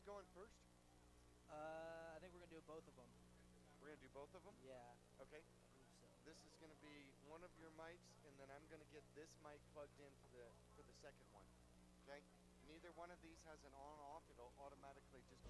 going first? I think we're going to do both of them. We're going to do both of them? Yeah. Okay. This is going to be one of your mics, and then I'm going to get this mic plugged in for the second one. Okay? Neither one of these has an on-off. It'll automatically just...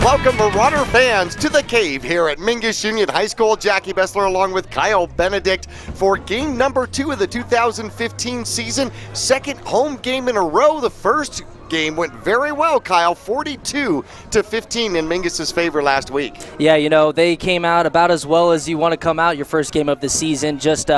Welcome, Marauder fans, to the cave here at Mingus Union High School. Jackie Bessler along with Kyle Benedict for game number 2 of the 2015 season. Second home game in a row. The first game went very well, Kyle, 42-15 in Mingus's favor last week. Yeah, you know, they came out about as well as you want to come out your first game of the season, just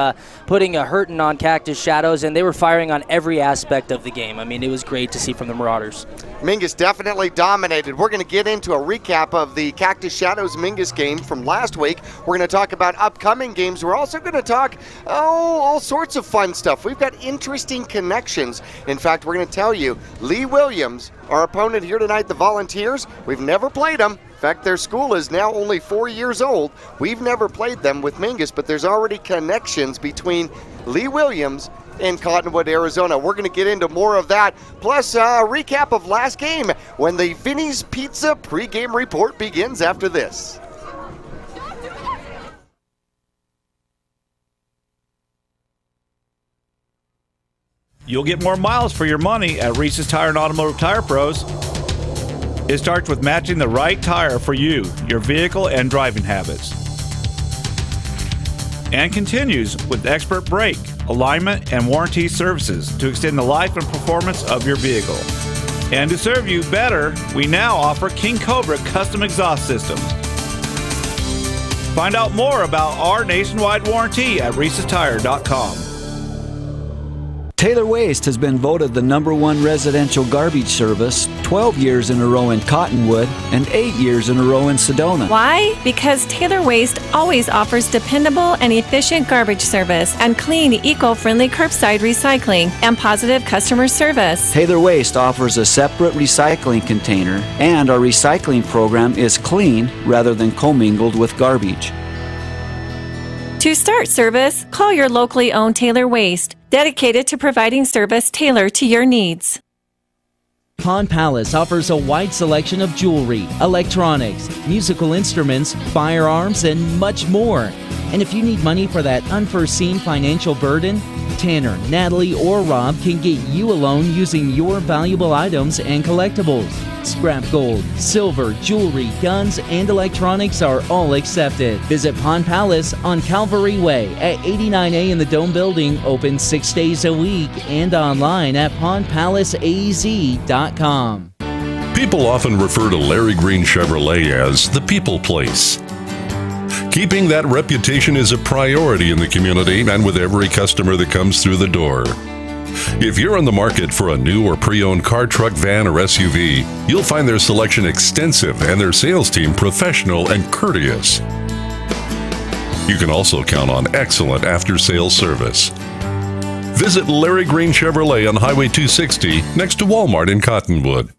putting a hurting on Cactus Shadows, and they were firing on every aspect of the game. I mean, it was great to see from the Marauders. Mingus definitely dominated. We're going to get into a recap of the Cactus Shadows Mingus game from last week. We're going to talk about upcoming games. We're also going to talk, all sorts of fun stuff. We've got interesting connections. In fact, we're going to tell you, Lee Williams, our opponent here tonight, the Volunteers, we've never played them. In fact, their school is now only 4 years old. We've never played them with Mingus, but there's already connections between Lee Williams and Cottonwood, Arizona. We're going to get into more of that, plus a recap of last game when the Vinny's Pizza pregame report begins after this. You'll get more miles for your money at Reese's Tire and Automotive Tire Pros. It starts with matching the right tire for you, your vehicle, and driving habits. And continues with expert brake, alignment, and warranty services to extend the life and performance of your vehicle. And to serve you better, we now offer King Cobra custom exhaust systems. Find out more about our nationwide warranty at reesestire.com. Taylor Waste has been voted the #1 residential garbage service 12 years in a row in Cottonwood and 8 years in a row in Sedona. Why? Because Taylor Waste always offers dependable and efficient garbage service and clean, eco-friendly curbside recycling and positive customer service. Taylor Waste offers a separate recycling container, and our recycling program is clean rather than commingled with garbage. To start service, call your locally owned Taylor Waste, dedicated to providing service tailored to your needs. Pond Palace offers a wide selection of jewelry, electronics, musical instruments, firearms, and much more. And if you need money for that unforeseen financial burden, Tanner, Natalie, or Rob can get you a loan using your valuable items and collectibles. Scrap gold, silver, jewelry, guns, and electronics are all accepted. Visit Pond Palace on Calvary Way at 89A in the Dome Building, open 6 days a week, and online at pondpalaceaz.com. People often refer to Larry Green Chevrolet as the people place. Keeping that reputation is a priority in the community and with every customer that comes through the door. If you're on the market for a new or pre-owned car, truck, van, or SUV, you'll find their selection extensive and their sales team professional and courteous. You can also count on excellent after-sales service. Visit Larry Green Chevrolet on Highway 260 next to Walmart in Cottonwood.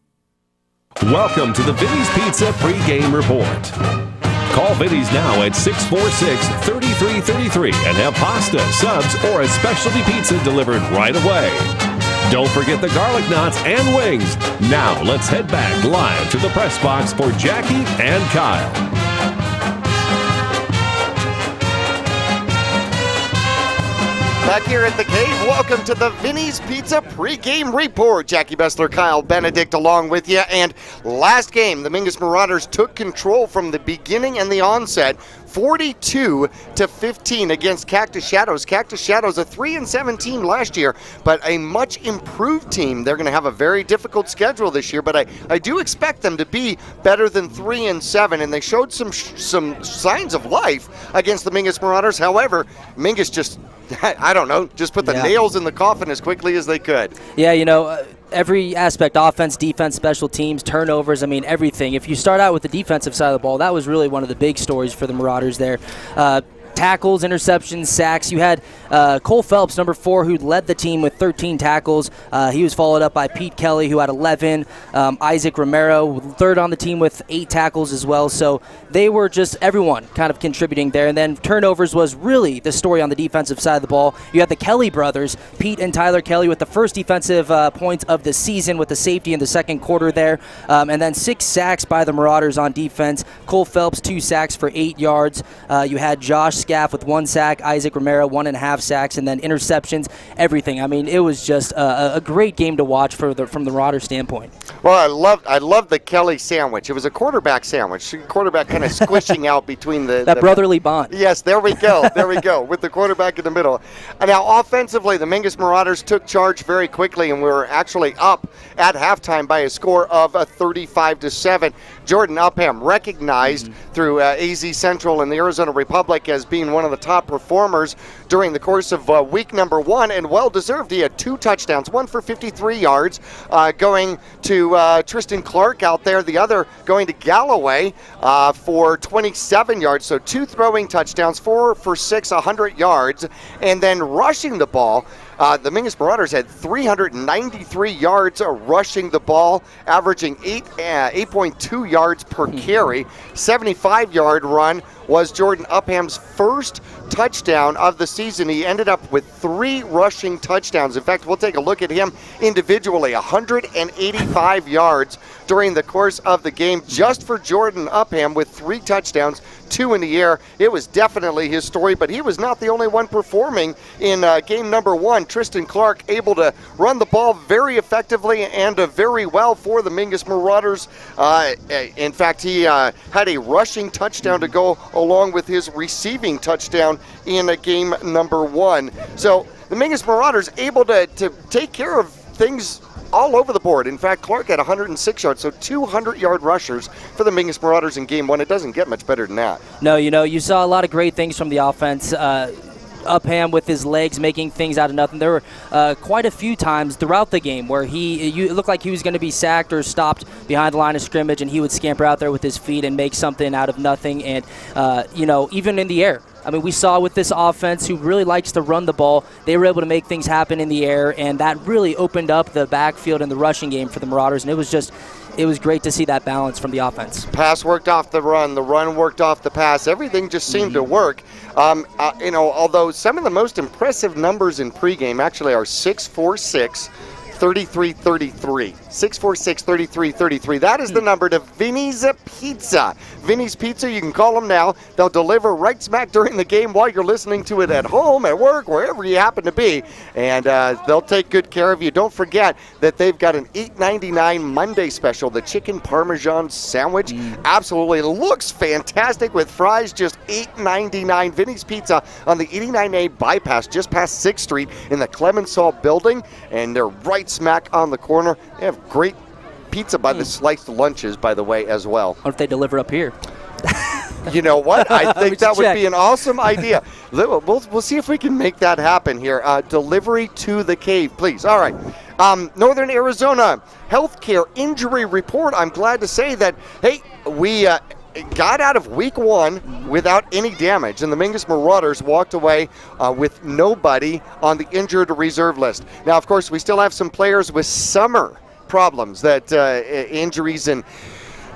Welcome to the Vinny's Pizza pregame report. Call Vinny's now at 646-3333 and have pasta, subs, or a specialty pizza delivered right away. Don't forget the garlic knots and wings. Now let's head back live to the press box for Jackie and Kyle. Back here at the cave, welcome to the Vinny's Pizza pregame report. Jackie Bessler, Kyle Benedict along with you. And last game, the Mingus Marauders took control from the beginning and the onset, 42-15 against Cactus Shadows. Cactus Shadows, a 3-7 team last year, but a much improved team. They're going to have a very difficult schedule this year, but I do expect them to be better than 3-7, and they showed some signs of life against the Mingus Marauders. However, Mingus just, I don't know, just put the nails in the coffin as quickly as they could. Yeah, you know, every aspect, offense, defense, special teams, turnovers, I mean, everything. If you start out with the defensive side of the ball, that was really one of the big stories for the Marauders there. Tackles, interceptions, sacks. You had Cole Phelps, number 4, who led the team with 13 tackles. He was followed up by Pete Kelly, who had 11. Isaac Romero, third on the team with 8 tackles as well. So they were just everyone kind of contributing there. And then turnovers was really the story on the defensive side of the ball. You had the Kelly brothers, Pete and Tyler Kelly, with the first defensive points of the season with the safety in the second quarter there. And then 6 sacks by the Marauders on defense. Cole Phelps, 2 sacks for 8 yards. You had Josh Scaff with 1 sack, Isaac Romero 1.5 sacks, and then interceptions, everything. I mean, it was just a great game to watch from the Marauder standpoint. Well, I loved the Kelly sandwich. It was a quarterback sandwich. Quarterback kind of squishing out between the brotherly bond. Yes, there we go. There we go, with the quarterback in the middle. And now offensively, the Mingus Marauders took charge very quickly, and we were actually up at halftime by a score of 35-7. Jordan Upham, recognized through AZ Central and the Arizona Republic as being one of the top performers during the course of week number 1, and well-deserved. He had 2 touchdowns, one for 53 yards, going to Tristan Clark out there, the other going to Galloway for 27 yards. So 2 throwing touchdowns, 4 for 6, 100 yards, and then rushing the ball. The Mingus Marauders had 393 yards rushing the ball, averaging 8.2 yards per carry. 75-yard run was Jordan Upham's first touchdown of the season. He ended up with 3 rushing touchdowns. In fact, we'll take a look at him individually. 185 yards during the course of the game just for Jordan Upham, with 3 touchdowns, 2 in the air. It was definitely his story, but he was not the only one performing in game number 1. Tristan Clark able to run the ball very effectively and very well for the Mingus Marauders. In fact, he had a rushing touchdown to go along with his receiving touchdown in game number 1. So the Mingus Marauders able to take care of things all over the board. In fact, Clark had 106 yards, so 200-yard rushers for the Mingus Marauders in game 1. It doesn't get much better than that. No, you know, you saw a lot of great things from the offense. Upham with his legs making things out of nothing. There were quite a few times throughout the game where it looked like he was going to be sacked or stopped behind the line of scrimmage, and he would scamper out there with his feet and make something out of nothing. And, you know, even in the air, I mean, we saw with this offense who really likes to run the ball, they were able to make things happen in the air, and that really opened up the backfield and the rushing game for the Marauders, and it was great to see that balance from the offense. Pass worked off the run worked off the pass. Everything just seemed to work. Although some of the most impressive numbers in pregame actually are 6'4'6", 33-33. 6'4'6", 33-33. That is the number to Vinny's Pizza. Vinny's Pizza, you can call them now. They'll deliver right smack during the game while you're listening to it at home, at work, wherever you happen to be. And they'll take good care of you. Don't forget that they've got an $8.99 Monday special, the chicken parmesan sandwich. Absolutely looks fantastic with fries, just $8.99. Vinny's Pizza on the 89A bypass, just past 6th Street in the Clemenceau building. And they're right smack on the corner. They have great pizza by the sliced lunches, by the way, as well. Or if they deliver up here. You know what? I think that would be an awesome idea. We'll see if we can make that happen here. Delivery to the cave, please. All right. Northern Arizona healthcare injury report. I'm glad to say that, hey, we got out of week 1 without any damage, and the Mingus Marauders walked away with nobody on the injured reserve list. Now, of course, we still have some players with summer problems, that injuries and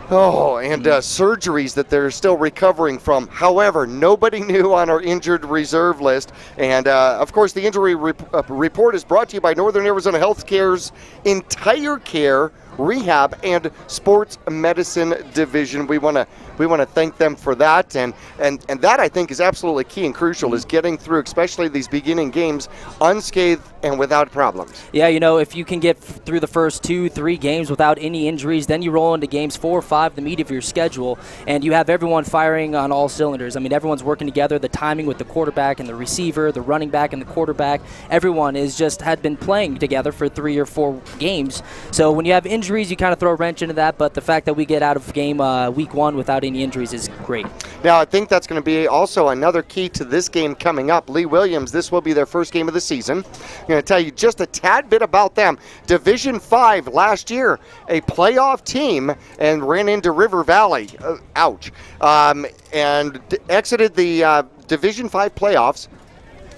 surgeries that they're still recovering from. However, nobody new on our injured reserve list. And, of course, the injury report is brought to you by Northern Arizona Healthcare's entire care, rehab, and sports medicine division. We want to thank them for that, and that, I think, is absolutely key and crucial, is getting through, especially these beginning games, unscathed and without problems. Yeah, if you can get through the first 2-3 games without any injuries, then you roll into games 4 or 5, the meat of your schedule, and you have everyone firing on all cylinders. I mean, everyone's working together. The timing with the quarterback and the receiver, the running back and the quarterback, everyone had been playing together for 3 or 4 games. So when you have injuries, you kind of throw a wrench into that, but the fact that we get out of game week 1 without any injuries is great. Now, I think that's going to be also another key to this game coming up. Lee Williams, this will be their first game of the season. I'm going to tell you just a tad bit about them. Division 5 last year, a playoff team, and ran into River Valley. Ouch. And exited the Division 5 playoffs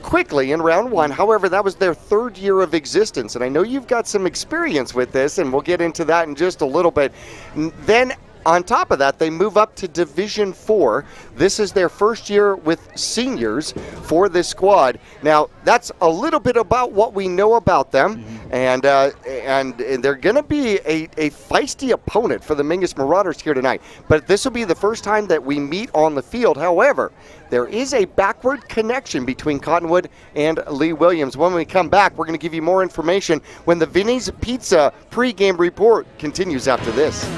quickly in round 1. However, that was their 3rd year of existence, and I know you've got some experience with this, and we'll get into that in just a little bit. Then on top of that, they move up to Division 4. This is their first year with seniors for this squad. Now, that's a little bit about what we know about them, and they're going to be a feisty opponent for the Mingus Marauders here tonight. But this will be the first time that we meet on the field. However, there is a backward connection between Cottonwood and Lee Williams. When we come back, we're going to give you more information when the Vinny's Pizza pregame report continues after this.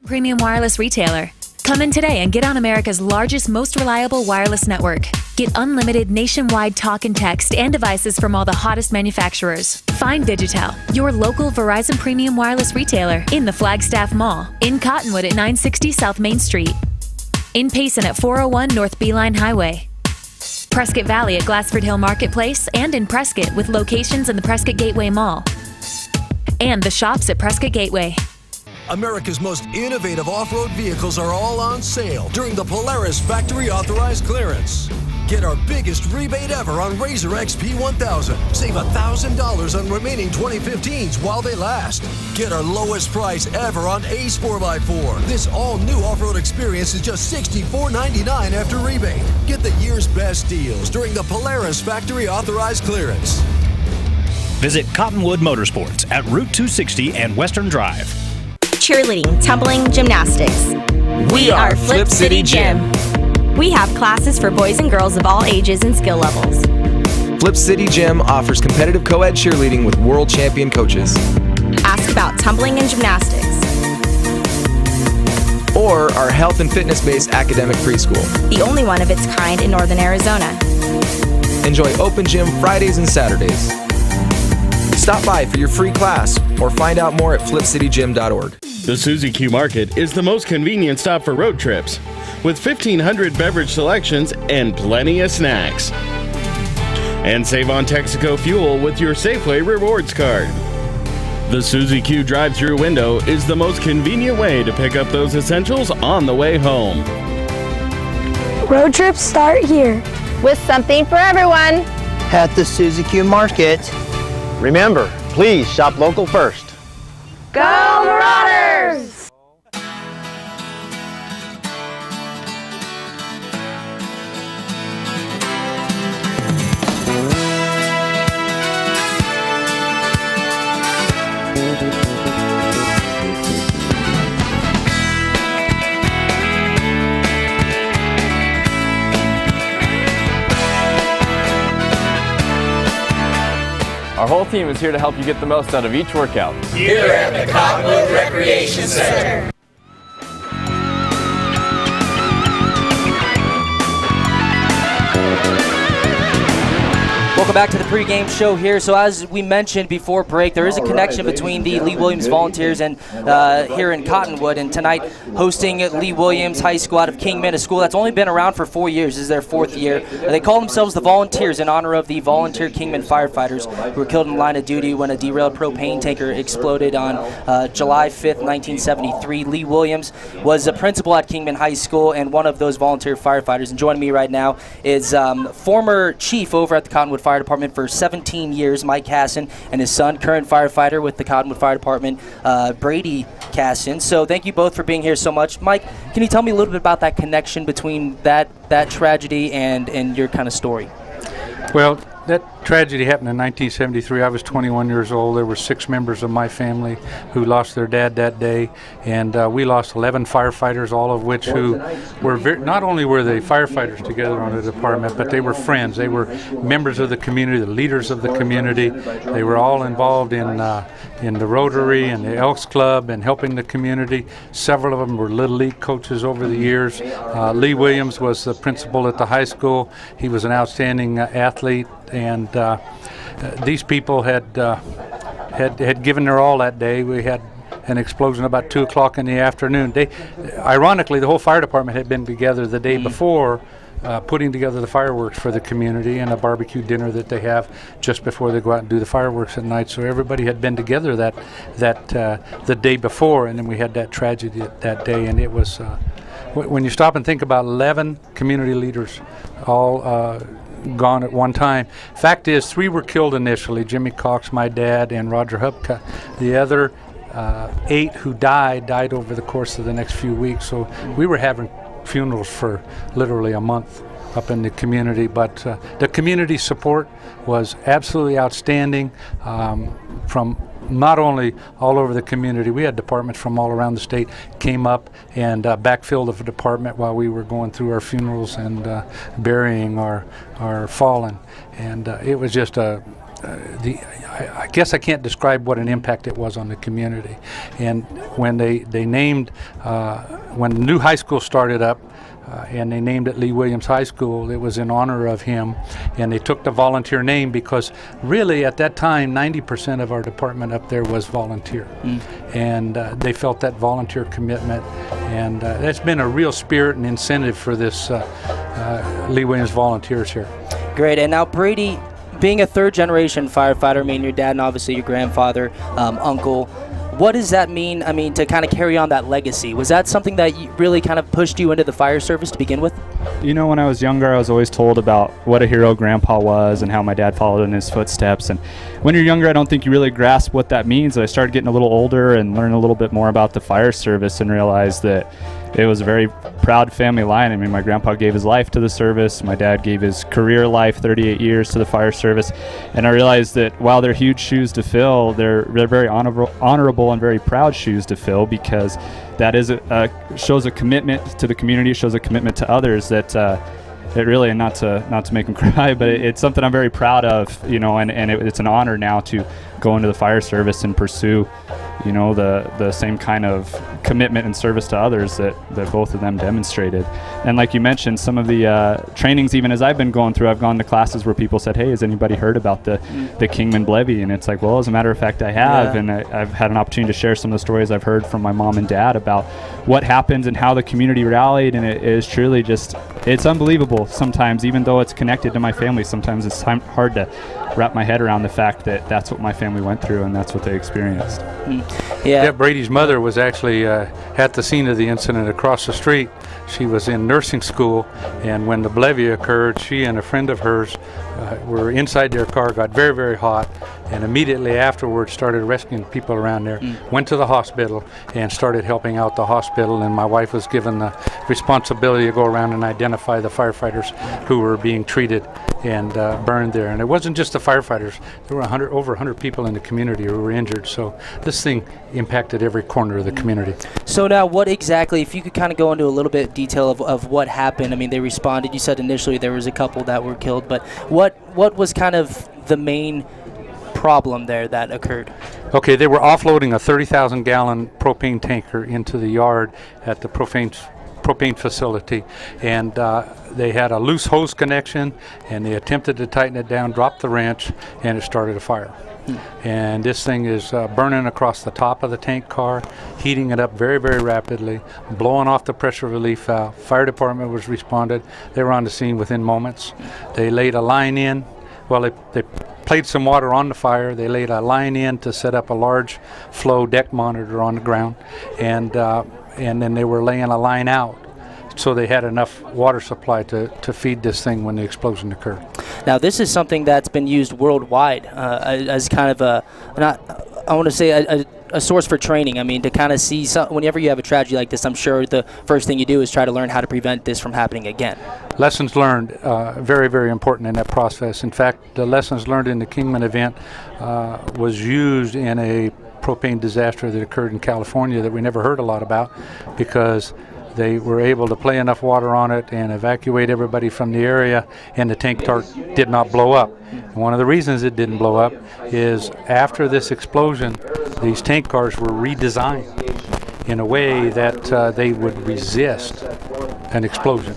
Premium wireless retailer. Come in today and get on America's largest, most reliable wireless network. Get unlimited nationwide talk and text and devices from all the hottest manufacturers. Find Digitel, your local Verizon Premium wireless retailer, in the Flagstaff Mall, in Cottonwood at 960 South Main Street, in Payson at 401 North Beeline Highway, Prescott Valley at Glassford Hill Marketplace, and in Prescott with locations in the Prescott Gateway Mall, and the shops at Prescott Gateway. America's most innovative off-road vehicles are all on sale during the Polaris Factory Authorized Clearance. Get our biggest rebate ever on Razor XP 1000. Save $1,000 on remaining 2015s while they last. Get our lowest price ever on Ace 4x4. This all-new off-road experience is just $64.99 after rebate. Get the year's best deals during the Polaris Factory Authorized Clearance. Visit Cottonwood Motorsports at Route 260 and Western Drive. Cheerleading, tumbling, gymnastics. We are Flip City Gym. We have classes for boys and girls of all ages and skill levels. Flip City Gym offers competitive co-ed cheerleading with world champion coaches. Ask about tumbling and gymnastics. Or our health and fitness-based academic preschool. The only one of its kind in Northern Arizona. Enjoy open gym Fridays and Saturdays. Stop by for your free class or find out more at flipcitygym.org. The Suzy Q Market is the most convenient stop for road trips, with 1,500 beverage selections and plenty of snacks. And save on Texaco fuel with your Safeway Rewards card. The Suzy Q drive-thru window is the most convenient way to pick up those essentials on the way home. Road trips start here. With something for everyone. At the Suzy Q Market. Remember, please shop local first. Go Marauders! Our whole team is here to help you get the most out of each workout. Here at the Cottonwood Recreation Center. Welcome back to the pregame show here. So as we mentioned before break, there is a connection between the Lee Williams Volunteers and here in Cottonwood, and tonight hosting Lee Williams High School out of Kingman, a school that's only been around for 4 years. This is their 4th year. They call themselves the Volunteers in honor of the volunteer Kingman firefighters who were killed in the line of duty when a derailed propane tanker exploded on July 5th, 1973. Lee Williams was a principal at Kingman High School and one of those volunteer firefighters. And joining me right now is former chief over at the Cottonwood Fire Department for 17 years, Mike Casson, and his son, current firefighter with the Cottonwood Fire Department, Brady Casson. So thank you both for being here so much. Mike, can you tell me a little bit about that connection between that tragedy and your kind of story? Well, that tragedy happened in 1973. I was 21 years old. There were 6 members of my family who lost their dad that day, and we lost 11 firefighters, all of which who were not only were they firefighters together on the department, but they were friends. They were members of the community, the leaders of the community. They were all involved in the Rotary and the Elks Club and helping the community. Several of them were Little League coaches over the years. Lee Williams was the principal at the high school. He was an outstanding athlete, and these people had given their all that day. We had an explosion about 2 o'clock in the afternoon. Ironically, the whole fire department had been together the day before, putting together the fireworks for the community and a barbecue dinner that they have just before they go out and do the fireworks at night. So everybody had been together the day before, and then we had that tragedy that day. And it was when you stop and think about 11 community leaders all gone at one time. Fact is, 3 were killed initially: Jimmy Cox, my dad, and Roger Hubka. The other 8 who died over the course of the next few weeks. So we were having funerals for literally a month up in the community, but the community support was absolutely outstanding from not only all over the community. We had departments from all around the state came up and backfilled the department while we were going through our funerals and burying our fallen, and it was just I guess I can't describe what an impact it was on the community. And when they named, when the new high school started up, and they named it Lee Williams High School, it was in honor of him. And they took the volunteer name because really at that time 90% of our department up there was volunteer. And they felt that volunteer commitment, and that's been a real spirit and incentive for this Lee Williams volunteers here. Great. And now Brady, being a 3rd-generation firefighter, I mean, your dad and obviously your grandfather, uncle, what does that mean, I mean, to kind of carry on that legacy? Was that something that really kind of pushed you into the fire service to begin with? You know, when I was younger, I was always told about what a hero Grandpa was and how my dad followed in his footsteps. And when you're younger, I don't think you really grasp what that means. I started getting a little older and learned a little bit more about the fire service and realized that it was a very proud family line. I mean, my grandpa gave his life to the service. My dad gave his career life, 38 years, to the fire service. And I realized that while they're huge shoes to fill, they're very honorable and very proud shoes to fill, because that is shows a commitment to the community, shows a commitment to others that it really, and not to make them cry, but it's something I'm very proud of, you know, and it's an honor now to go into the fire service and pursue, you know, the same kind of commitment and service to others that both of them demonstrated. And like you mentioned, some of the trainings, even as I've been going through, I've gone to classes where people said, hey, has anybody heard about the Kingman Levy? And it's like, well, as a matter of fact, I have. Yeah. And I've had an opportunity to share some of the stories I've heard from my mom and dad about what happened and how the community rallied, and it is truly just, it's unbelievable. still sometimes, even though it's connected to my family, sometimes it's hard to wrap my head around the fact that that's what my family went through and that's what they experienced. Yeah, Brady's mother was actually at the scene of the incident across the street. She was in nursing school, and when the levee occurred, she and a friend of hers were inside their car, got very, very hot, and immediately afterwards started rescuing people around there, went to the hospital and started helping out the hospital, and my wife was given the responsibility to go around and identify the firefighters who were being treated and burned there. And it wasn't just the firefighters, there were over 100 people in the community who were injured, so this thing impacted every corner of the community. So now what exactly, if you could kind of go into a little bit of detail of what happened. I mean, they responded, you said initially there was a couple that were killed, but what was kind of the main problem there that occurred? Okay, they were offloading a 30,000-gallon propane tanker into the yard at the propane facility, and they had a loose hose connection, and they attempted to tighten it down, dropped the wrench, and it started a fire. And this thing is burning across the top of the tank car, heating it up very, very rapidly, blowing off the pressure relief valve. Fire department was responded. They were on the scene within moments. They laid a line in. Well, they played some water on the fire. They laid a line in to set up a large flow deck monitor on the ground, and then they were laying a line out, so they had enough water supply to feed this thing when the explosion occurred. Now, this is something that's been used worldwide as kind of a source for training. I mean, to kind of see whenever you have a tragedy like this, I'm sure the first thing you do is try to learn how to prevent this from happening again. Lessons learned, very, very important in that process. In fact, the lessons learned in the Kingman event was used in a propane disaster that occurred in California that we never heard a lot about, because they were able to play enough water on it and evacuate everybody from the area, and the tank did not blow up. And one of the reasons it didn't blow up is after this explosion, these tank cars were redesigned in a way that they would resist an explosion.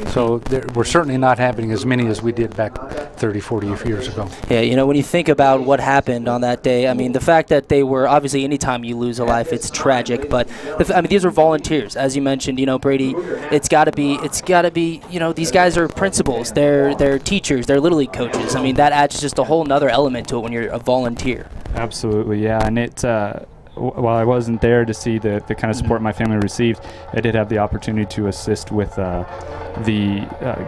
So we're certainly not having as many as we did back 30, 40 years ago. Yeah, you know, when you think about what happened on that day, I mean, the fact that they were, obviously anytime you lose a life, it's tragic, but I mean, these are volunteers. As you mentioned, you know, Brady, it's got to be, you know, these guys are principals, they're teachers, they're Little League coaches. I mean, that adds just a whole nother element to it when you're a volunteer. Absolutely, yeah, and it, while I wasn't there to see the kind of support my family received, I did have the opportunity to assist with the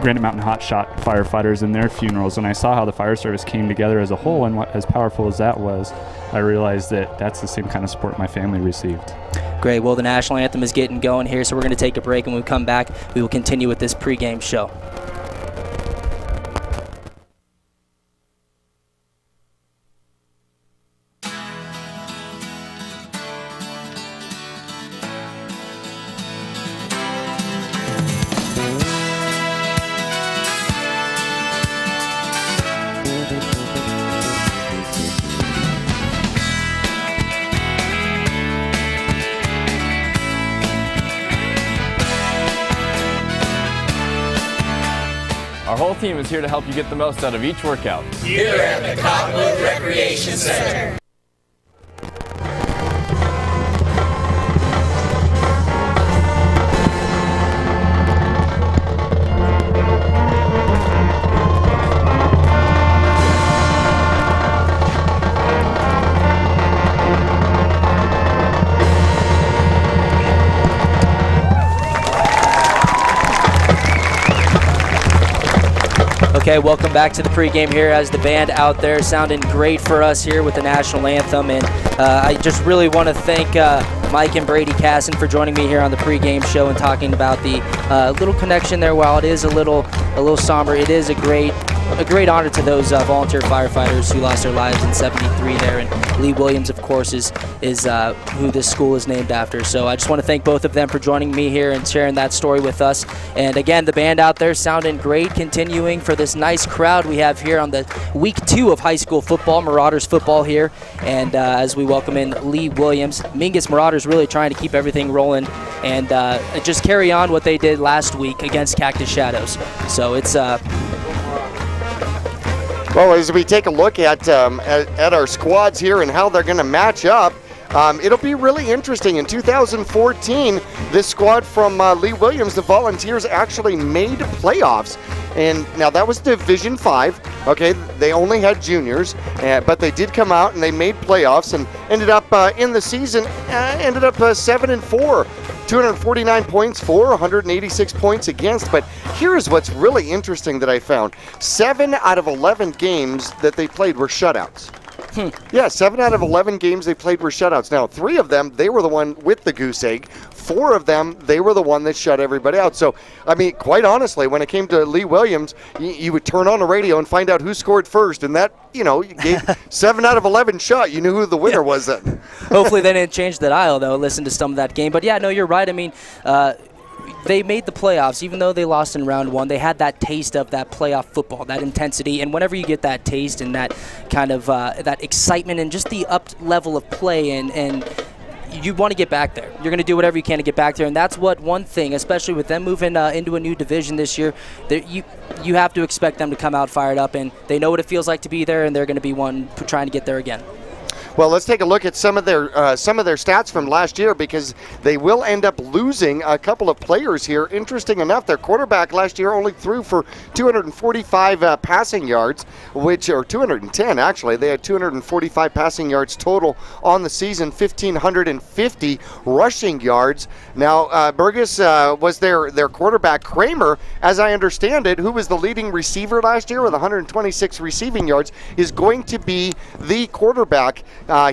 Granite Mountain Hotshot firefighters in their funerals. And I saw how the fire service came together as a whole, and as powerful as that was, I realized that that's the same kind of support my family received. Great. Well, the national anthem is getting going here, so we're going to take a break, and when we come back, we will continue with this pregame show. Our whole team is here to help you get the most out of each workout. Here at the Cottonwood Recreation Center. Okay, welcome back to the pregame here as the band out there sounding great for us here with the national anthem. And I just really want to thank Mike and Brady Casson for joining me here on the pregame show and talking about the little connection there. While it is a little somber, it is a great honor to those volunteer firefighters who lost their lives in '73 there. And Lee Williams, of course, is who this school is named after. So I just want to thank both of them for joining me here and sharing that story with us. And again, the band out there sounding great, continuing for this nice crowd we have here on the week 2 of high school football, Marauders football here. And as we welcome in Lee Williams, Mingus Marauders really trying to keep everything rolling and just carry on what they did last week against Cactus Shadows. So it's well, as we take a look at our squads here and how they're going to match up, it'll be really interesting. In 2014, this squad from Lee Williams, the Volunteers, actually made playoffs. And now that was Division 5. Okay, they only had juniors, but they did come out and they made playoffs and ended up in the season, ended up 7-4. 249 points for, 186 points against. But here's what's really interesting that I found. 7 out of 11 games that they played were shutouts. Yeah, 7 out of 11 games they played were shutouts. Now, 3 of them, they were the one with the goose egg. 4 of them, they were the one that shut everybody out. So, I mean, quite honestly, when it came to Lee Williams, you would turn on the radio and find out who scored first. And that, you know, you gave 7 out of 11 shot. You knew who the winner was then. Hopefully they didn't change the dial, though. Listen to some of that game. But, yeah, no, you're right. I mean, they made the playoffs. Even though they lost in round 1, they had that taste of that playoff football, that intensity. And whenever you get that taste and that kind of that excitement and just the up level of play and you want to get back there. You're going to do whatever you can to get back there, and that's what one thing, especially with them moving into a new division this year, you have to expect them to come out fired up, and they know what it feels like to be there, and they're going to be one trying to get there again. Well, let's take a look at some of their stats from last year, because they will end up losing a couple of players here. Interesting enough, their quarterback last year only threw for 245 passing yards, or 210 actually. They had 245 passing yards total on the season, 1,550 rushing yards. Now, Burgess was their quarterback. Kramer, as I understand it, who was the leading receiver last year with 126 receiving yards, is going to be the quarterback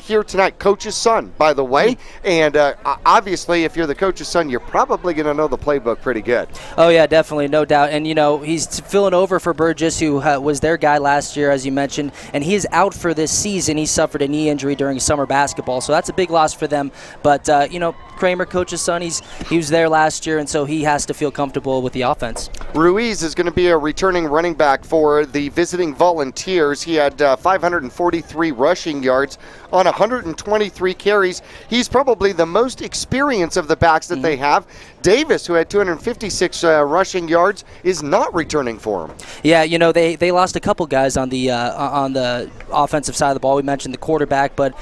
here tonight. Coach's son, by the way. And obviously, if you're the coach's son, you're probably going to know the playbook pretty good. Oh, yeah, definitely, no doubt. And, you know, he's filling over for Burgess, who was their guy last year, as you mentioned. And he is out for this season. He suffered a knee injury during summer basketball, so that's a big loss for them. But, you know, Kramer, coach's son, he was there last year, and so he has to feel comfortable with the offense. Ruiz is going to be a returning running back for the visiting Volunteers. He had 543 rushing yards on 123 carries. He's probably the most experienced of the backs that they have. Davis, who had 256 rushing yards, is not returning for him. Yeah, you know, they lost a couple guys on the offensive side of the ball. We mentioned the quarterback, but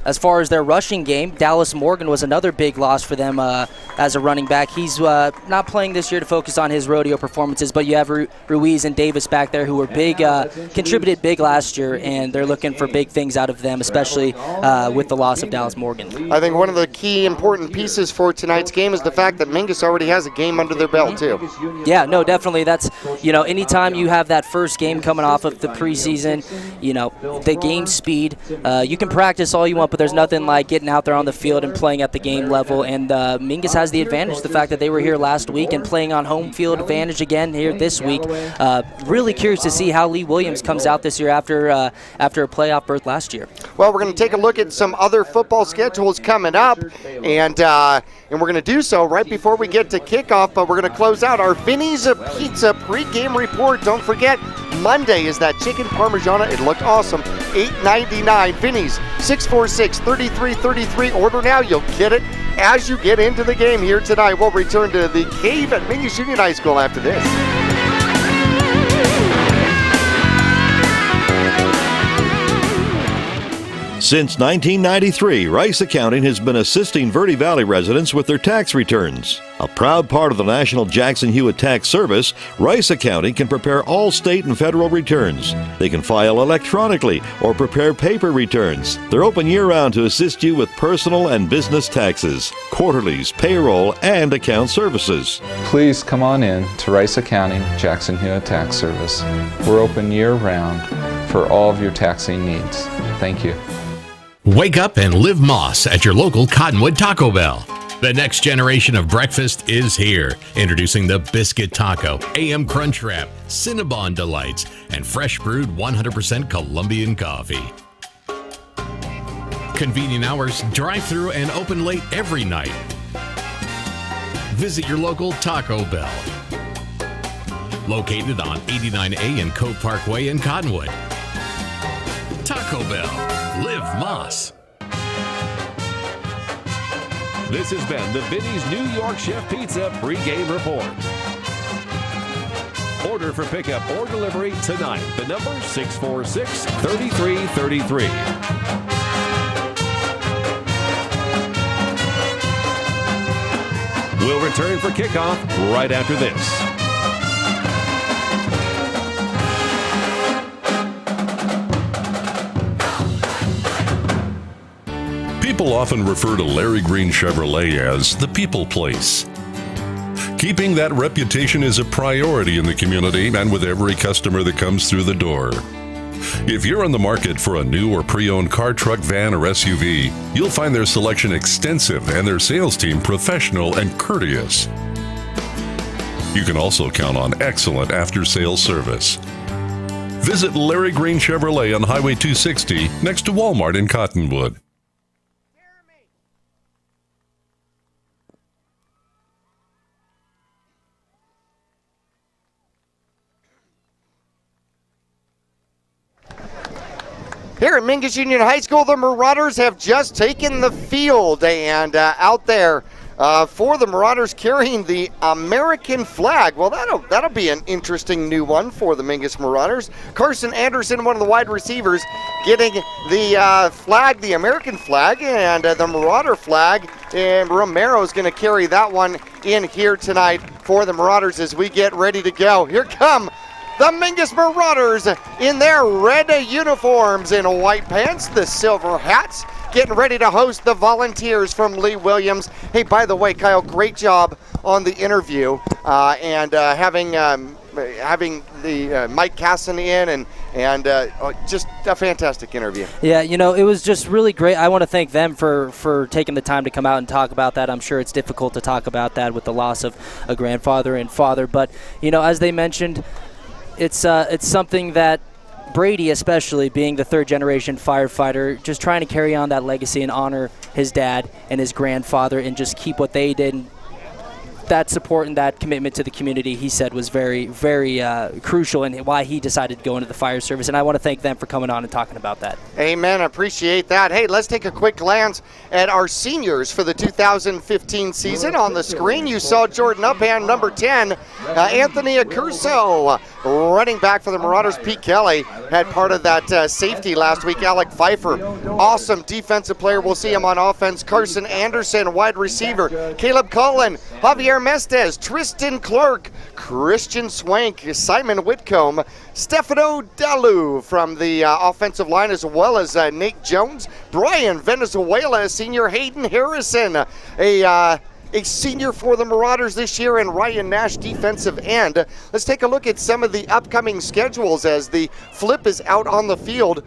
as far as their rushing game, Dallas Morgan was another big loss for them as a running back. He's not playing this year to focus on his rodeo performances, but you have Ruiz and Davis back there who were big, contributed big last year, and they're looking for big things out of them, especially with the loss of Dallas Morgan. I think one of the key important pieces for tonight's game is the fact that Mingus already has a game under their belt, too. Yeah, no, definitely. That's, you know, anytime you have that first game coming off of the preseason, you know, the game speed, you can practice all you want, but there's nothing like getting out there on the field and playing at the game level. And Mingus has the advantage, the fact that they were here last week and playing on home field advantage again here this week. Really curious to see how Lee Williams comes out this year after a playoff berth last year. Well, we're going to take a look at some other football schedules coming up, and we're going to do so right before we get to kickoff, but we're going to close out our Vinny's Pizza pregame report. Don't forget, Monday is that chicken parmigiana. It looked awesome. $8.99. Vinny's 646-3333. Order now. You'll get it as you get into the game here tonight. We'll return to the Cave at Mingus Union High School after this. Since 1993, Rice Accounting has been assisting Verde Valley residents with their tax returns. A proud part of the National Jackson Hewitt Tax Service, Rice Accounting can prepare all state and federal returns. They can file electronically or prepare paper returns. They're open year-round to assist you with personal and business taxes, quarterlies, payroll, and account services. Please come on in to Rice Accounting Jackson Hewitt Tax Service. We're open year-round for all of your taxing needs. Thank you. Wake up and live Moss at your local Cottonwood Taco Bell. The next generation of breakfast is here. Introducing the Biscuit Taco, AM Crunch Wrap, Cinnabon Delights, and fresh brewed 100% Colombian coffee. Convenient hours, drive-through, and open late every night. Visit your local Taco Bell. Located on 89A and Cove Parkway in Cottonwood. Taco Bell. Live Moss. This has been the Vinny's New York Chef Pizza pregame report. Order for pickup or delivery tonight. The number 646-3333. We'll return for kickoff right after this. People often refer to Larry Green Chevrolet as the people place. Keeping that reputation is a priority in the community and with every customer that comes through the door. If you're on the market for a new or pre-owned car, truck, van, or SUV, you'll find their selection extensive and their sales team professional and courteous. You can also count on excellent after-sales service. Visit Larry Green Chevrolet on Highway 260 next to Walmart in Cottonwood. Here at Mingus Union High School, the Marauders have just taken the field, and out there for the Marauders carrying the American flag. Well, that'll be an interesting new one for the Mingus Marauders. Carson Anderson, one of the wide receivers, getting the flag, the American flag, and the Marauder flag. And Romero's going to carry that one in here tonight for the Marauders as we get ready to go. Here come the Mingus Marauders in their red uniforms and white pants, the silver hats, getting ready to host the Volunteers from Lee Williams. Hey, by the way, Kyle, great job on the interview and having the Mike Casson in and just a fantastic interview. Yeah, you know, it was just really great. I want to thank them for taking the time to come out and talk about that. I'm sure it's difficult to talk about that with the loss of a grandfather and father, but, you know, as they mentioned, it's something that Brady, especially being the third-generation firefighter, just trying to carry on that legacy and honor his dad and his grandfather and just keep what they did. And that support and that commitment to the community, he said, was very, very crucial in why he decided to go into the fire service. And I want to thank them for coming on and talking about that. Amen. Appreciate that. Hey, let's take a quick glance at our seniors for the 2015 season. On the screen, you saw Jordan Uphand, number 10, Anthony Accurso, running back for the Marauders. Pete Kelly had part of that safety last week. Alec Pfeiffer, awesome defensive player. We'll see him on offense. Carson Anderson, wide receiver. Caleb Cullen, Javier Mestez, Tristan Clark, Christian Swank, Simon Whitcomb, Stefano Dalu from the offensive line, as well as Nate Jones, Brian Venezuela, senior Hayden Harrison, a senior for the Marauders this year, and Ryan Nash, defensive end. Let's take a look at some of the upcoming schedules as the flip is out on the field.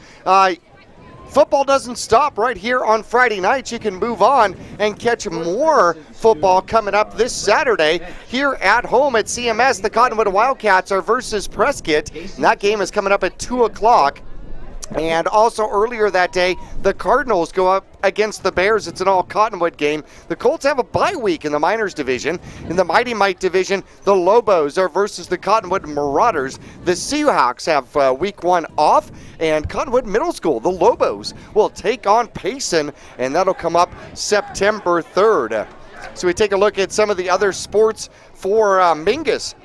Football doesn't stop right here on Friday nights. You can move on and catch more football coming up this Saturday here at home at CMS. The Cottonwood Wildcats are versus Prescott, and that game is coming up at 2 o'clock. And also earlier that day, the Cardinals go up against the Bears. It's an all-Cottonwood game. The Colts have a bye week in the Miners division. In the Mighty Mite division, the Lobos are versus the Cottonwood Marauders. The Seahawks have week 1 off. And Cottonwood Middle School, the Lobos, will take on Payson, and that'll come up September 3rd. So we take a look at some of the other sports for Mingus.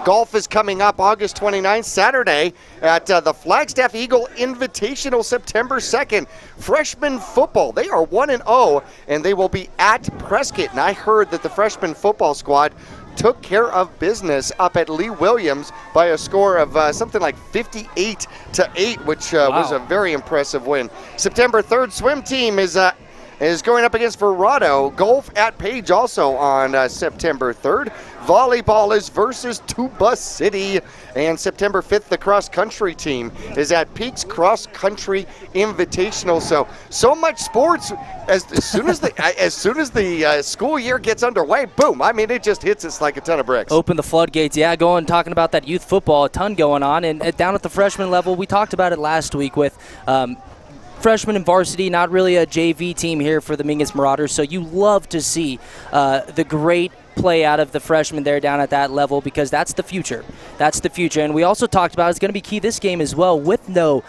Golf is coming up August 29th, Saturday, at the Flagstaff Eagle Invitational, September 2nd. Freshman football, they are 1-0, and they will be at Prescott. And I heard that the freshman football squad took care of business up at Lee Williams by a score of something like 58-8, which was a very impressive win. September 3rd, swim team is going up against Verrado. Golf at Page also on September 3rd. Volleyball is versus Tuba City. And September 5th, the cross-country team is at Peaks Cross Country Invitational. So much sports. As soon as the school year gets underway, boom! I mean, it just hits us like a ton of bricks. Open the floodgates. Yeah, talking about that youth football, a ton going on. And down at the freshman level, we talked about it last week with freshman and varsity, not really a JV team here for the Mingus Marauders. So you love to see the great play out of the freshmen there down at that level, because that's the future. That's the future. And we also talked about it's going to be key this game as well with no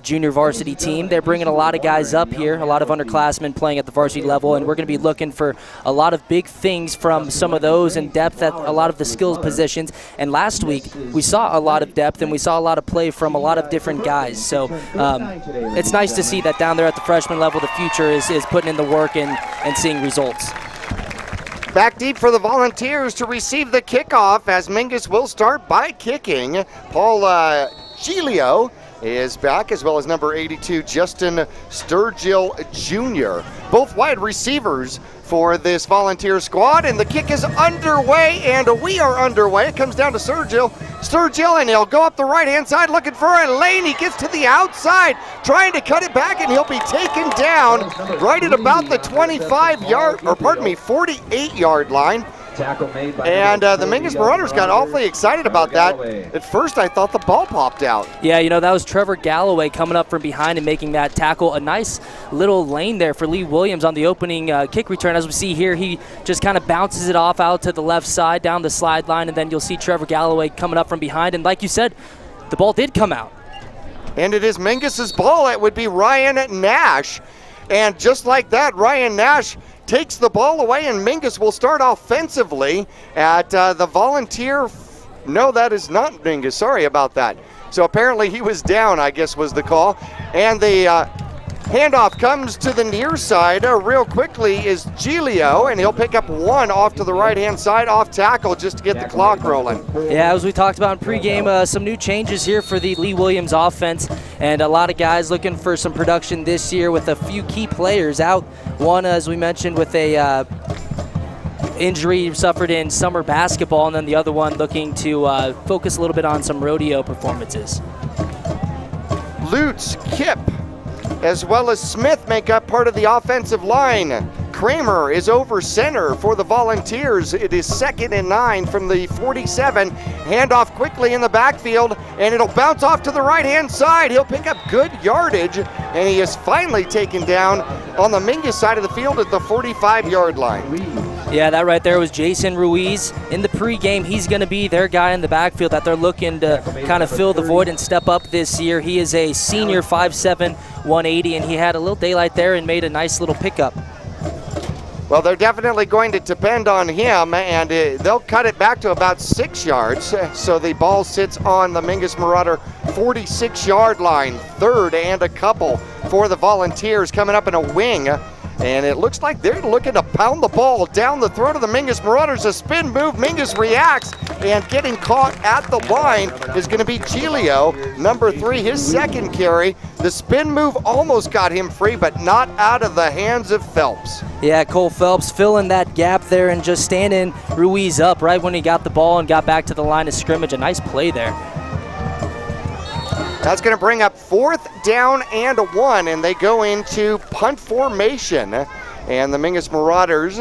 junior varsity team. They're bringing a lot of guys up here, a lot of underclassmen playing at the varsity level, and we're going to be looking for a lot of big things from some of those and depth at a lot of the skills positions. And last week we saw a lot of depth and we saw a lot of play from a lot of different guys. So it's nice to see that down there at the freshman level the future is putting in the work and seeing results. Back deep for the Volunteers to receive the kickoff as Mingus will start by kicking. Paul Giglio is back, as well as number 82, Justin Sturgill Jr. Both wide receivers for this Volunteer squad, and the kick is underway, and we are underway. It comes down to Sturgill, and he'll go up the right-hand side looking for a lane. He gets to the outside, trying to cut it back, and he'll be taken down right at about the 48-yard line. And the Mingus Marauders got awfully excited about that. At first, I thought the ball popped out. Yeah, you know, that was Trevor Galloway coming up from behind and making that tackle. A nice little lane there for Lee Williams on the opening kick return. As we see here, he just kind of bounces it off out to the left side down the slide line, and then you'll see Trevor Galloway coming up from behind. And like you said, the ball did come out. And it is Mingus's ball. It would be Ryan Nash. And just like that, Ryan Nash takes the ball away, and Mingus will start offensively at the Volunteer. No, that is not Mingus. Sorry about that. So apparently he was down, I guess was the call. And the handoff comes to the near side real quickly is Giglio, and he'll pick up one off to the right-hand side, off tackle, just to get the clock rolling. Yeah, as we talked about in pregame, some new changes here for the Lee Williams offense, and a lot of guys looking for some production this year with a few key players out. One, as we mentioned, with a injury suffered in summer basketball, and then the other one looking to focus a little bit on some rodeo performances. Lutz, Kip, as well as Smith make up part of the offensive line. Kramer is over center for the Volunteers. It is 2nd and 9 from the 47. Handoff quickly in the backfield, and it'll bounce off to the right-hand side. He'll pick up good yardage, and he is finally taken down on the Mingus side of the field at the 45-yard line. Yeah, that right there was Jason Ruiz. In the pregame, he's going to be their guy in the backfield that they're looking to kind of fill the void and step up this year. He is a senior, 5'7", 180, and he had a little daylight there and made a nice little pickup. Well, they're definitely going to depend on him, and they'll cut it back to about 6 yards. So the ball sits on the Mingus Marauder 46-yard line. 3rd and a couple for the Volunteers, coming up in a wing. And it looks like they're looking to pound the ball down the throat of the Mingus Marauders. A spin move, Mingus reacts, and getting caught at the line is going to be Giglio, number 3, his 2nd carry. The spin move almost got him free, but not out of the hands of Phelps. Yeah, Cole Phelps filling that gap there and just standing Ruiz up right when he got the ball and got back to the line of scrimmage. A nice play there. That's going to bring up 4th down and 1, and they go into punt formation. And the Mingus Marauders,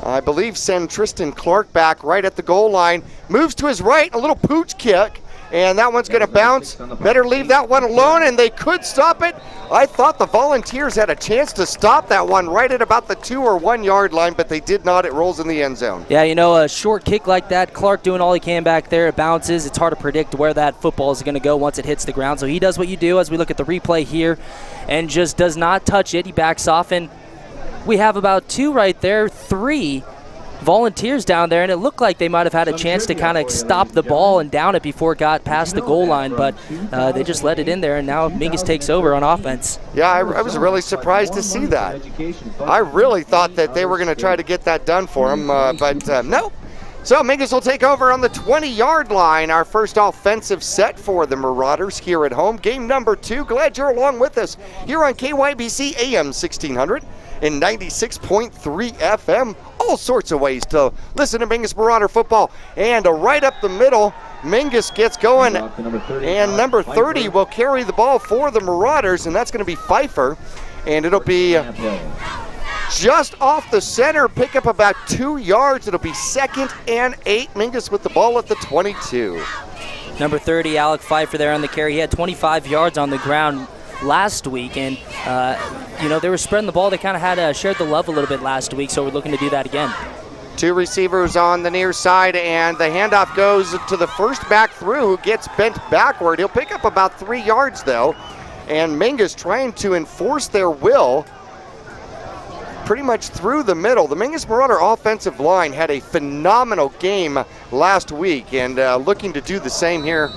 I believe, send Tristan Clark back right at the goal line. Moves to his right, a little pooch kick, and that one's going to bounce. Better leave that one alone, and they could stop it. I thought the Volunteers had a chance to stop that one right at about the 2 or 1 yard line, but they did not. It rolls in the end zone. Yeah, you know, a short kick like that, Clark doing all he can back there. It bounces. It's hard to predict where that football is going to go once it hits the ground. So he does what you do as we look at the replay here and just does not touch it. He backs off, and we have about 2 right there, 3 Volunteers down there, and it looked like they might have had a chance to kind of stop the ball and down it before it got past the goal line, but they just let it in there, and now Mingus takes over on offense. Yeah, I was really surprised to see that. I really thought that they were going to try to get that done for him, but no. So Mingus will take over on the 20-yard line, our first offensive set for the Marauders here at home. Game number 2. Glad you're along with us here on KYBC AM 1600 and 96.3 FM. All sorts of ways to listen to Mingus Marauder football. And right up the middle, Mingus gets going, and number 30 will carry the ball for the Marauders, and that's going to be Pfeiffer. And it'll be just off the center, pick up about 2 yards. It'll be 2nd and 8. Mingus with the ball at the 22. Number 30, Alec Pfeiffer there on the carry. He had 25 yards on the ground last week, and you know, they were spreading the ball. They kind of had shared the love a little bit last week, so we're looking to do that again. 2 receivers on the near side, and the handoff goes to the first back through, who gets bent backward. He'll pick up about 3 yards though, and Mingus trying to enforce their will pretty much through the middle. The Mingus Marauder offensive line had a phenomenal game last week, and looking to do the same here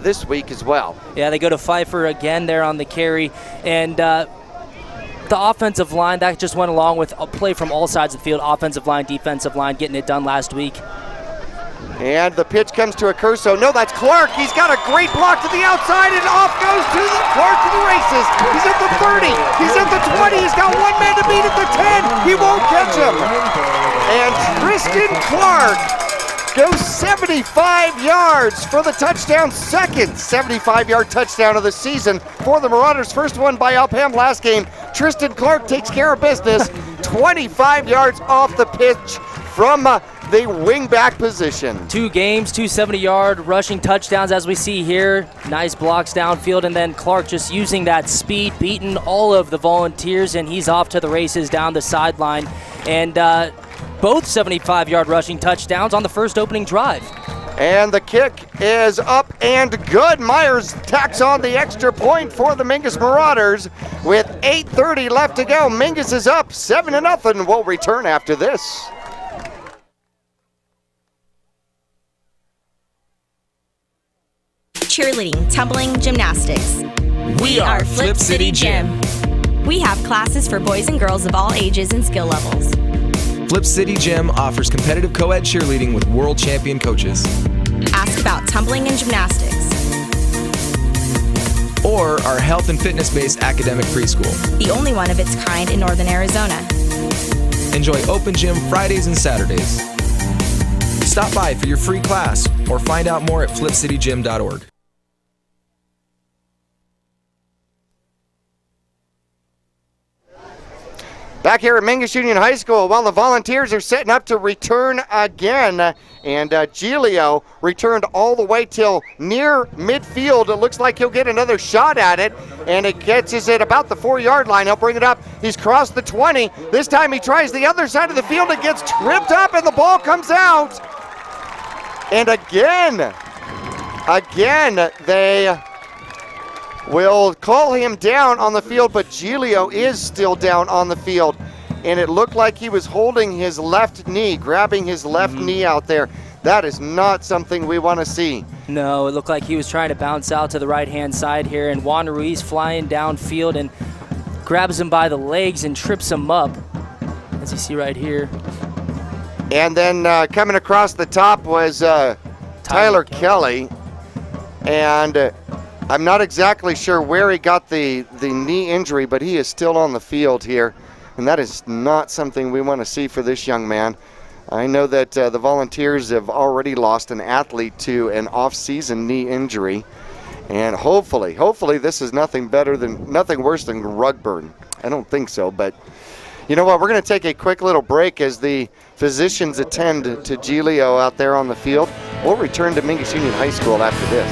this week as well. Yeah, they go to Pfeiffer again there on the carry, and the offensive line, that just went along with a play from all sides of the field, offensive line, defensive line, getting it done last week. And the pitch comes to Accurso. No, that's Clark. He's got a great block to the outside, and off goes Clark to the races. He's at the 30. He's at the 20. He's got one man to beat at the 10. He won't catch him. And Tristan Clark goes 75 yards for the touchdown, second 75-yard touchdown of the season for the Marauders. First one by Upham last game. Tristan Clark takes care of business, 25 yards off the pitch from the wingback position. 2 games, 2 70-yard rushing touchdowns as we see here. Nice blocks downfield, and then Clark just using that speed, beating all of the Volunteers, and he's off to the races down the sideline. And both 75-yard rushing touchdowns on the first opening drive. And the kick is up and good. Myers tacks on the extra point for the Mingus Marauders with 8:30 left to go. Mingus is up 7-0. We'll return after this. Cheerleading, tumbling, gymnastics. We are Flip City Gym. We have classes for boys and girls of all ages and skill levels. Flip City Gym offers competitive co-ed cheerleading with world champion coaches. Ask about tumbling and gymnastics. Or our health and fitness-based academic preschool. The only one of its kind in Northern Arizona. Enjoy open gym Fridays and Saturdays. Stop by for your free class or find out more at flipcitygym.org. Back here at Mingus Union High School, well, the Volunteers are setting up to return again. And Giglio returned all the way till near midfield. It looks like he'll get another shot at it. And it catches it about the 4-yard line. He'll bring it up. He's crossed the 20. This time he tries the other side of the field. It gets tripped up and the ball comes out. And again, they will call him down on the field, but Giglio is still down on the field. And it looked like he was holding his left knee, grabbing his left knee out there. That is not something we want to see. No, it looked like he was trying to bounce out to the right-hand side here, and Juan Ruiz flying downfield and grabs him by the legs and trips him up, as you see right here. And then coming across the top was Tyler Kelly. And I'm not exactly sure where he got the knee injury, but he is still on the field here. And that is not something we want to see for this young man. I know that the Volunteers have already lost an athlete to an off-season knee injury. And hopefully this is nothing worse than rug burn. I don't think so, but you know what? We're going to take a quick little break as the physicians attend to Giglio out there on the field. We'll return to Mingus Union High School after this.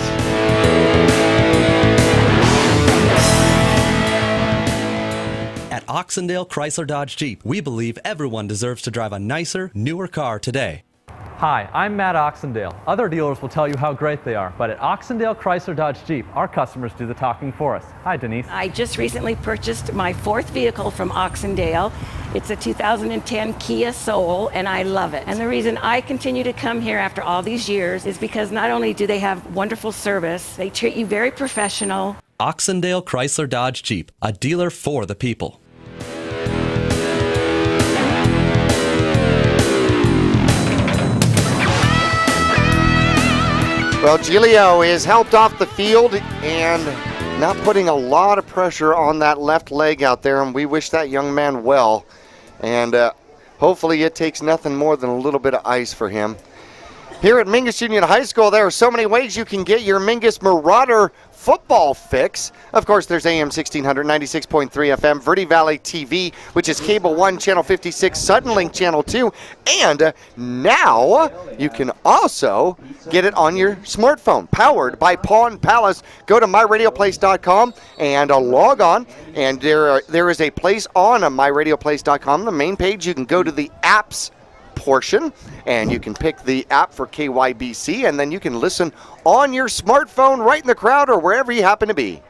At Oxendale Chrysler Dodge Jeep, we believe everyone deserves to drive a nicer, newer car today. Hi, I'm Matt Oxendale. Other dealers will tell you how great they are, but at Oxendale Chrysler Dodge Jeep, our customers do the talking for us. Hi, Denise. I just recently purchased my 4th vehicle from Oxendale. It's a 2010 Kia Soul, and I love it. And the reason I continue to come here after all these years is because not only do they have wonderful service, they treat you very professional. Oxendale Chrysler Dodge Jeep, a dealer for the people. Well, Giglio is helped off the field and not putting a lot of pressure on that left leg out there, and we wish that young man well. And hopefully it takes nothing more than a little bit of ice for him. Here at Mingus Union High School, there are so many ways you can get your Mingus Marauder football fix. Of course, there's AM 1600, 96.3 FM, Verde Valley TV, which is Cable 1, Channel 56, Suddenlink Channel 2, and now you can also get it on your smartphone, powered by Pawn Palace. Go to myradioplace.com and log on, and there is a place on myradioplace.com, the main page. You can go to the apps portion, and you can pick the app for KYBC, and then you can listen on your smartphone right in the crowd or wherever you happen to be.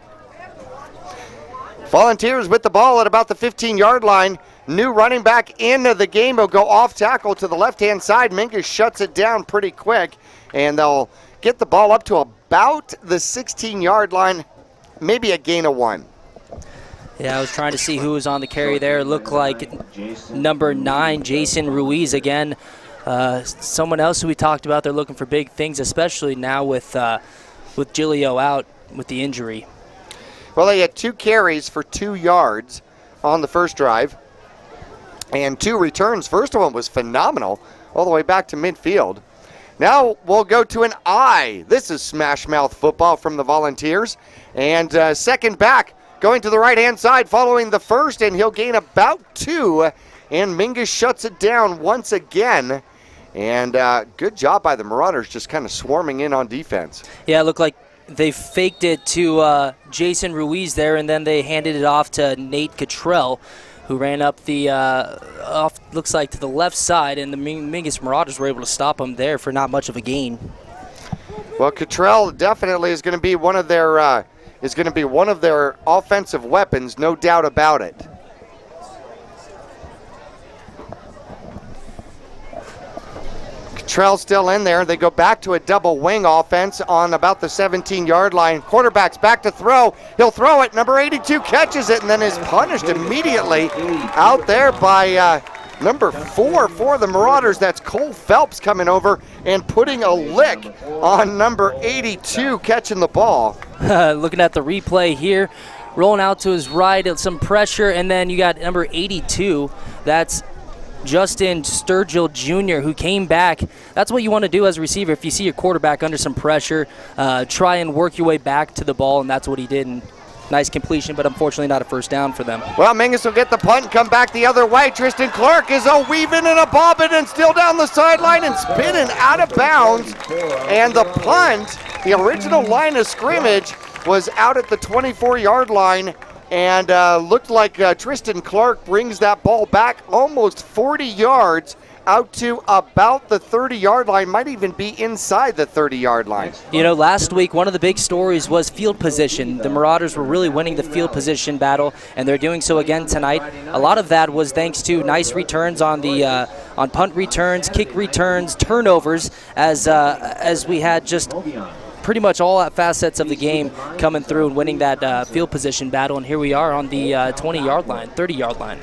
Volunteers with the ball at about the 15-yard line. New running back into the game will go off tackle to the left-hand side. Mingus shuts it down pretty quick, and they'll get the ball up to about the 16-yard line, maybe a gain of 1. Yeah, I was trying to see who was on the carry there. It looked like number 9, Jason Ruiz, again Someone else who we talked about, they're looking for big things, especially now with Gilio out with the injury. Well, they had 2 carries for 2 yards on the first drive and 2 returns. First one was phenomenal, all the way back to midfield. Now we'll go to an I. This is smash mouth football from the Volunteers. And second back going to the right-hand side following the first, and he'll gain about 2. And Mingus shuts it down once again. And good job by the Marauders, just kind of swarming in on defense. Yeah, it looked like they faked it to Jason Ruiz there, and then they handed it off to Nate Cottrell, who ran up the, looks like to the left side, and the Mingus Marauders were able to stop him there for not much of a gain. Well, Cottrell definitely is going to be one of their offensive weapons, no doubt about it. Cottrell still in there. They go back to a double wing offense on about the 17-yard line. Quarterback's back to throw. He'll throw it. Number 82 catches it and then is punished immediately out there by number 4 for the Marauders. That's Cole Phelps coming over and putting a lick on number 82 catching the ball. Looking at the replay here, rolling out to his right, some pressure, and then you got number 82. That's Justin Sturgill Jr., who came back. That's what you want to do as a receiver. If you see your quarterback under some pressure, try and work your way back to the ball, and that's what he did. And nice completion, but unfortunately not a first down for them. Well, Mingus will get the punt and come back the other way. Tristan Clark is a weaving and a bobbing and still down the sideline and spinning out of bounds. And the punt, the original line of scrimmage, was out at the 24-yard line. And looked like Tristan Clark brings that ball back almost 40 yards out to about the 30-yard line, might even be inside the 30-yard line. You know, last week, one of the big stories was field position. The Marauders were really winning the field position battle, and they're doing so again tonight. A lot of that was thanks to nice returns on the on punt returns, kick returns, turnovers, as we had just pretty much all facets of the game coming through and winning that field position battle. And here we are on the 20-yard line, 30-yard line.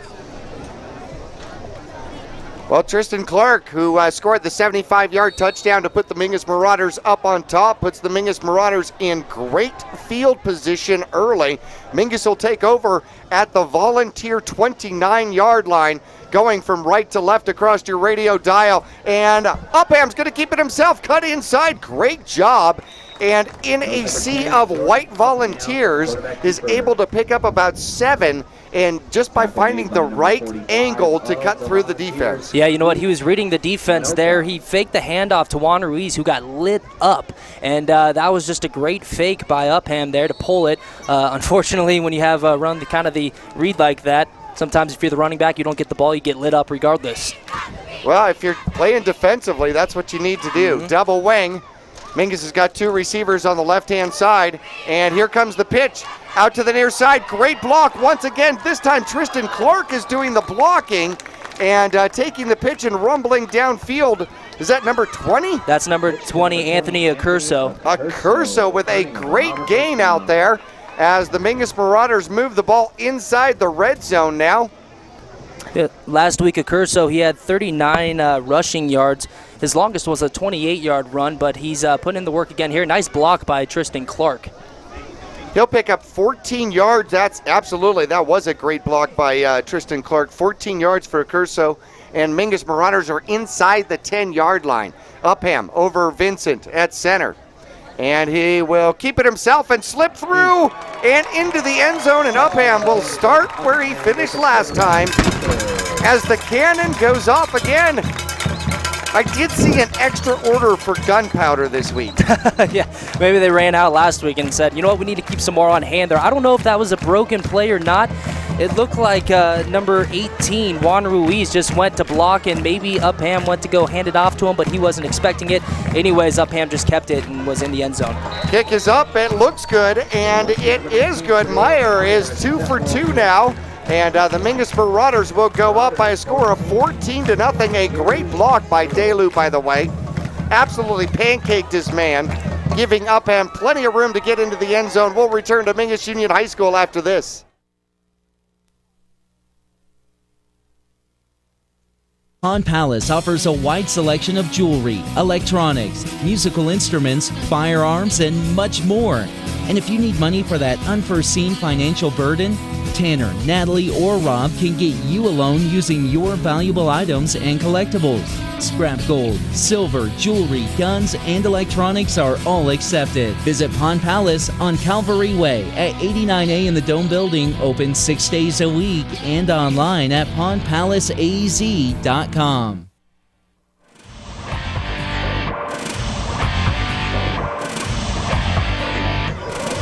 Well, Tristan Clark, who scored the 75-yard touchdown to put the Mingus Marauders up on top, puts the Mingus Marauders in great field position early. Mingus will take over at the Volunteer 29-yard line, going from right to left across your radio dial. And Upham's going to keep it himself, cut inside. Great job. And in a sea of white Volunteers, is able to pick up about 7, and just by finding the right angle to cut through the defense. Yeah, you know what? He was reading the defense there. He faked the handoff to Juan Ruiz, who got lit up. And that was just a great fake by Upham there to pull it. Unfortunately, when you have run the kind of the read like that, sometimes if you're the running back, you don't get the ball, you get lit up regardless. Well, if you're playing defensively, that's what you need to do. Double wing. Mingus has got 2 receivers on the left-hand side, and here comes the pitch out to the near side. Great block once again. This time Tristan Clark is doing the blocking and taking the pitch and rumbling downfield. Is that number 20? That's number 20, Anthony Accurso. Accurso with a great gain out there as the Mingus Marauders move the ball inside the red zone now. Yeah, last week, Accurso, he had 39 rushing yards. His longest was a 28-yard run, but he's putting in the work again here. Nice block by Tristan Clark. He'll pick up 14 yards. That was a great block by Tristan Clark. 14 yards for Accurso, and Mingus Marauders are inside the 10-yard line. Upham over Vincent at center. And he will keep it himself and slip through and into the end zone, and Upham will start where he finished last time as the cannon goes off again. I did see an extra order for gunpowder this week. Yeah, maybe they ran out last week and said, you know what, we need to keep some more on hand there. I don't know if that was a broken play or not. It looked like number 18, Juan Ruiz, just went to block, and maybe Upham went to go hand it off to him, but he wasn't expecting it. Anyways, Upham just kept it and was in the end zone. Kick is up. It looks good, and it is good. Meyer is 2 for 2 now. And the Mingus Marauders will go up by a score of 14-0. A great block by Delu, by the way. Absolutely pancaked his man, giving Upham plenty of room to get into the end zone. We'll return to Mingus Union High School after this. Pawn Palace offers a wide selection of jewelry, electronics, musical instruments, firearms, and much more. And if you need money for that unforeseen financial burden, Tanner, Natalie, or Rob can get you a loan using your valuable items and collectibles. Scrap gold, silver, jewelry, guns, and electronics are all accepted. Visit Pawn Palace on Calvary Way at 89A in the Dome Building, open 6 days a week, and online at pawnpalaceaz.com.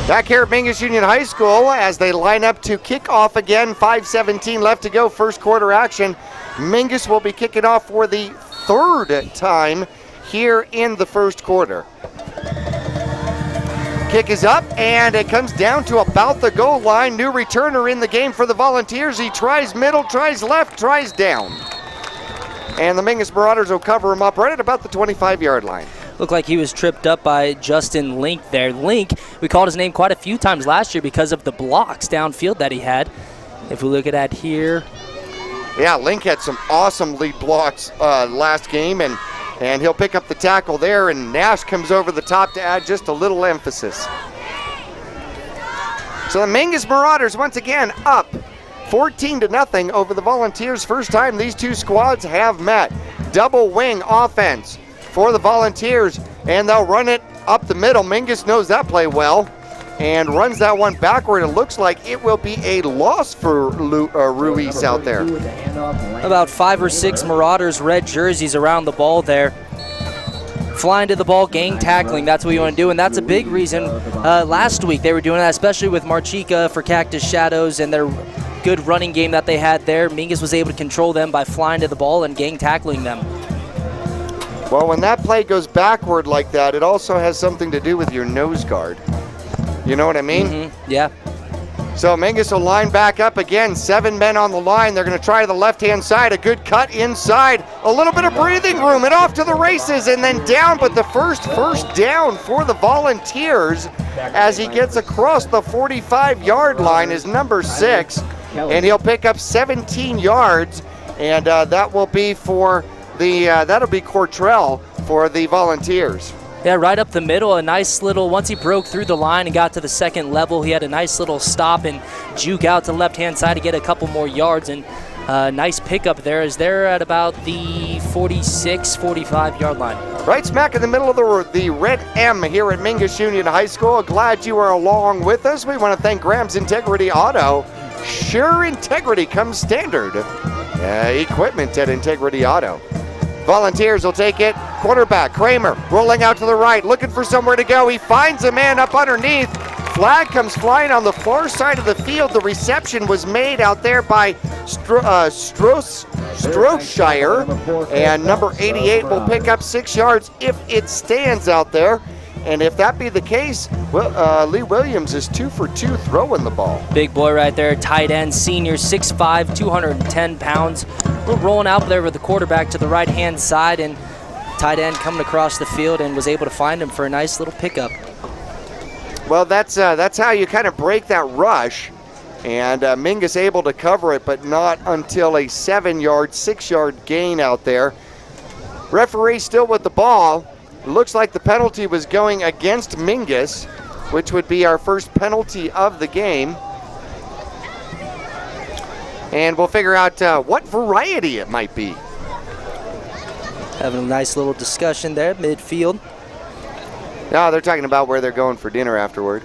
Back here at Mingus Union High School as they line up to kick off again. 5:17 left to go, first quarter action. Mingus will be kicking off for the third time here in the first quarter. Kick is up, and it comes down to about the goal line. New returner in the game for the Volunteers. He tries middle, tries left, tries down. And the Mingus Marauders will cover him up right at about the 25-yard line. Looked like he was tripped up by Justin Link there. Link, we called his name quite a few times last year because of the blocks downfield that he had. If we look at that here. Yeah, Link had some awesome lead blocks last game, and he'll pick up the tackle there, and Nash comes over the top to add just a little emphasis. So the Mingus Marauders once again up 14-0 over the Volunteers. First time these two squads have met. Double wing offense for the Volunteers, and they'll run it up the middle. Mingus knows that play well and runs that one backward. It looks like it will be a loss for Ruiz out there. About 5 or 6 Marauders red jerseys around the ball there. Flying to the ball, gang tackling, that's what you want to do, and that's a big reason last week they were doing that, especially with Marchica for Cactus Shadows and their good running game that they had there. Mingus was able to control them by flying to the ball and gang tackling them. Well, when that play goes backward like that, it also has something to do with your nose guard. You know what I mean? Mm-hmm. Yeah. So Mingus will line back up again. 7 men on the line. They're going to try the left-hand side. A good cut inside. A little bit of breathing room and off to the races and then down. But the first down for the Volunteers as he gets across the 45-yard line is number 6. And he'll pick up 17 yards. And that will be for that'll be Cortrell for the Volunteers. Yeah, right up the middle, a nice little, once he broke through the line and got to the second level, he had a nice little stop and juke out to the left-hand side to get a couple more yards, and nice pickup there as they're at about the 46, 45-yard line. Right smack in the middle of the red M here at Mingus Union High School. Glad you are along with us. We want to thank Graham's Integrity Auto. Sure integrity comes standard. Equipment at Integrity Auto. Volunteers will take it. Quarterback, Kramer, rolling out to the right, looking for somewhere to go. He finds a man up underneath. Flag comes flying on the far side of the field. The reception was made out there by Stroshire, and number 88 will pick up 6 yards if it stands out there. And if that be the case, Lee Williams is 2 for 2 throwing the ball. Big boy right there, tight end, senior, 6'5", 210 pounds. We're rolling out there with the quarterback to the right-hand side, and tight end coming across the field and was able to find him for a nice little pickup. Well, that's how you kind of break that rush, and Mingus able to cover it, but not until a 7-yard, 6-yard gain out there. Referee still with the ball. Looks like the penalty was going against Mingus, which would be our first penalty of the game. And we'll figure out what variety it might be. Having a nice little discussion there, midfield. No, they're talking about where they're going for dinner afterward.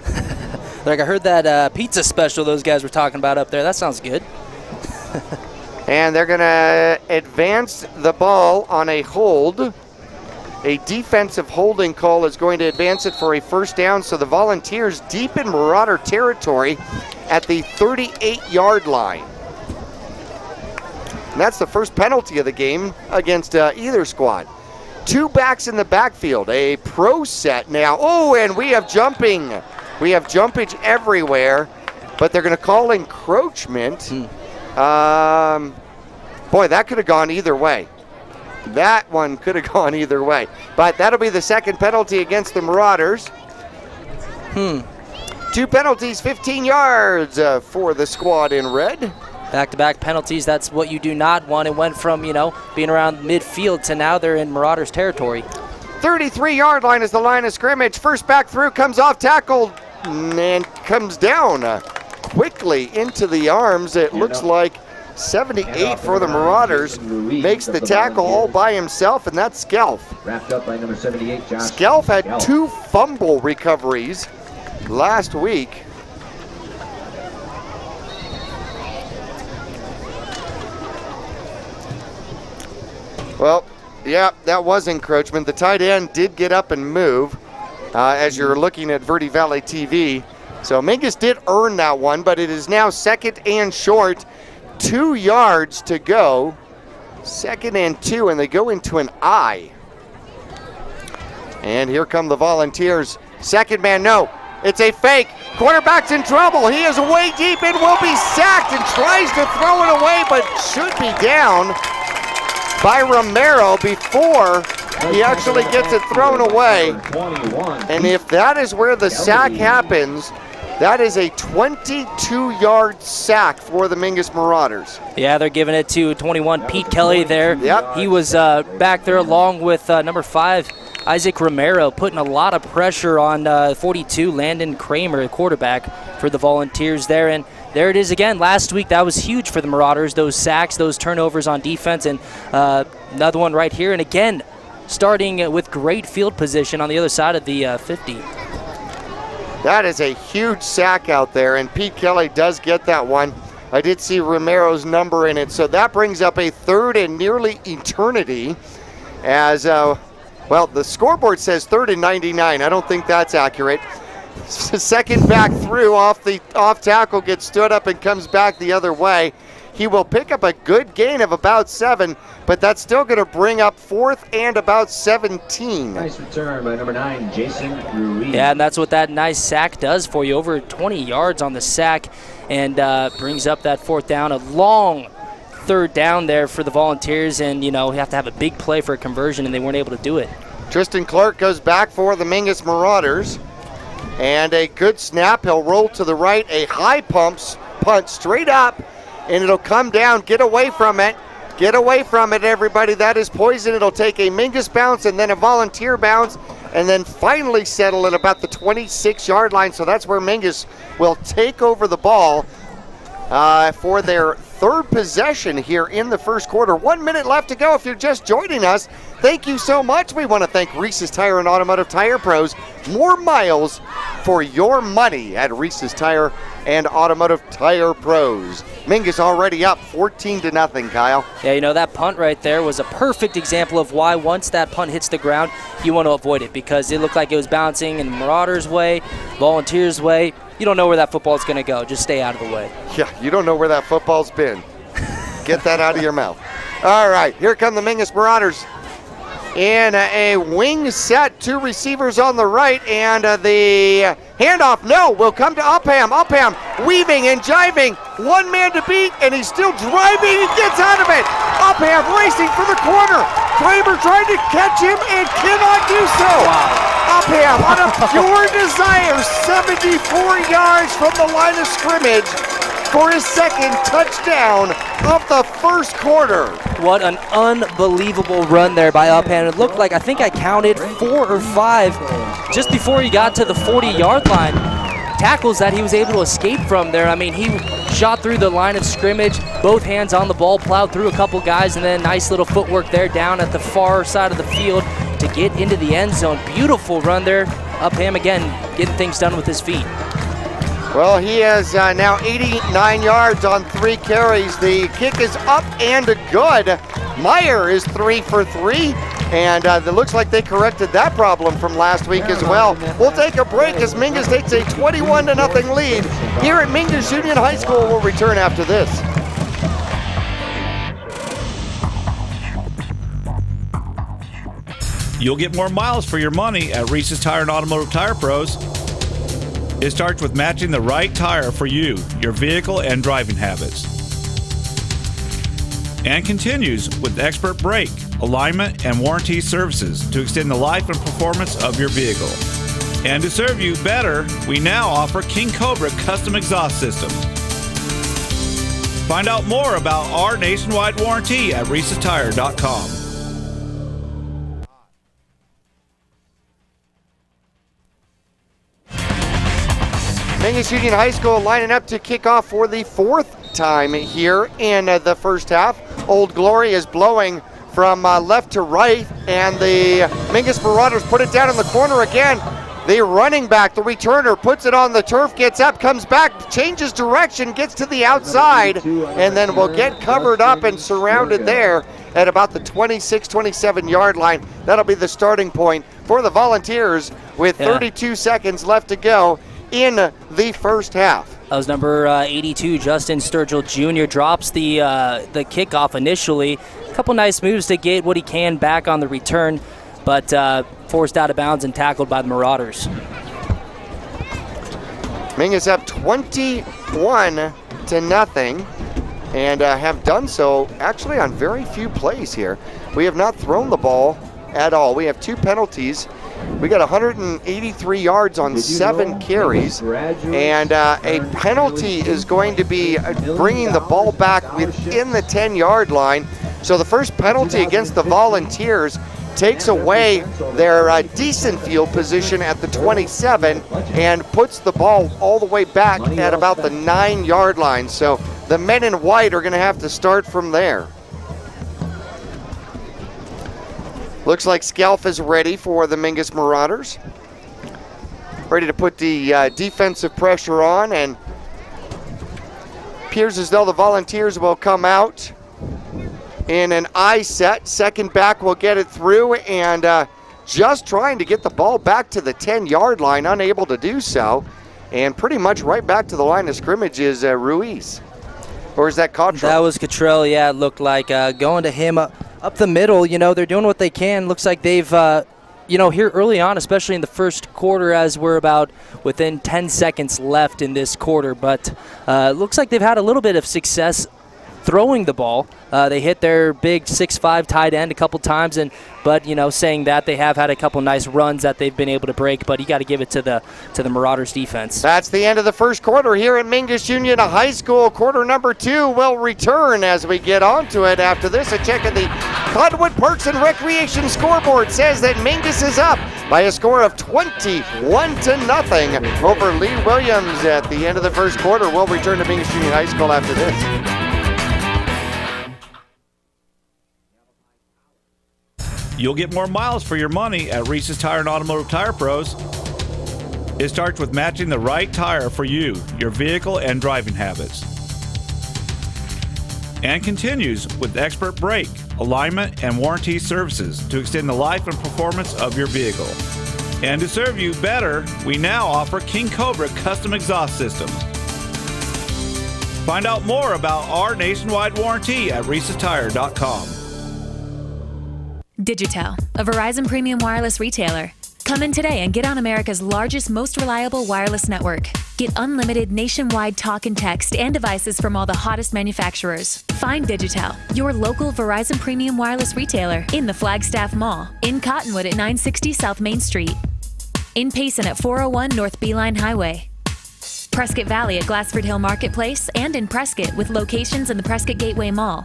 Like I heard that pizza special those guys were talking about up there. That sounds good. And they're going to advance the ball on a hold. A defensive holding call is going to advance it for a first down. So the Volunteers deep in Marauder territory at the 38-yard line. And that's the first penalty of the game against either squad. 2 backs in the backfield, a pro set now. Oh, and we have jumping. We have jumpage everywhere, but they're going to call encroachment. Boy, that could have gone either way. That one could have gone either way. But that'll be the second penalty against the Marauders. 2 penalties, 15 yards for the squad in red. Back-to-back penalties, that's what you do not want. It went from, being around midfield to now they're in Marauders territory. 33-yard line is the line of scrimmage. First back through, comes off tackle and comes down quickly into the arms. It looks like 78 for the Marauders. Makes the tackle all by himself, and that's Skelf. Wrapped up by number 78, Josh. Skelf had 2 fumble recoveries last week. Well, yeah, that was encroachment. The tight end did get up and move as you're looking at Verde Valley TV. So Mingus did earn that one, but it is now 2nd and short. 2 yards to go. 2nd and 2, and they go into an I. And here come the Volunteers. Second man, no. It's a fake. Quarterback's in trouble. He is way deep and will be sacked and tries to throw it away, but should be down by Romero before he actually gets it thrown away. And if that is where the sack happens, that is a 22-yard sack for the Mingus Marauders. Yeah, they're giving it to 21 Pete Kelly there. Yep. He was back there along with number 5, Isaac Romero, putting a lot of pressure on 42, Landon Kramer, the quarterback for the Volunteers there. And there it is again. Last week, that was huge for the Marauders, those sacks, those turnovers on defense, and another one right here. And again, starting with great field position on the other side of the 50. That is a huge sack out there, and Pete Kelly does get that one. I did see Romero's number in it, so that brings up a 3rd and nearly eternity as, well, the scoreboard says 3rd and 99. I don't think that's accurate. Second back through, off tackle, gets stood up and comes back the other way. He will pick up a good gain of about 7, but that's still going to bring up 4th and about 17. Nice return by number 9, Jason Ruiz. Yeah, and that's what that nice sack does for you. Over 20 yards on the sack, and brings up that 4th down. A long 3rd down there for the Volunteers, and, you have to have a big play for a conversion, and they weren't able to do it. Tristan Clark goes back for the Mingus Marauders. And a good snap. He'll roll to the right. A high punt straight up. And it'll come down. Get away from it. Get away from it, everybody. That is poison. It'll take a Mingus bounce and then a Volunteer bounce. And then finally settle at about the 26-yard line. So that's where Mingus will take over the ball for their 3rd possession here in the first quarter. 1 minute left to go. If you're just joining us, thank you so much. We want to thank Reese's Tire and Automotive Tire Pros. More miles for your money at Reese's Tire and Automotive Tire Pros. Mingus already up 14-0, Kyle. Yeah, that punt right there was a perfect example of why once that punt hits the ground, you want to avoid it, because it looked like it was bouncing in Marauders' way, Volunteers' way. You don't know where that football is going to go. Just stay out of the way. Yeah, you don't know where that football's been. Get that out of your mouth. All right, here come the Mingus Marauders in a wing set. 2 receivers on the right, and the handoff, no, will come to Upham. Upham weaving and jiving. 1 man to beat, and he's still driving and gets out of it. Upham racing for the corner. Kramer trying to catch him and cannot do so. Wow. Upham on a pure desire, 74 yards from the line of scrimmage for his 2nd touchdown of the first quarter. What an unbelievable run there by Upham. It looked like, I think I counted 4 or 5 just before he got to the 40-yard line. Tackles that he was able to escape from there. I mean, he shot through the line of scrimmage, both hands on the ball, plowed through a couple guys, and then nice little footwork there down at the far side of the field to get into the end zone. Beautiful run there. Upham again getting things done with his feet. Well, he has now 89 yards on 3 carries. The kick is up and good. Meyer is 3 for 3. And it looks like they corrected that problem from last week as well. We'll take a break as Mingus takes a 21-0 lead here at Mingus Union High School. We'll return after this. You'll get more miles for your money at Reese's Tire and Automotive Tire Pros. It starts with matching the right tire for you, your vehicle, and driving habits. And continues with expert brake, alignment, and warranty services to extend the life and performance of your vehicle. And to serve you better, we now offer King Cobra custom exhaust systems. Find out more about our nationwide warranty at Reese'sTire.com. Mingus Union High School lining up to kick off for the 4th time here in the first half. Old Glory is blowing from left to right, and the Mingus Marauders put it down in the corner again. The running back, the returner, puts it on the turf, gets up, comes back, changes direction, gets to the outside, and then will get covered up and surrounded there at about the 26, 27-yard line. That'll be the starting point for the Volunteers with 32 seconds left to go in the first half. That was number 82, Justin Sturgill Jr. drops the kickoff initially. A couple nice moves to get what he can back on the return, but forced out of bounds and tackled by the Marauders. Mingus up 21-0, and have done so actually on very few plays here. We have not thrown the ball at all. We have 2 penalties. We got 183 yards on 7 carries, and a penalty is going to be bringing the ball back within the 10-yard line. So the first penalty against the Volunteers takes away their decent field position at the 27 and puts the ball all the way back at about the 9-yard line. So the men in white are going to have to start from there. Looks like Scalf is ready for the Mingus Marauders. Ready to put the defensive pressure on, and appears as though the Volunteers will come out in an I set. Second back will get it through, and just trying to get the ball back to the 10-yard line, unable to do so. And pretty much right back to the line of scrimmage is Ruiz. Or is that Cottrell? That was Cottrell, yeah. It looked like going to him up the middle. You know, they're doing what they can. Looks like they've, you know, here early on, especially in the first quarter, as we're about within 10 seconds left in this quarter. But looks like they've had a little bit of success throwing the ball. They hit their big 6'5" tight end a couple times, but you know, saying that, they have had a couple nice runs that they've been able to break. But you got to give it to the Marauders defense. That's the end of the first quarter here at Mingus Union High School. Quarter number 2 will return as we get on to it. After this, a check of the Cottonwood Parks and Recreation scoreboard says that Mingus is up by a score of 21-0 over Lee Williams at the end of the first quarter. We'll return to Mingus Union High School after this. You'll get more miles for your money at Reese's Tire and Automotive Tire Pros. It starts with matching the right tire for you, your vehicle, and driving habits. And continues with expert brake, alignment, and warranty services to extend the life and performance of your vehicle. And to serve you better, we now offer King Cobra custom exhaust systems. Find out more about our nationwide warranty at Reese'sTire.com. Digitel, a Verizon premium wireless retailer. Come in today and get on America's largest, most reliable wireless network. Get unlimited nationwide talk and text and devices from all the hottest manufacturers. Find Digitel, your local Verizon premium wireless retailer, in the Flagstaff Mall, in Cottonwood at 960 South Main Street, in Payson at 401 North Beeline Highway, Prescott Valley at Glassford Hill Marketplace, and in Prescott with locations in the Prescott Gateway Mall,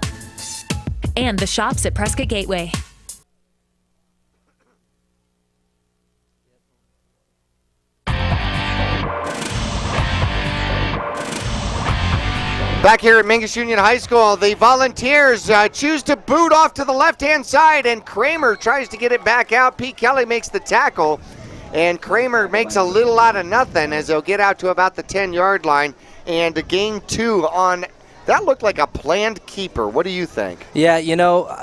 and the shops at Prescott Gateway. Back here at Mingus Union High School, the Volunteers choose to boot off to the left-hand side, and Kramer tries to get it back out. Pete Kelly makes the tackle, and Kramer makes a little out of nothing as they'll get out to about the 10-yard line and gain 2 on, that looked like a planned keeper. What do you think? Yeah, you know,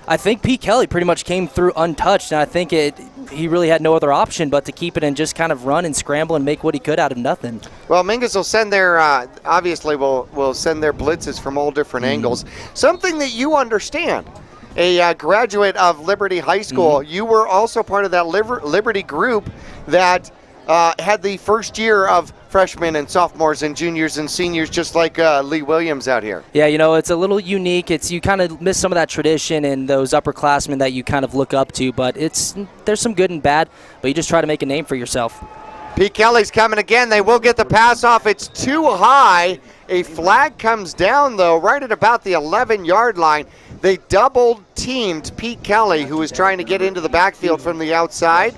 I think Pete Kelly pretty much came through untouched, and I think he really had no other option but to keep it and just kind of run and scramble and make what he could out of nothing. Well, Mingus will send their, obviously will send their blitzes from all different angles. Something that you understand. A graduate of Liberty High School, you were also part of that Liberty group that had the first year of freshmen and sophomores and juniors and seniors, just like Lee Williams out here. Yeah, you know, it's a little unique. You kind of miss some of that tradition and those upperclassmen that you kind of look up to, but there's some good and bad, but you just try to make a name for yourself. Pete Kelly's coming again. They will get the pass off. It's too high. A flag comes down, though, right at about the 11-yard line. They double-teamed Pete Kelly, who was trying to get into the backfield from the outside.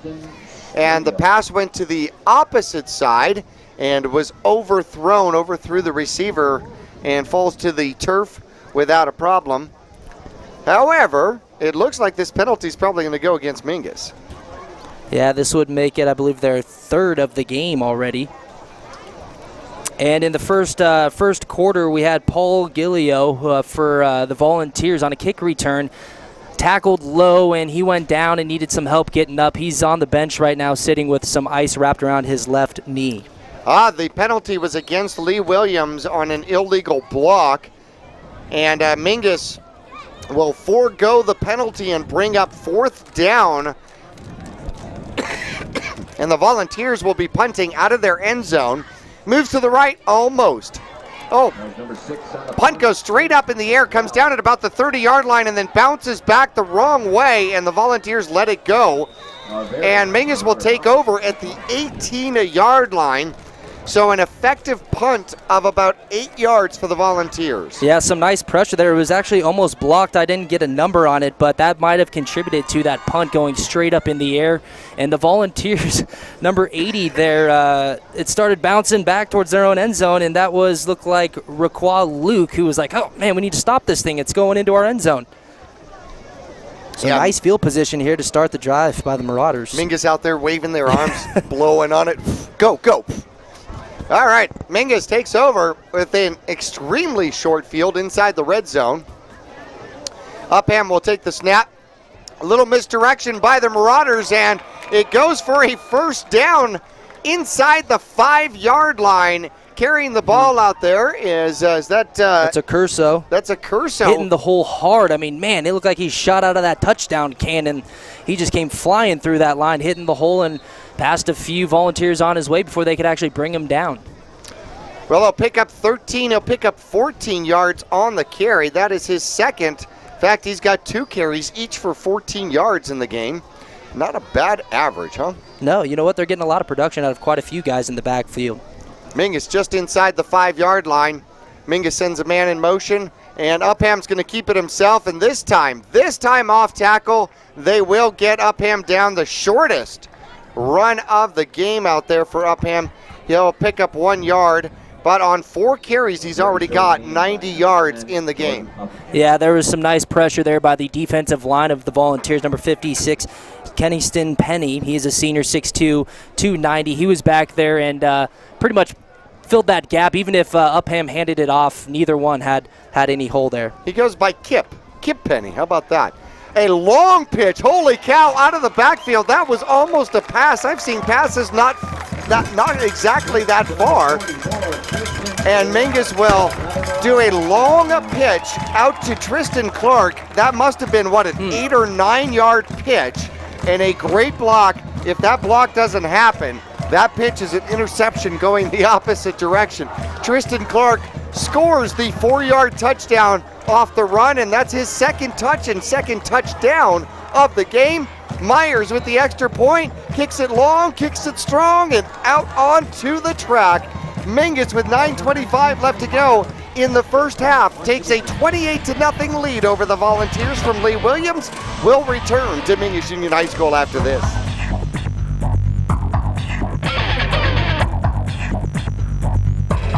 And the pass went to the opposite side and was overthrew the receiver and falls to the turf without a problem. However, it looks like this penalty is probably going to go against Mingus. Yeah, this would make it, I believe, their third of the game already. And in the first quarter, we had Paul Gillio for the Volunteers on a kick return. Tackled low, and he went down and needed some help getting up. He's on the bench right now, sitting with some ice wrapped around his left knee. The penalty was against Lee Williams on an illegal block. And Mingus will forego the penalty and bring up 4th down. And the Volunteers will be punting out of their end zone. Moves to the right, almost. Oh, punt goes straight up in the air, comes down at about the 30-yard line, and then bounces back the wrong way, and the Volunteers let it go. And Mingus will take over at the 18-yard line. So an effective punt of about 8 yards for the Volunteers. Yeah, some nice pressure there. It was actually almost blocked. I didn't get a number on it, but that might have contributed to that punt going straight up in the air. And the Volunteers, number 80 there, it started bouncing back towards their own end zone, and that looked like Raquel Luke, who was like, oh, man, we need to stop this thing. It's going into our end zone. So nice field position here to start the drive by the Marauders. Mingus out there waving their arms, blowing on it. Go, go. All right, Mingus takes over with an extremely short field inside the red zone. Upham will take the snap. A little misdirection by the Marauders, and it goes for a 1st down inside the 5-yard line. Carrying the ball out there is that... That's a Curso. That's a Curso. Hitting the hole hard. I mean, man, it looked like he shot out of that touchdown cannon. He just came flying through that line, hitting the hole, and passed a few Volunteers on his way before they could actually bring him down. Well, he'll pick up 13. He'll pick up 14 yards on the carry. That is his second. In fact, he's got 2 carries, each for 14 yards in the game. Not a bad average, huh? No, you know what? They're getting a lot of production out of quite a few guys in the backfield. Mingus just inside the 5-yard line. Mingus sends a man in motion, and Upham's going to keep it himself. And this time off tackle, they will get Upham down. The shortest run of the game out there for Upham. He'll pick up 1 yard, but on 4 carries, he's already got 90 yards in the game. Yeah, there was some nice pressure there by the defensive line of the Volunteers. Number 56, Kennyston Penny. He's a senior, 6'2", 290. He was back there and pretty much filled that gap. Even if Upham handed it off, neither one had any hole there. He goes by Kip Penny. How about that? A long pitch. Holy cow, out of the backfield. That was almost a pass. I've seen passes not exactly that far. And Mingus will do a long pitch out to Tristan Clark. That must have been, what, an 8 or 9 yard pitch. And a great block. If that block doesn't happen, that pitch is an interception going the opposite direction. Tristan Clark scores the 4-yard touchdown off the run, and that's his second touch and second touchdown of the game. Myers with the extra point, kicks it long, kicks it strong, and out onto the track. Mingus with 9:25 left to go in the first half takes a 28-0 lead over the Volunteers from Lee Williams. Will return to Mingus Union High School after this.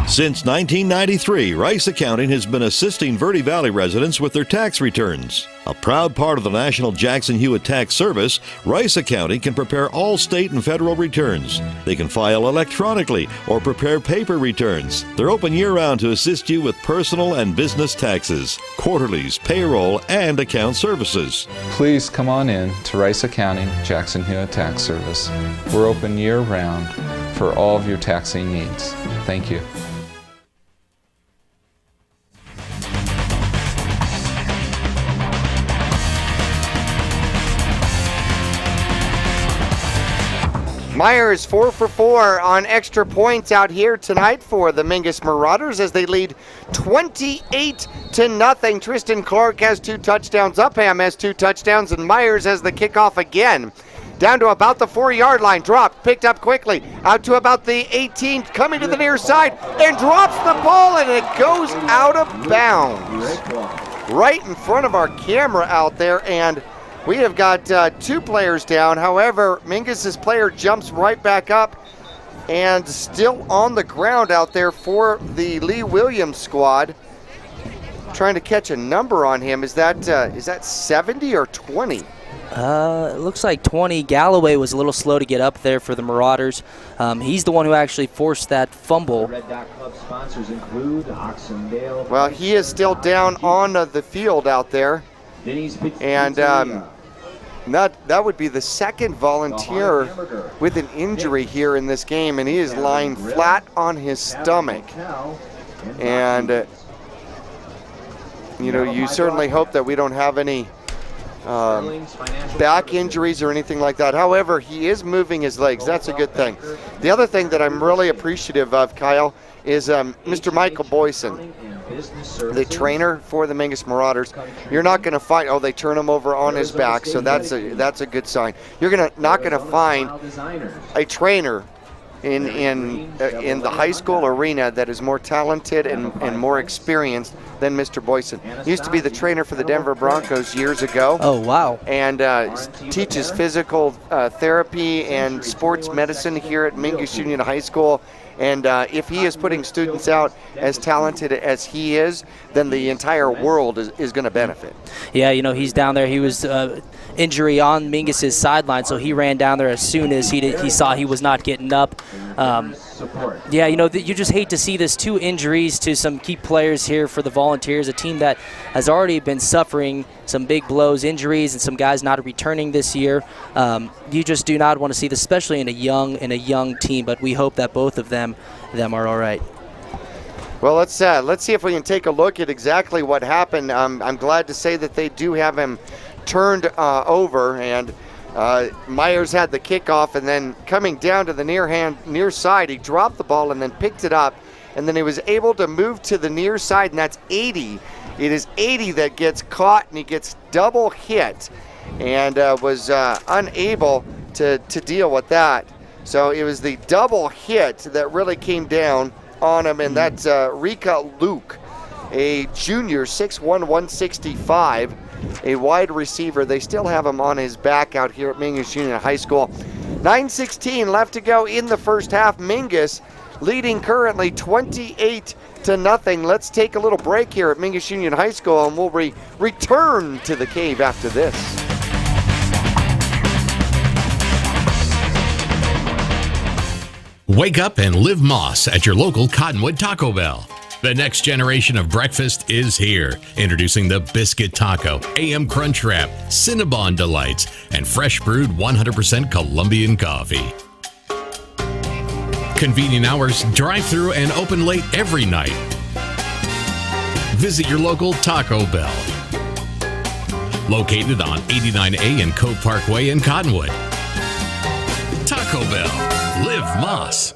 Since 1993, Rice Accounting has been assisting Verde Valley residents with their tax returns. A proud part of the National Jackson Hewitt Tax Service, Rice Accounting can prepare all state and federal returns. They can file electronically or prepare paper returns. They're open year-round to assist you with personal and business taxes, quarterlies, payroll, and account services. Please come on in to Rice Accounting Jackson Hewitt Tax Service. We're open year-round for all of your taxing needs. Thank you. Myers 4 for 4 on extra points out here tonight for the Mingus Marauders as they lead 28-0. Tristan Clark has 2 touchdowns, Upham has 2 touchdowns, and Myers has the kickoff again. down to about the 4-yard line. Dropped, picked up quickly, out to about the 18, coming to the near side, and drops the ball, and it goes out of bounds. Right in front of our camera out there, and we have got 2 players down. However, Mingus' player jumps right back up and still on the ground out there for the Lee Williams squad. Trying to catch a number on him. Is that 70 or 20? It looks like 20. Galloway was a little slow to get up there for the Marauders. He's the one who actually forced that fumble. Red Dot Club sponsors include Oxendale. Well, he is still down on the field out there. And that would be the second volunteer with an injury here in this game, and he is lying flat on his stomach. And you know, you certainly hope that we don't have any back injuries or anything like that. However, he is moving his legs. That's a good thing. The other thing that I'm really appreciative of, Kyle, is Mr. Michael Boyson, the trainer for the Mingus Marauders. You're not going to find, oh, they turn him over on his back, so that's a good sign. You're not going to find a trainer in the high school arena that is more talented and more experienced than Mr. Boyson. He used to be the trainer for the Denver Broncos years ago. Oh, wow. And teaches physical therapy and sports medicine here at Mingus Union High School. And if he is putting students out as talented as he is, then the entire world is going to benefit. Yeah, you know, he's down there. He was injury on Mingus' sideline, so he ran down there as soon as he saw he was not getting up. Yeah, you know, you just hate to see this. 2 injuries to some key players here for the Volunteers, a team that has already been suffering some big blows, injuries, and some guys not returning this year. You just do not want to see this, especially in a young team. But we hope that both of them are all right. Well, let's see if we can take a look at exactly what happened. I'm glad to say that they do have him turned over, and Myers had the kickoff, and then coming down to the near side, he dropped the ball and then picked it up, and then he was able to move to the near side, and that's 80. It is 80 that gets caught, and he gets double hit, and was unable to deal with that. So it was the double hit that really came down on him, and that's Rika Luke, a junior, 6'1", 165. A wide receiver. They still have him on his back out here at Mingus Union High School. 9:16 left to go in the first half. Mingus leading currently 28-0. Let's take a little break here at Mingus Union High School, and we'll return to the cave after this. Wake up and live Moss at your local Cottonwood Taco Bell. The next generation of breakfast is here. Introducing the Biscuit Taco, AM Crunch Wrap, Cinnabon Delights, and fresh brewed 100% Colombian coffee. Convenient hours, drive-through, and open late every night. Visit your local Taco Bell. Located on 89A and Cove Parkway in Cottonwood. Taco Bell. Live Moss.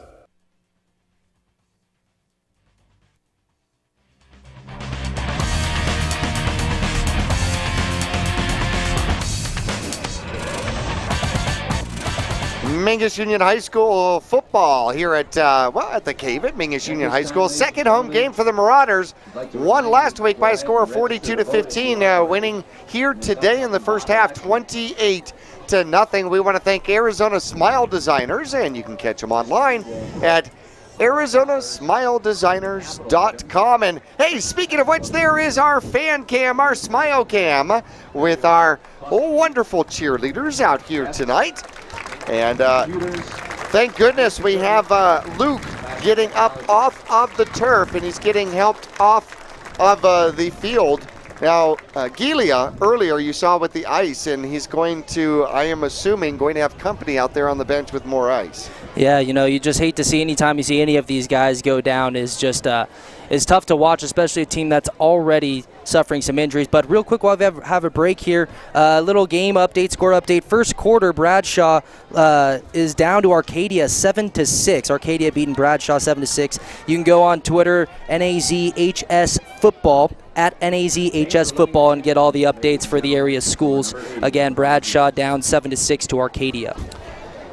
Mingus Union High School football here at the cave at Mingus Union High School. Second home game for the Marauders. Won last week by a score of 42-15, winning here today in the first half, 28-0. We want to thank Arizona Smile Designers, and you can catch them online at ArizonaSmileDesigners.com. And hey, speaking of which, there is our fan cam, our Smile Cam, with our wonderful cheerleaders out here tonight. And thank goodness we have Luke getting up off of the turf, and he's getting helped off of the field. Now, Gilia, earlier you saw with the ice, and he's going to, I am assuming, going to have company out there on the bench with more ice. Yeah, you know, you just hate to see anytime you see any of these guys go down is just is tough to watch, especially a team that's already suffering some injuries. But real quick, while we have a break here, little game update, score update. First quarter, Bradshaw is down to Arcadia 7-6. Arcadia beating Bradshaw 7-6. You can go on Twitter, NAZHS Football, at NAZHS Football and get all the updates for the area schools. Again, Bradshaw down 7-6 to Arcadia.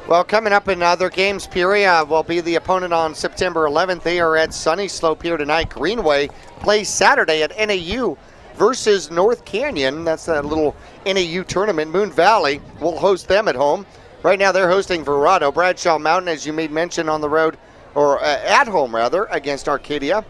Well, coming up in other games, Peoria will be the opponent on September 11th. They are at Sunny Slope here tonight. Greenway plays Saturday at NAU versus North Canyon. That's that little NAU tournament. Moon Valley will host them at home. Right now they're hosting Verrado. Bradshaw Mountain, as you made mention, on the road, or at home rather, against Arcadia.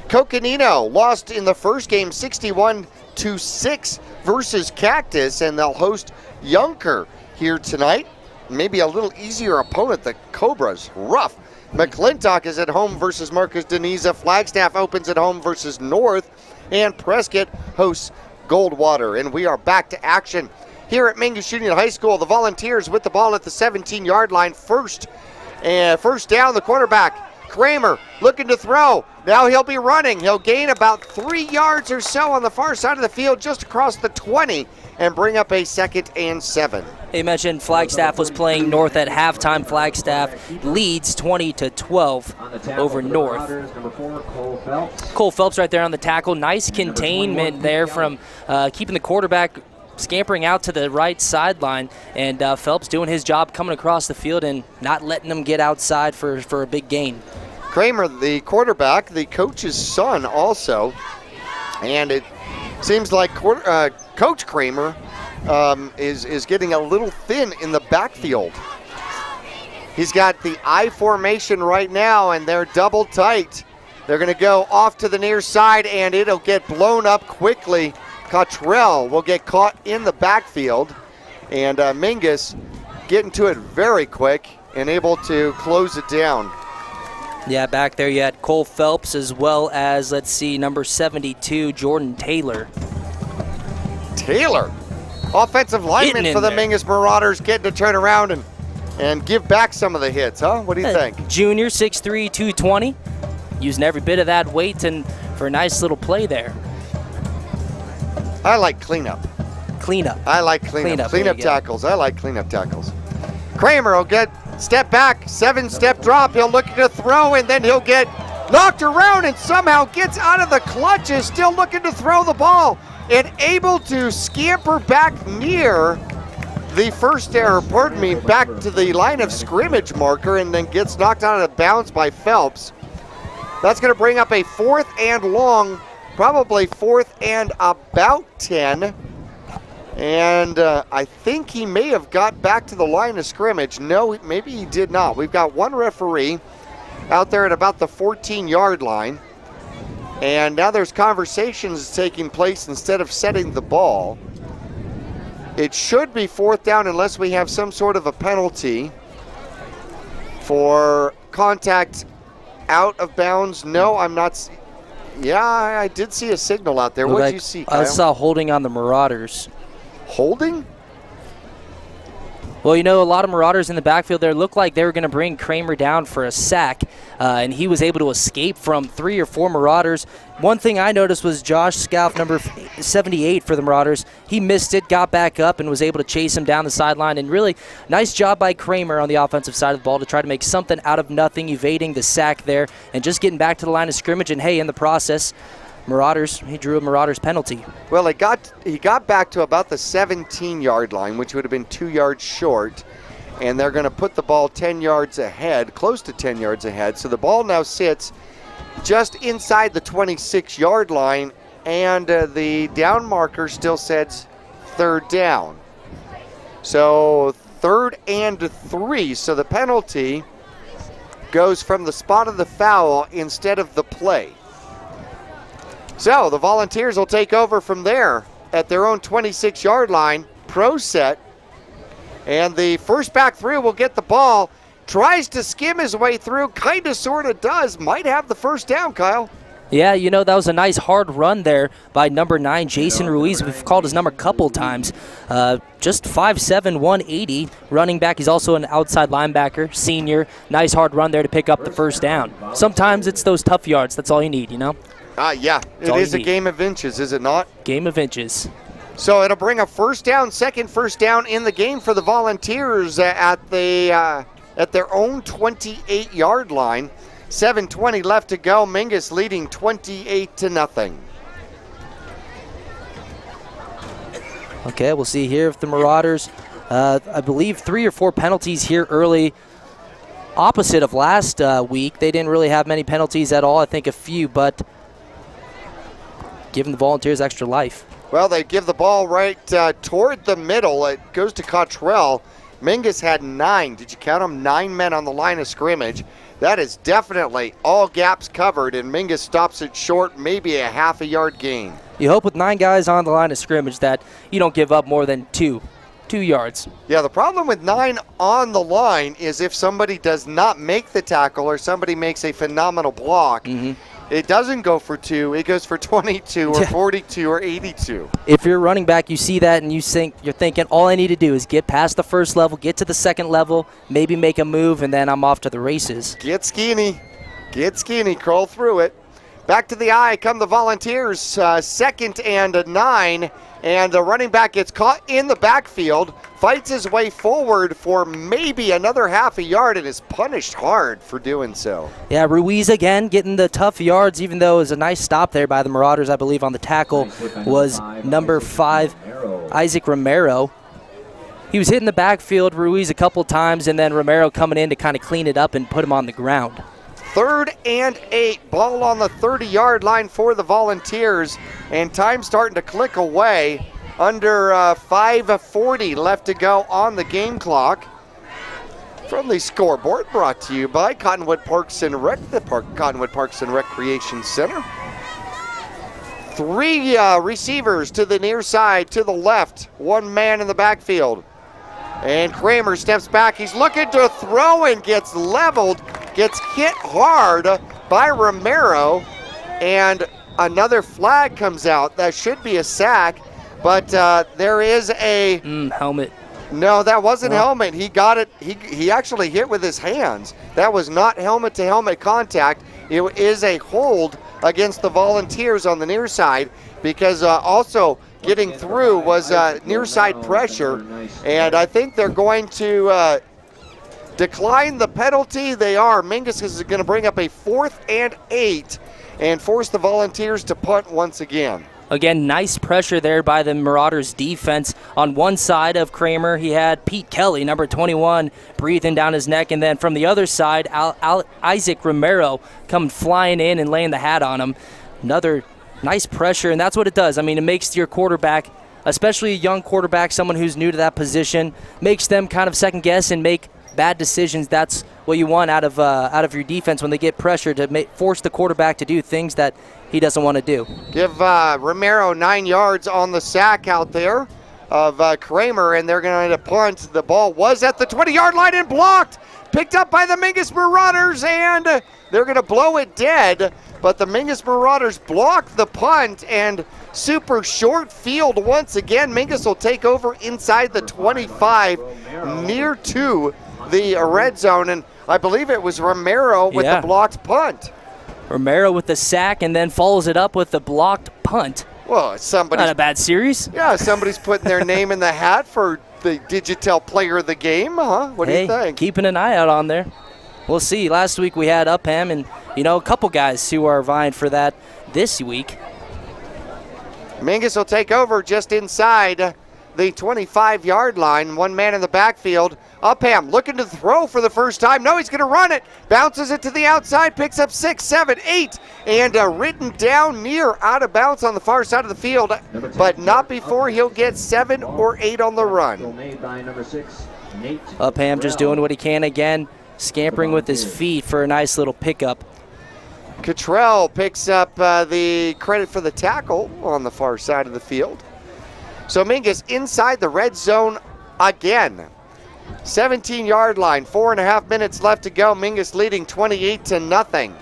Coconino lost in the first game 61-6 versus Cactus, and they'll host Yunker here tonight. Maybe a little easier opponent, the Cobras. Rough. McClintock is at home versus Marcus Deniza. Flagstaff opens at home versus North. And Prescott hosts Goldwater. And we are back to action here at Mingus Union High School. The Volunteers with the ball at the 17-yard line. First down, the quarterback, Kramer, looking to throw. Now he'll be running. He'll gain about 3 yards or so on the far side of the field, just across the 20, and bring up a 2nd and 7. They mentioned Flagstaff was playing North at halftime. Flagstaff leads 20-12 over North. Cole Phelps right there on the tackle. Nice containment there from keeping the quarterback scampering out to the right sideline, and Phelps doing his job coming across the field and not letting them get outside for a big gain. Kramer, the quarterback, the coach's son also, and it seems like Coach Kramer is getting a little thin in the backfield. He's got the I formation right now, and they're double tight. They're going to go off to the near side, and it'll get blown up quickly. Cottrell will get caught in the backfield, and Mingus getting to it very quick and able to close it down. Yeah, back there you had Cole Phelps as well as, let's see, number 72, Jordan Taylor. Taylor, offensive lineman for the Mingus Marauders, getting to turn around and give back some of the hits, huh? What do you think? Junior, 6'3", 220, using every bit of that weight and for a nice little play there. I like cleanup. Cleanup. I like cleanup. Cleanup tackles. I like cleanup tackles. Kramer will get step back, 7-step drop. He'll look to throw, and then he'll get knocked around and somehow gets out of the clutches, still looking to throw the ball and able to scamper back near the back to the line of scrimmage marker, and then gets knocked out of bounds by Phelps. That's going to bring up a 4th and long, probably 4th and about 10. And I think he may have got back to the line of scrimmage. No, maybe he did not. We've got one referee out there at about the 14-yard line. And now there's conversations taking place instead of setting the ball. It should be 4th down unless we have some sort of a penalty for contact out of bounds. No, I'm not. Yeah, I did see a signal out there. What did you see, Kyle? I saw holding on the Marauders. Holding? Well, you know, a lot of Marauders in the backfield there looked like they were going to bring Kramer down for a sack, and he was able to escape from 3 or 4 Marauders. One thing I noticed was Josh Scalf, number 78 for the Marauders. He missed it, got back up, and was able to chase him down the sideline. And really nice job by Kramer on the offensive side of the ball to try to make something out of nothing, evading the sack there and just getting back to the line of scrimmage. And, hey, in the process, he drew a Marauders penalty. Well, he got back to about the 17-yard line, which would have been 2 yards short, and they're going to put the ball 10 yards ahead, close to 10 yards ahead. So the ball now sits just inside the 26-yard line, and the down marker still says 3rd down. So 3rd and 3. So the penalty goes from the spot of the foul instead of the play. So the Volunteers will take over from there at their own 26-yard line, pro set. And the first back through will get the ball, tries to skim his way through, kind of, sort of does, might have the first down, Kyle. Yeah, you know, that was a nice hard run there by number 9, Jason Ruiz. We've called his number a couple times. Just 5'7", 180, running back. He's also an outside linebacker, senior. Nice hard run there to pick up the first down. Sometimes it's those tough yards. That's all you need, you know? Yeah, it is a game of inches, is it not? Game of inches. So it'll bring a second first down in the game for the Volunteers at their own 28-yard line. 7:20 left to go. Mingus leading 28-0. Okay, we'll see here if the Marauders, I believe 3 or 4 penalties here early. Opposite of last week, they didn't really have many penalties at all. I think a few, but giving the Volunteers extra life. Well, they give the ball right toward the middle. It goes to Cottrell. Mingus had 9. Did you count them? 9 men on the line of scrimmage. That is definitely all gaps covered, and Mingus stops it short, maybe a half a yard gain. You hope with 9 guys on the line of scrimmage that you don't give up more than 2 yards. Yeah, the problem with 9 on the line is if somebody does not make the tackle or somebody makes a phenomenal block, it doesn't go for 2, it goes for 22 or 42 or 82. If you're a running back, you see that and you're thinking, all I need to do is get past the first level, get to the second level, maybe make a move, and then I'm off to the races. Get skinny, crawl through it. Back to the eye come the Volunteers, 2nd and 9, and the running back gets caught in the backfield, fights his way forward for maybe another half a yard, and is punished hard for doing so. Yeah, Ruiz again getting the tough yards, even though it was a nice stop there by the Marauders. I believe on the tackle was number 5, Isaac Romero. He was hitting the backfield, Ruiz a couple times, and then Romero coming in to kind of clean it up and put him on the ground. 3rd and 8, ball on the 30-yard line for the Volunteers, and time starting to click away. Under 5:40 left to go on the game clock. From the scoreboard, brought to you by Cottonwood Parks and Cottonwood Parks and Recreation Center. 3 receivers to the near side, to the left, 1 man in the backfield. And Kramer steps back, he's looking to throw and gets leveled, gets hit hard by Romero, and another flag comes out. That should be a sack, but there is a helmet. No, that wasn't helmet. He got it. He actually hit with his hands. That was not helmet-to-helmet contact. It is a hold against the Volunteers on the near side, because also getting through was near side pressure, and I think they're going to decline the penalty. They are. Mingus is going to bring up a 4th and 8 and force the Volunteers to punt once again. Again, nice pressure there by the Marauders defense. On one side of Kramer, he had Pete Kelly, number 21, breathing down his neck. And then from the other side, Isaac Romero coming flying in and laying the hat on him. Another nice pressure, and that's what it does. I mean, it makes your quarterback, especially a young quarterback, someone who's new to that position, makes them kind of second guess and make bad decisions. That's what you want out of your defense when they get pressure, to force the quarterback to do things that he doesn't want to do. Give Romero 9 yards on the sack out there of Kramer, and they're going to punt. The ball was at the 20-yard line and blocked. Picked up by the Mingus Marauders, and they're going to blow it dead. But the Mingus Marauders block the punt, and super short field once again. Mingus will take over inside the 25, near to the red zone, and I believe it was Romero with the blocked punt. Romero with the sack and then follows it up with the blocked punt. Well, somebody's not a bad series. Yeah, somebody's putting their name in the hat for the Digitel Player of the Game, huh? What do you think? Keeping an eye out on there. We'll see. Last week we had Upham and, a couple guys who are vying for that this week. Mingus will take over just inside the 25-yard line. 1 man in the backfield. Upham looking to throw for the first time. No, he's going to run it. Bounces it to the outside, picks up 6, 7, 8, and written down near out of bounds on the far side of the field, but not before he'll get 7 or 8 on the run. Upham just doing what he can again, scampering with his feet for a nice little pickup. Cottrell picks up the credit for the tackle on the far side of the field. So Mingus inside the red zone again. 17-yard line, 4.5 minutes left to go. Mingus leading 28-0.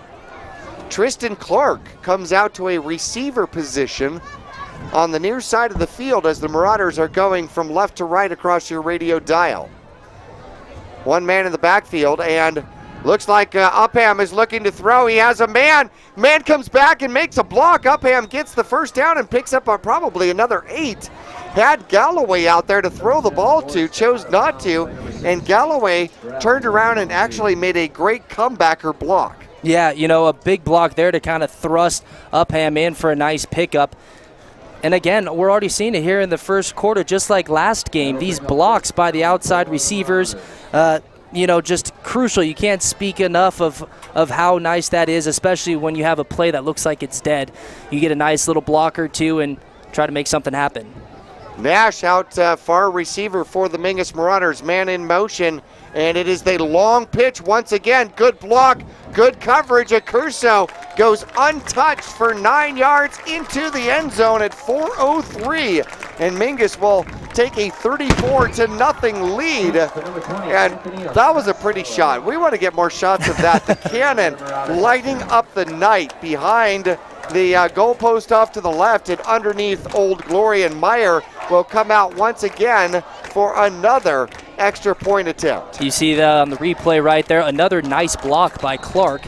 Tristan Clark comes out to a receiver position on the near side of the field as the Marauders are going from left to right across your radio dial. 1 man in the backfield, and looks like Upham is looking to throw. He has a man. Man comes back and makes a block. Upham gets the first down and picks up probably another 8. Had Galloway out there to throw the ball to, chose not to, and Galloway turned around and actually made a great comeback or block. Yeah, a big block there to kind of thrust Upham in for a nice pickup. And again, we're already seeing it here in the first quarter, just like last game. These blocks by the outside receivers, you know, just crucial. You can't speak enough of how nice that is, especially when you have a play that looks like it's dead. You get a nice little block or two and try to make something happen. Nash out far receiver for the Mingus Marauders, man in motion, and it is the long pitch once again. Good block, good coverage. Accurso goes untouched for 9 yards into the end zone at 4:03, and Mingus will take a 34-0 lead, and that was a pretty shot. We want to get more shots of that. The cannon lighting up the night behind the goalpost off to the left and underneath Old Glory, and Meyer will come out once again for another extra point attempt. You see that on the replay right there, another nice block by Clark.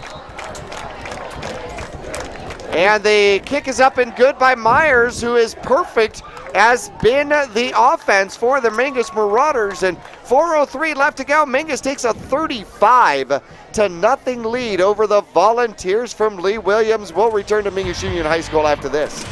And the kick is up and good by Myers, who is perfect, has been the offense for the Mingus Marauders, and 4:03 left to go. Mingus takes a 35-0 lead over the Volunteers from Lee Williams. We'll return to Mingus Union High School after this.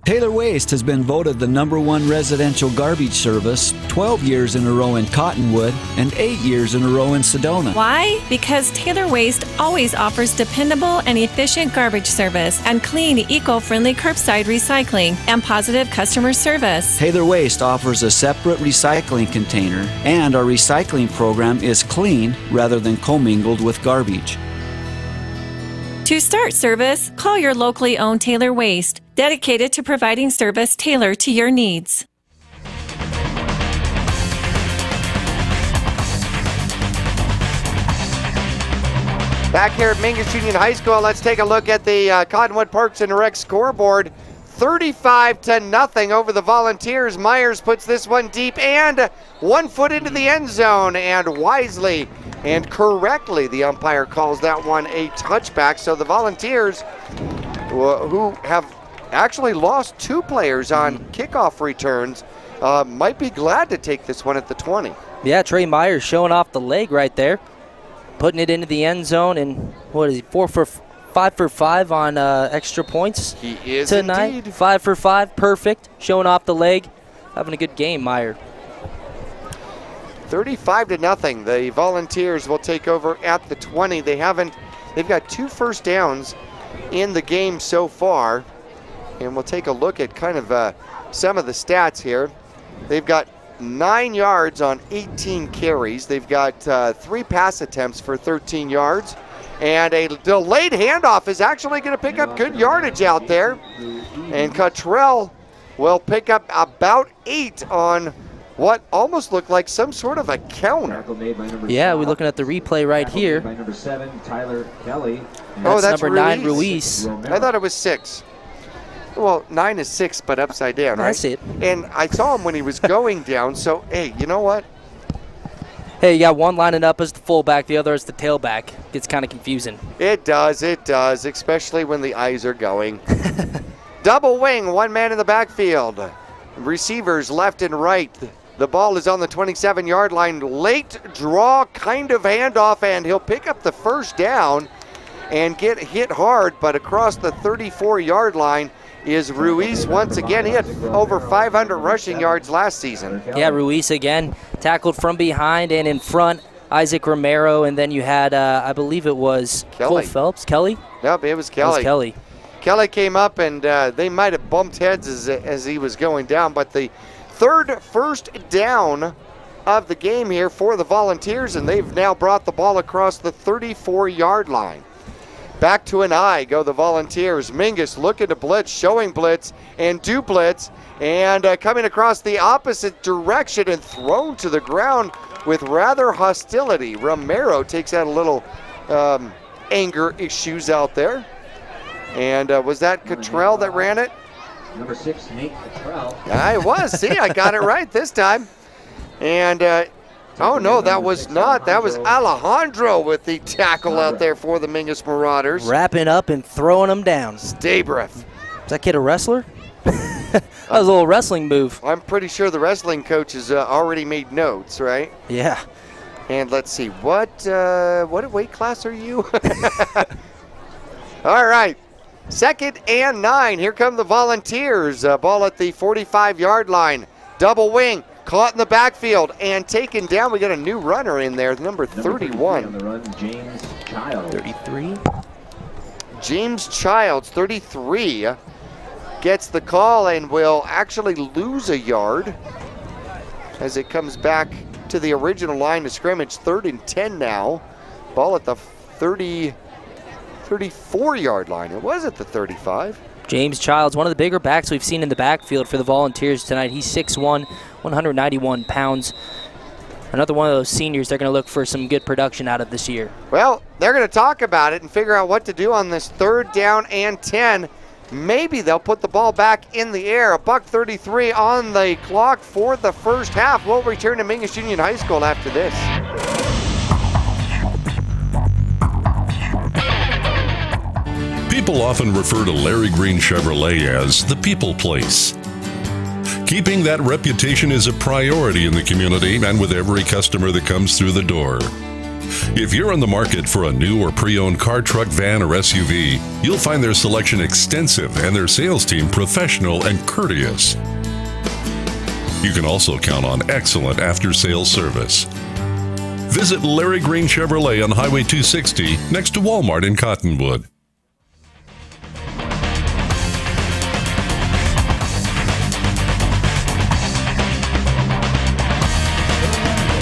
Taylor Waste has been voted the #1 residential garbage service 12 years in a row in Cottonwood and 8 years in a row in Sedona. Why? Because Taylor Waste always offers dependable and efficient garbage service and clean, eco-friendly curbside recycling and positive customer service. Taylor Waste offers a separate recycling container, and our recycling program is clean rather than commingled with garbage. To start service, call your locally owned Taylor Waste, dedicated to providing service tailored to your needs. Back here at Mingus Union High School, let's take a look at the Cottonwood Parks and Rec scoreboard. 35-0 over the Volunteers. Myers puts this one deep and 1 foot into the end zone, and wisely and correctly the umpire calls that one a touchback. So the Volunteers, who have actually lost 2 players on kickoff returns, might be glad to take this one at the 20. Yeah, Trey Myers showing off the leg right there, putting it into the end zone, and what is he, 5 for 5 on extra points. He is tonight. Indeed. 5 for 5, perfect, showing off the leg, having a good game, Meyer. 35-0. The Volunteers will take over at the 20. They've got 2 first downs in the game so far, and we'll take a look at kind of some of the stats here. They've got 9 yards on 18 carries. They've got 3 pass attempts for 13 yards, and a delayed handoff is actually going to pick up good yardage out there, and Cottrell will pick up about 8 on what almost looked like some sort of a counter. Yeah, we're looking at the replay right here. By number 7, Tyler Kelly. Oh, that's number 9, Ruiz. I thought it was 6. Well, 9 is 6, but upside down, right? That's it. And I saw him when he was going down, so, hey, you know what? Hey, you got one lining up as the fullback, the other as the tailback. Gets kind of confusing. It does, especially when the eyes are going. Double wing, 1 man in the backfield. Receivers left and right. The ball is on the 27-yard line. Late draw kind of handoff, and he'll pick up the first down and get hit hard, but across the 34-yard line is Ruiz once again. He had over 500 rushing yards last season. Yeah, Ruiz again, tackled from behind and in front. Isaac Romero, and then you had, I believe it was Cole Phelps. Kelly? Nope, it was Kelly. It was Kelly. Kelly came up, and they might have bumped heads as he was going down, but the third first down of the game here for the Volunteers, and they've now brought the ball across the 34-yard line. Back to an eye go the Volunteers. Mingus looking to blitz, showing blitz, and do blitz, and coming across the opposite direction and thrown to the ground with rather hostility. Romero takes out a little anger issues out there. And was that Cottrell that ran it? Number 6, Nate Cottrell. I was. See, I got it right this time. And, oh, no, that was not. That was Alejandro with the tackle out there for the Mingus Marauders. Wrapping up and throwing them down. Stabref. Is that kid a wrestler? That was a little wrestling move. I'm pretty sure the wrestling coach has already made notes, right? Yeah. And let's see, what weight class are you? All right, 2nd and 9. Here come the Volunteers. Ball at the 45-yard line. Double wing, caught in the backfield and taken down. We got a new runner in there, number 31. On the run, James Childs. 33. James Childs, 33, gets the call and will actually lose a yard as it comes back to the original line of scrimmage. 3rd and 10 now. Ball at the 34-yard line. It was at the 35. James Childs, one of the bigger backs we've seen in the backfield for the Volunteers tonight. He's 6'1", 191 pounds. Another one of those seniors they're going to look for some good production out of this year. Well, they're going to talk about it and figure out what to do on this 3rd down and 10. Maybe they'll put the ball back in the air. $1:33 on the clock for the first half. We'll return to Mingus Union High School after this. People often refer to Larry Green Chevrolet as the people place. Keeping that reputation is a priority in the community and with every customer that comes through the door. If you're on the market for a new or pre-owned car, truck, van, or SUV, you'll find their selection extensive and their sales team professional and courteous. You can also count on excellent after-sales service. Visit Larry Green Chevrolet on Highway 260 next to Walmart in Cottonwood.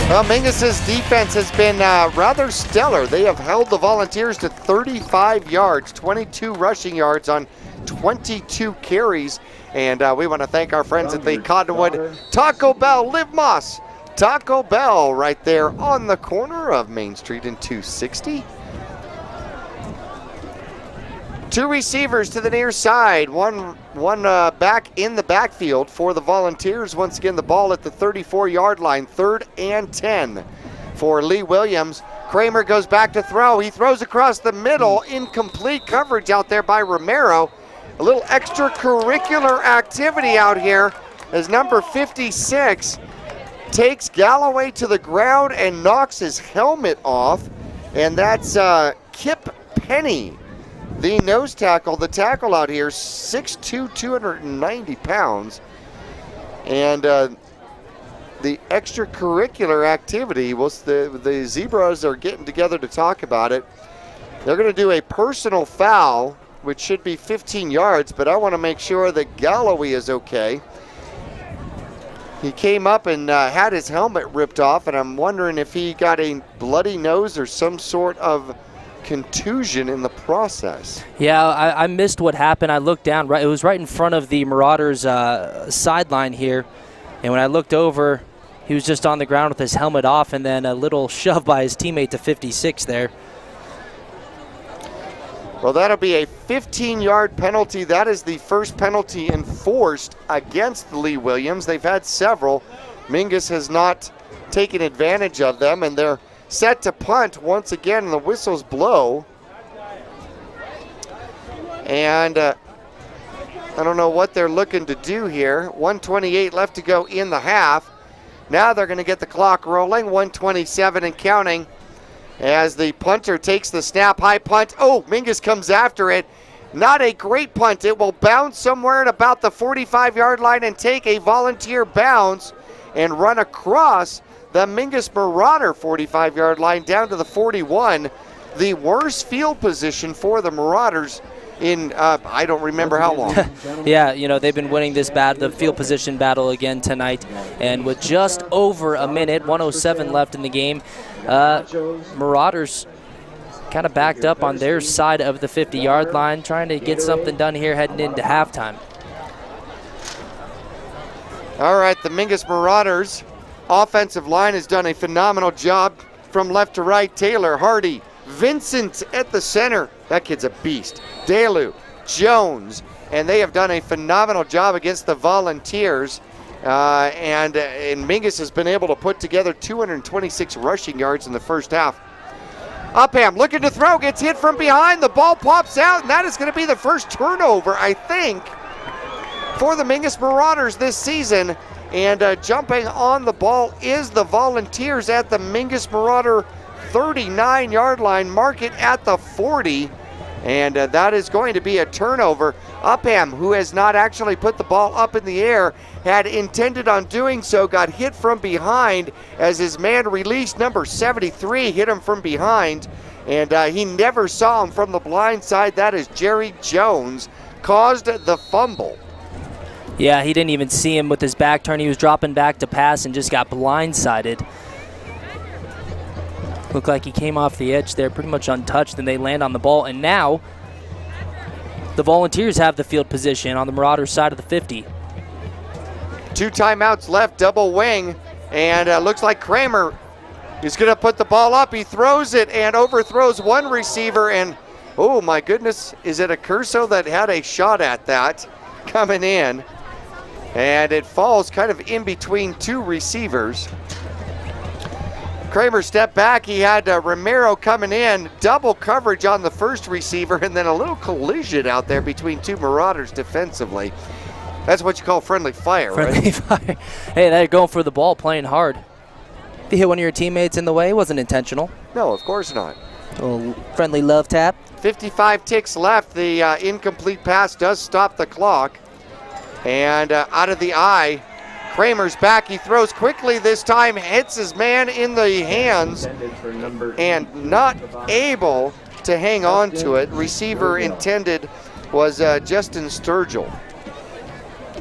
Well, Mingus's defense has been rather stellar. They have held the Volunteers to 35 yards, 22 rushing yards on 22 carries. And we want to thank our friends at the Cottonwood Taco Bell, Liv Moss Taco Bell, right there on the corner of Main Street and 260. 2 receivers to the near side, one back in the backfield for the Volunteers. Once again, the ball at the 34-yard line, 3rd and 10 for Lee Williams. Kramer goes back to throw. He throws across the middle, incomplete coverage out there by Romero. A little extracurricular activity out here as number 56 takes Galloway to the ground and knocks his helmet off, and that's Kip Penny. The nose tackle, the tackle out here, 6'2", 290 pounds. And the extracurricular activity was the Zebras are getting together to talk about it. They're going to do a personal foul, which should be 15 yards, but I want to make sure that Galloway is okay. He came up and had his helmet ripped off, and I'm wondering if he got a bloody nose or some sort of contusion in the process. Yeah, I missed what happened. I looked down, it was right in front of the Marauders sideline here, and when I looked over, he was just on the ground with his helmet off, and then a little shove by his teammate to 56 there. Well, that'll be a 15-yard penalty. That is the first penalty enforced against Lee Williams. They've had several. Mingus has not taken advantage of them, and they're set to punt once again, and the whistles blow. And I don't know what they're looking to do here. 1:28 left to go in the half. Now they're going to get the clock rolling, 1:27 and counting, as the punter takes the snap, high punt. Oh, Mingus comes after it. Not a great punt. It will bounce somewhere at about the 45-yard line and take a Volunteer bounce and run across the Mingus Marauder 45-yard line down to the 41. The worst field position for the Marauders in I don't remember how long. Yeah, you know, they've been winning this the field position battle again tonight. And with just over a minute, 1:07 left in the game, Marauders kind of backed up on their side of the 50-yard line, trying to get something done here heading into halftime. All right, the Mingus Marauders offensive line has done a phenomenal job from left to right. Taylor, Hardy, Vincent at the center. That kid's a beast. Dalu, Jones, and they have done a phenomenal job against the Volunteers. And Mingus has been able to put together 226 rushing yards in the first half. Upham looking to throw, gets hit from behind. The ball pops out, and that is going to be the first turnover, I think, for the Mingus Marauders this season. And jumping on the ball is the Volunteers at the Mingus Marauder 39-yard line. Mark it at the 40. And that is going to be a turnover. Upham, who has not actually put the ball up in the air, had intended on doing so, got hit from behind as his man released, number 73, hit him from behind. And he never saw him from the blind side. That is Jerry Jones, caused the fumble. Yeah, he didn't even see him with his back turn. He was dropping back to pass and just got blindsided. Looked like he came off the edge there pretty much untouched, and they land on the ball. And now the Volunteers have the field position on the Marauders side of the 50. 2 timeouts left, double wing, and looks like Kramer is going to put the ball up. He throws it and overthrows one receiver, and oh my goodness, is it Accurso that had a shot at that coming in? And it falls kind of in between 2 receivers. Kramer stepped back. He had Romero coming in, double coverage on the first receiver, and then a little collision out there between 2 Marauders defensively. That's what you call friendly fire, right? Friendly fire. Hey, they're going for the ball, playing hard. If you hit one of your teammates in the way, it wasn't intentional. No, of course not. A little friendly love tap. 55 ticks left. The incomplete pass does stop the clock. And out of the eye, Kramer's back. He throws quickly this time, hits his man in the hands, and not able to hang on to it. Receiver intended was Justin Sturgill.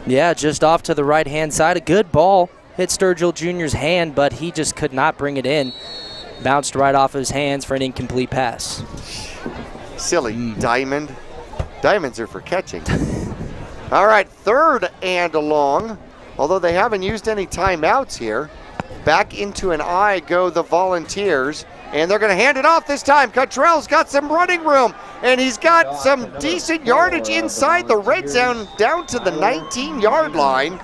Yeah, just off to the right-hand side. A good ball. Hit Sturgill Jr.'s hand, but he just could not bring it in. Bounced right off his hands for an incomplete pass. Silly diamond. Diamonds are for catching. All right, 3rd and long. Although they haven't used any timeouts here. Back into an eye go the Volunteers. And they're going to hand it off this time. Cottrell's got some running room. And he's got some decent yardage inside the red zone down to the 19-yard line.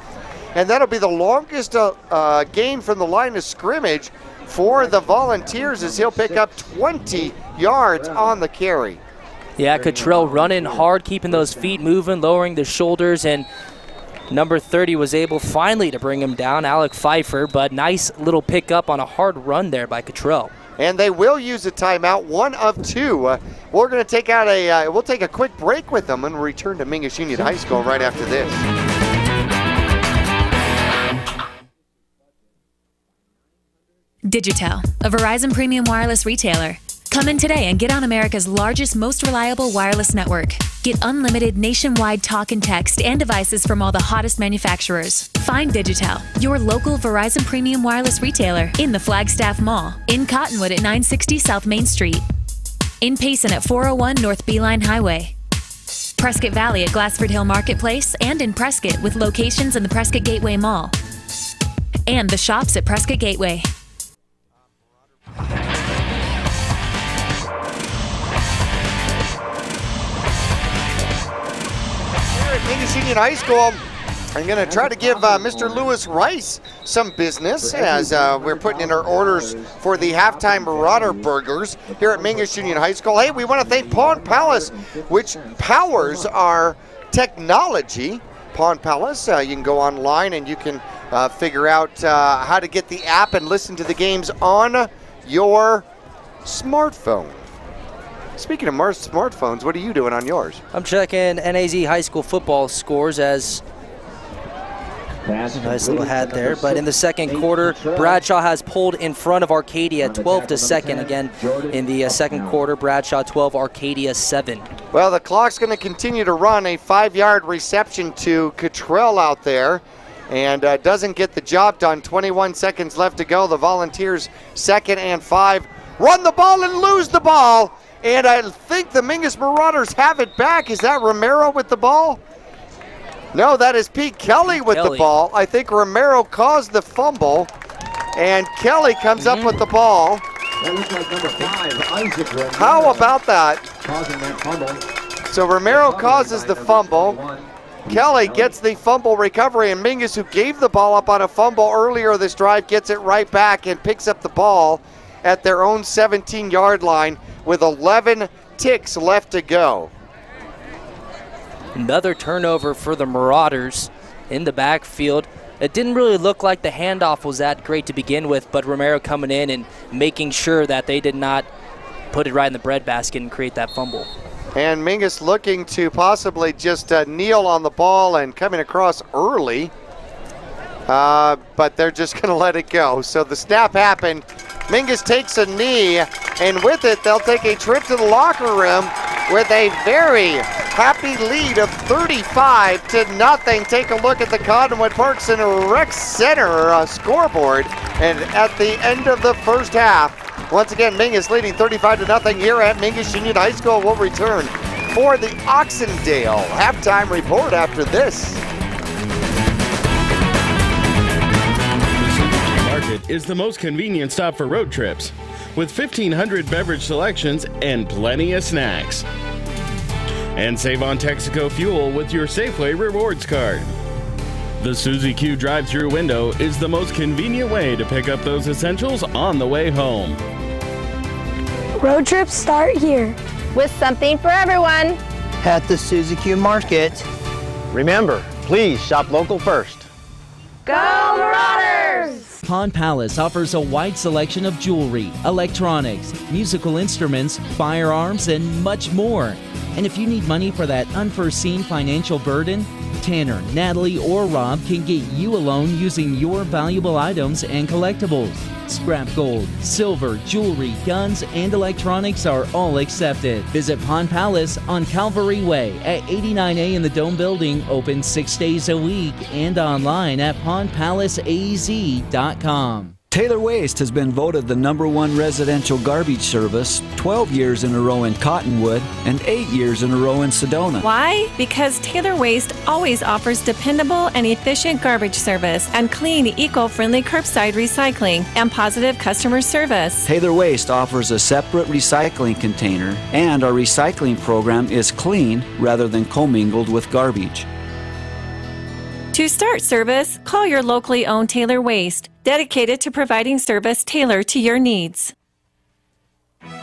And that'll be the longest gain from the line of scrimmage for the Volunteers as he'll pick up 20 yards on the carry. Yeah, Cottrell running hard, keeping those feet moving, lowering the shoulders, and number 30 was able finally to bring him down, Alec Pfeiffer, but nice little pickup on a hard run there by Cottrell. And they will use a timeout, 1 of 2. We're going to take out we'll take a quick break with them and return to Mingus Union High School right after this. Digitel, a Verizon premium wireless retailer. Come in today and get on America's largest, most reliable wireless network. Get unlimited nationwide talk and text and devices from all the hottest manufacturers. Find Digitel, your local Verizon premium wireless retailer, in the Flagstaff Mall, in Cottonwood at 960 South Main Street, in Payson at 401 North Beeline Highway, Prescott Valley at Glassford Hill Marketplace, and in Prescott with locations in the Prescott Gateway Mall, and the shops at Prescott Gateway. Mingus Union High School, I'm going to try to give Mr. Lewis Rice some business as we're putting in our orders for the halftime Marauder burgers here at Mingus Union High School. Hey, we want to thank Pawn Palace, which powers our technology. Pawn Palace, you can go online and you can figure out how to get the app and listen to the games on your smartphone. Speaking of smartphones, what are you doing on yours? I'm checking NAZ high school football scores as nice little hat there. But in the second quarter, Bradshaw has pulled in front of Arcadia 12-2 again. In the second quarter, Bradshaw 12, Arcadia 7. Well, the clock's going to continue to run. A 5-yard reception to Cottrell out there, and doesn't get the job done. 21 seconds left to go. The Volunteers 2nd and 5. Run the ball and lose the ball. And I think the Mingus Marauders have it back. Is that Romero with the ball? No, that is Pete Kelly with the ball. I think Romero caused the fumble, and Kelly comes up with the ball. That looks like number 5, Isaac Romero. How about that? Causing that fumble. So Romero causes the fumble. Kelly gets the fumble recovery, and Mingus, who gave the ball up on a fumble earlier this drive, gets it right back and picks up the ball at their own 17-yard line with 11 ticks left to go. Another turnover for the Marauders in the backfield. It didn't really look like the handoff was that great to begin with, but Romero coming in and making sure that they did not put it right in the breadbasket and create that fumble. And Mingus looking to possibly just kneel on the ball and coming across early. But they're just going to let it go. So the snap happened. Mingus takes a knee, and with it, they'll take a trip to the locker room with a very happy lead of 35-0. Take a look at the Cottonwood Park Center Rec Center scoreboard. And at the end of the first half, once again, Mingus leading 35-0 here at Mingus Union High School. Will return for the Oxendale halftime report after this. Market is the most convenient stop for road trips, with 1,500 beverage selections and plenty of snacks. And save on Texaco fuel with your Safeway Rewards card. The Suzy Q drive-thru window is the most convenient way to pick up those essentials on the way home. Road trips start here. With something for everyone. At the Suzy Q Market. Remember, please shop local first. Go Marauders! Pawn Palace offers a wide selection of jewelry, electronics, musical instruments, firearms, and much more. And if you need money for that unforeseen financial burden, Tanner, Natalie, or Rob can get you a loan using your valuable items and collectibles. Scrap gold, silver, jewelry, guns, and electronics are all accepted. Visit Pawn Palace on Calvary Way at 89A in the Dome Building, open 6 days a week, and online at pawnpalaceaz.com. Taylor Waste has been voted the #1 residential garbage service 12 years in a row in Cottonwood and 8 years in a row in Sedona. Why? Because Taylor Waste always offers dependable and efficient garbage service and clean, eco-friendly curbside recycling and positive customer service. Taylor Waste offers a separate recycling container, and our recycling program is clean rather than commingled with garbage. To start service, call your locally owned Taylor Waste, dedicated to providing service tailored to your needs.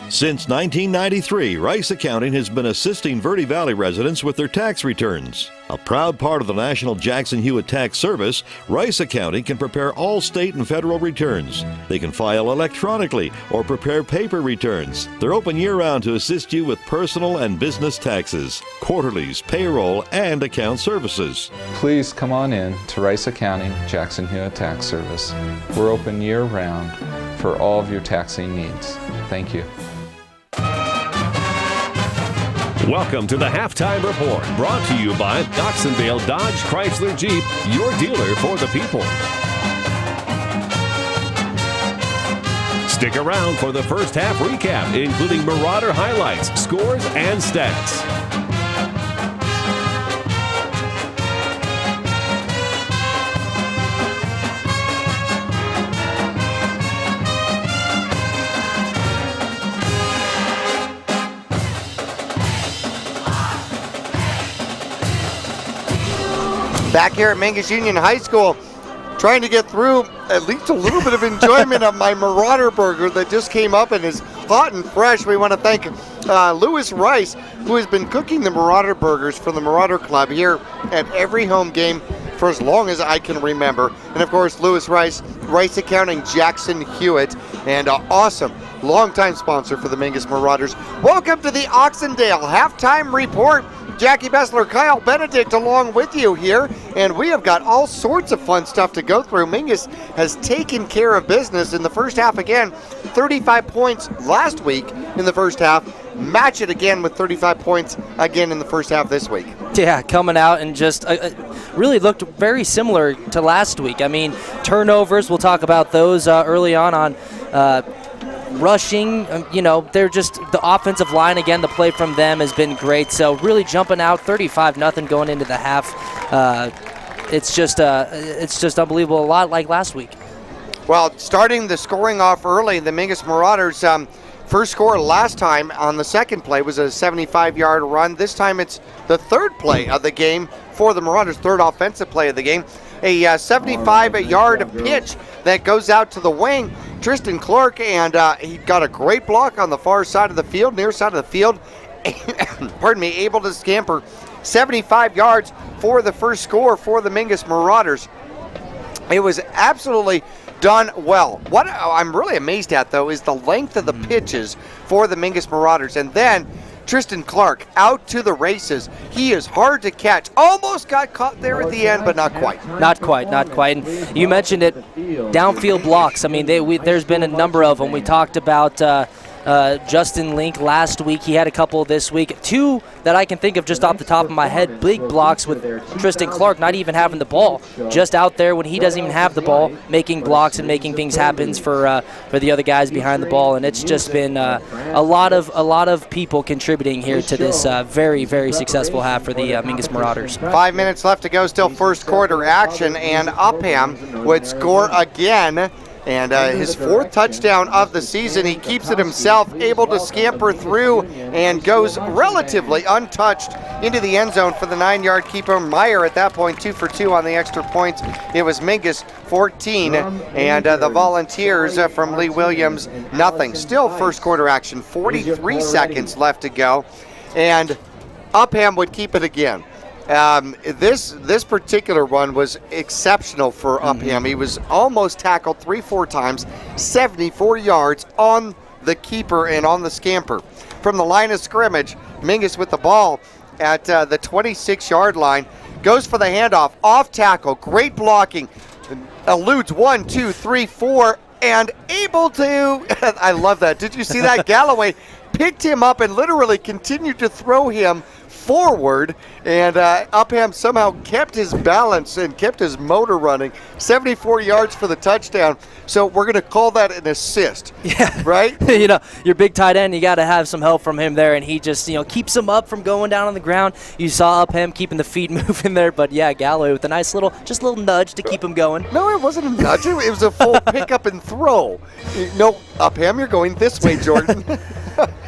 Since 1993, Rice Accounting has been assisting Verde Valley residents with their tax returns. A proud part of the National Jackson Hewitt Tax Service, Rice Accounting can prepare all state and federal returns. They can file electronically or prepare paper returns. They're open year-round to assist you with personal and business taxes, quarterlies, payroll, and account services. Please come on in to Rice Accounting Jackson Hewitt Tax Service. We're open year-round for all of your taxing needs. Thank you. Welcome to the Halftime Report, brought to you by Oxendale Dodge Chrysler Jeep, your dealer for the people. Stick around for the first half recap, including Marauder highlights, scores, and stats. Back here at Mingus Union High School, trying to get through at least a little bit of enjoyment of my Marauder burger that just came up and is hot and fresh. We want to thank Lewis Rice, who has been cooking the Marauder burgers for the Marauder Club here at every home game for as long as I can remember. And of course, Lewis Rice, Rice Accounting, Jackson Hewitt, and awesome longtime sponsor for the Mingus Marauders. Welcome to the Oxendale Halftime Report. Jackie Bessler, Kyle Benedict along with you here, and we have got all sorts of fun stuff to go through. Mingus has taken care of business in the first half again. 35 points last week in the first half. Match it again with 35 points again in the first half this week. Yeah, coming out and just really looked very similar to last week. I mean, turnovers, we'll talk about those early on rushing, you know, they're just the offensive line again. The play from them has been great. So really jumping out 35-0 going into the half. It's just unbelievable. A lot like last week. Well, starting the scoring off early, the Mingus Marauders first score last time on the second play was a 75-yard run. This time it's the third play of the game for the Marauders, third offensive play of the game. A 75-yard pitch that goes out to the wing. Tristan Clark, and he got a great block on the far side of the field, near side of the field. Pardon me, able to scamper 75 yards for the first score for the Mingus Marauders. It was absolutely done well. What I'm really amazed at, though, is the length of the pitches for the Mingus Marauders. And then Tristan Clark out to the races. He is hard to catch. Almost got caught there at the end, but not quite. Not quite. And you mentioned it, downfield blocks. I mean, there's been a number of them. We talked about Justin Link last week. He had a couple this week. Two that I can think of just off the top of my head, big blocks with Tristan Clark not even having the ball. Just out there when he doesn't even have the ball, making blocks and making things happen for the other guys behind the ball. And it's just been a lot of people contributing here to this very, very successful half for the Mingus Marauders. 5 minutes left to go, still first quarter action, and Upham would score again. And his 4th touchdown of the season. He keeps it himself, able to scamper through and goes relatively untouched into the end zone for the 9-yard keeper. Meyer at that point 2 for 2 on the extra points. It was Mingus 14 and the Volunteers from Lee Williams nothing. Still first quarter action, 43 seconds left to go. And Upham would keep it again. This particular one was exceptional for Upham. He was almost tackled 3-4 times, 74 yards on the keeper and on the scamper. From the line of scrimmage, Mingus with the ball at the 26-yard line, goes for the handoff, off tackle, great blocking, eludes 1, 2, 3, 4, and able to, I love that. Did you see that? Galloway picked him up and literally continued to throw him forward, and Upham somehow kept his balance and kept his motor running. 74 yards for the touchdown. So we're going to call that an assist. Yeah. Right? You know, your big tight end, you got to have some help from him there, and he just, keeps him up from going down on the ground. You saw Upham keeping the feet moving there, but yeah, Galloway with a nice little nudge to keep him going. No, it wasn't a nudge. It was a full pickup and throw. No, Upham, you're going this way, Jordan.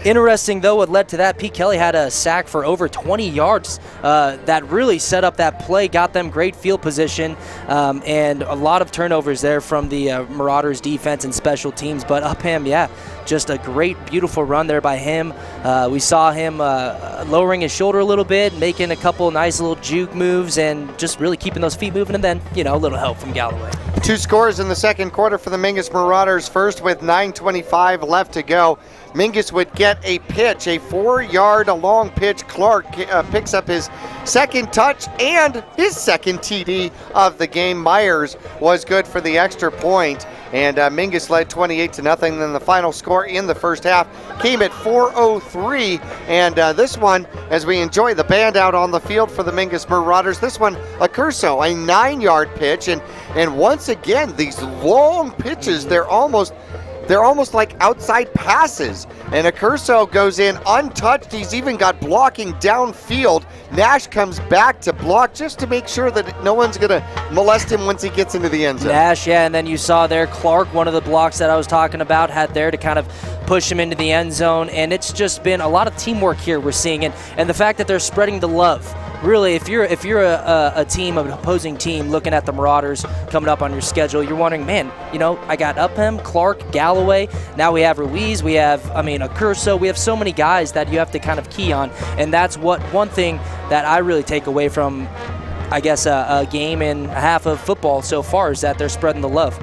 Interesting, though, what led to that, Pete Kelly had a sack for over 20 yards that really set up that play, got them great field position, and a lot of turnovers there from the Marauders defense and special teams. But Upham, yeah, just a great, beautiful run there by him. We saw him lowering his shoulder a little bit, making a couple nice little juke moves, and just really keeping those feet moving, and then, a little help from Galloway. 2 scores in the second quarter for the Mingus Marauders. First with 9:25 left to go. Mingus would get a pitch, a 4-yard long pitch. Clark picks up his second touch and his second TD of the game. Myers was good for the extra point, and Mingus led 28-0. Then the final score in the first half came at 4:03, and this one, as we enjoy the band out on the field for the Mingus Marauders, this one, a Curso, a 9-yard pitch, and once again, these long pitches, they're almost like outside passes. And Accurso goes in untouched. He's even got blocking downfield. Nash comes back to block just to make sure that no one's going to molest him once he gets into the end zone. Nash, yeah, and then you saw there Clark, one of the blocks that I was talking about, had there to kind of push him into the end zone. And it's just been a lot of teamwork here we're seeing. And the fact that they're spreading the love. Really, if you're a team, an opposing team, looking at the Marauders coming up on your schedule, you're wondering, man, I got Upham, Clark, Galloway. Now we have Ruiz. We have, Accurso. We have so many guys that you have to kind of key on, and that's one thing that I really take away from, I guess, a game and a half of football so far is that they're spreading the love.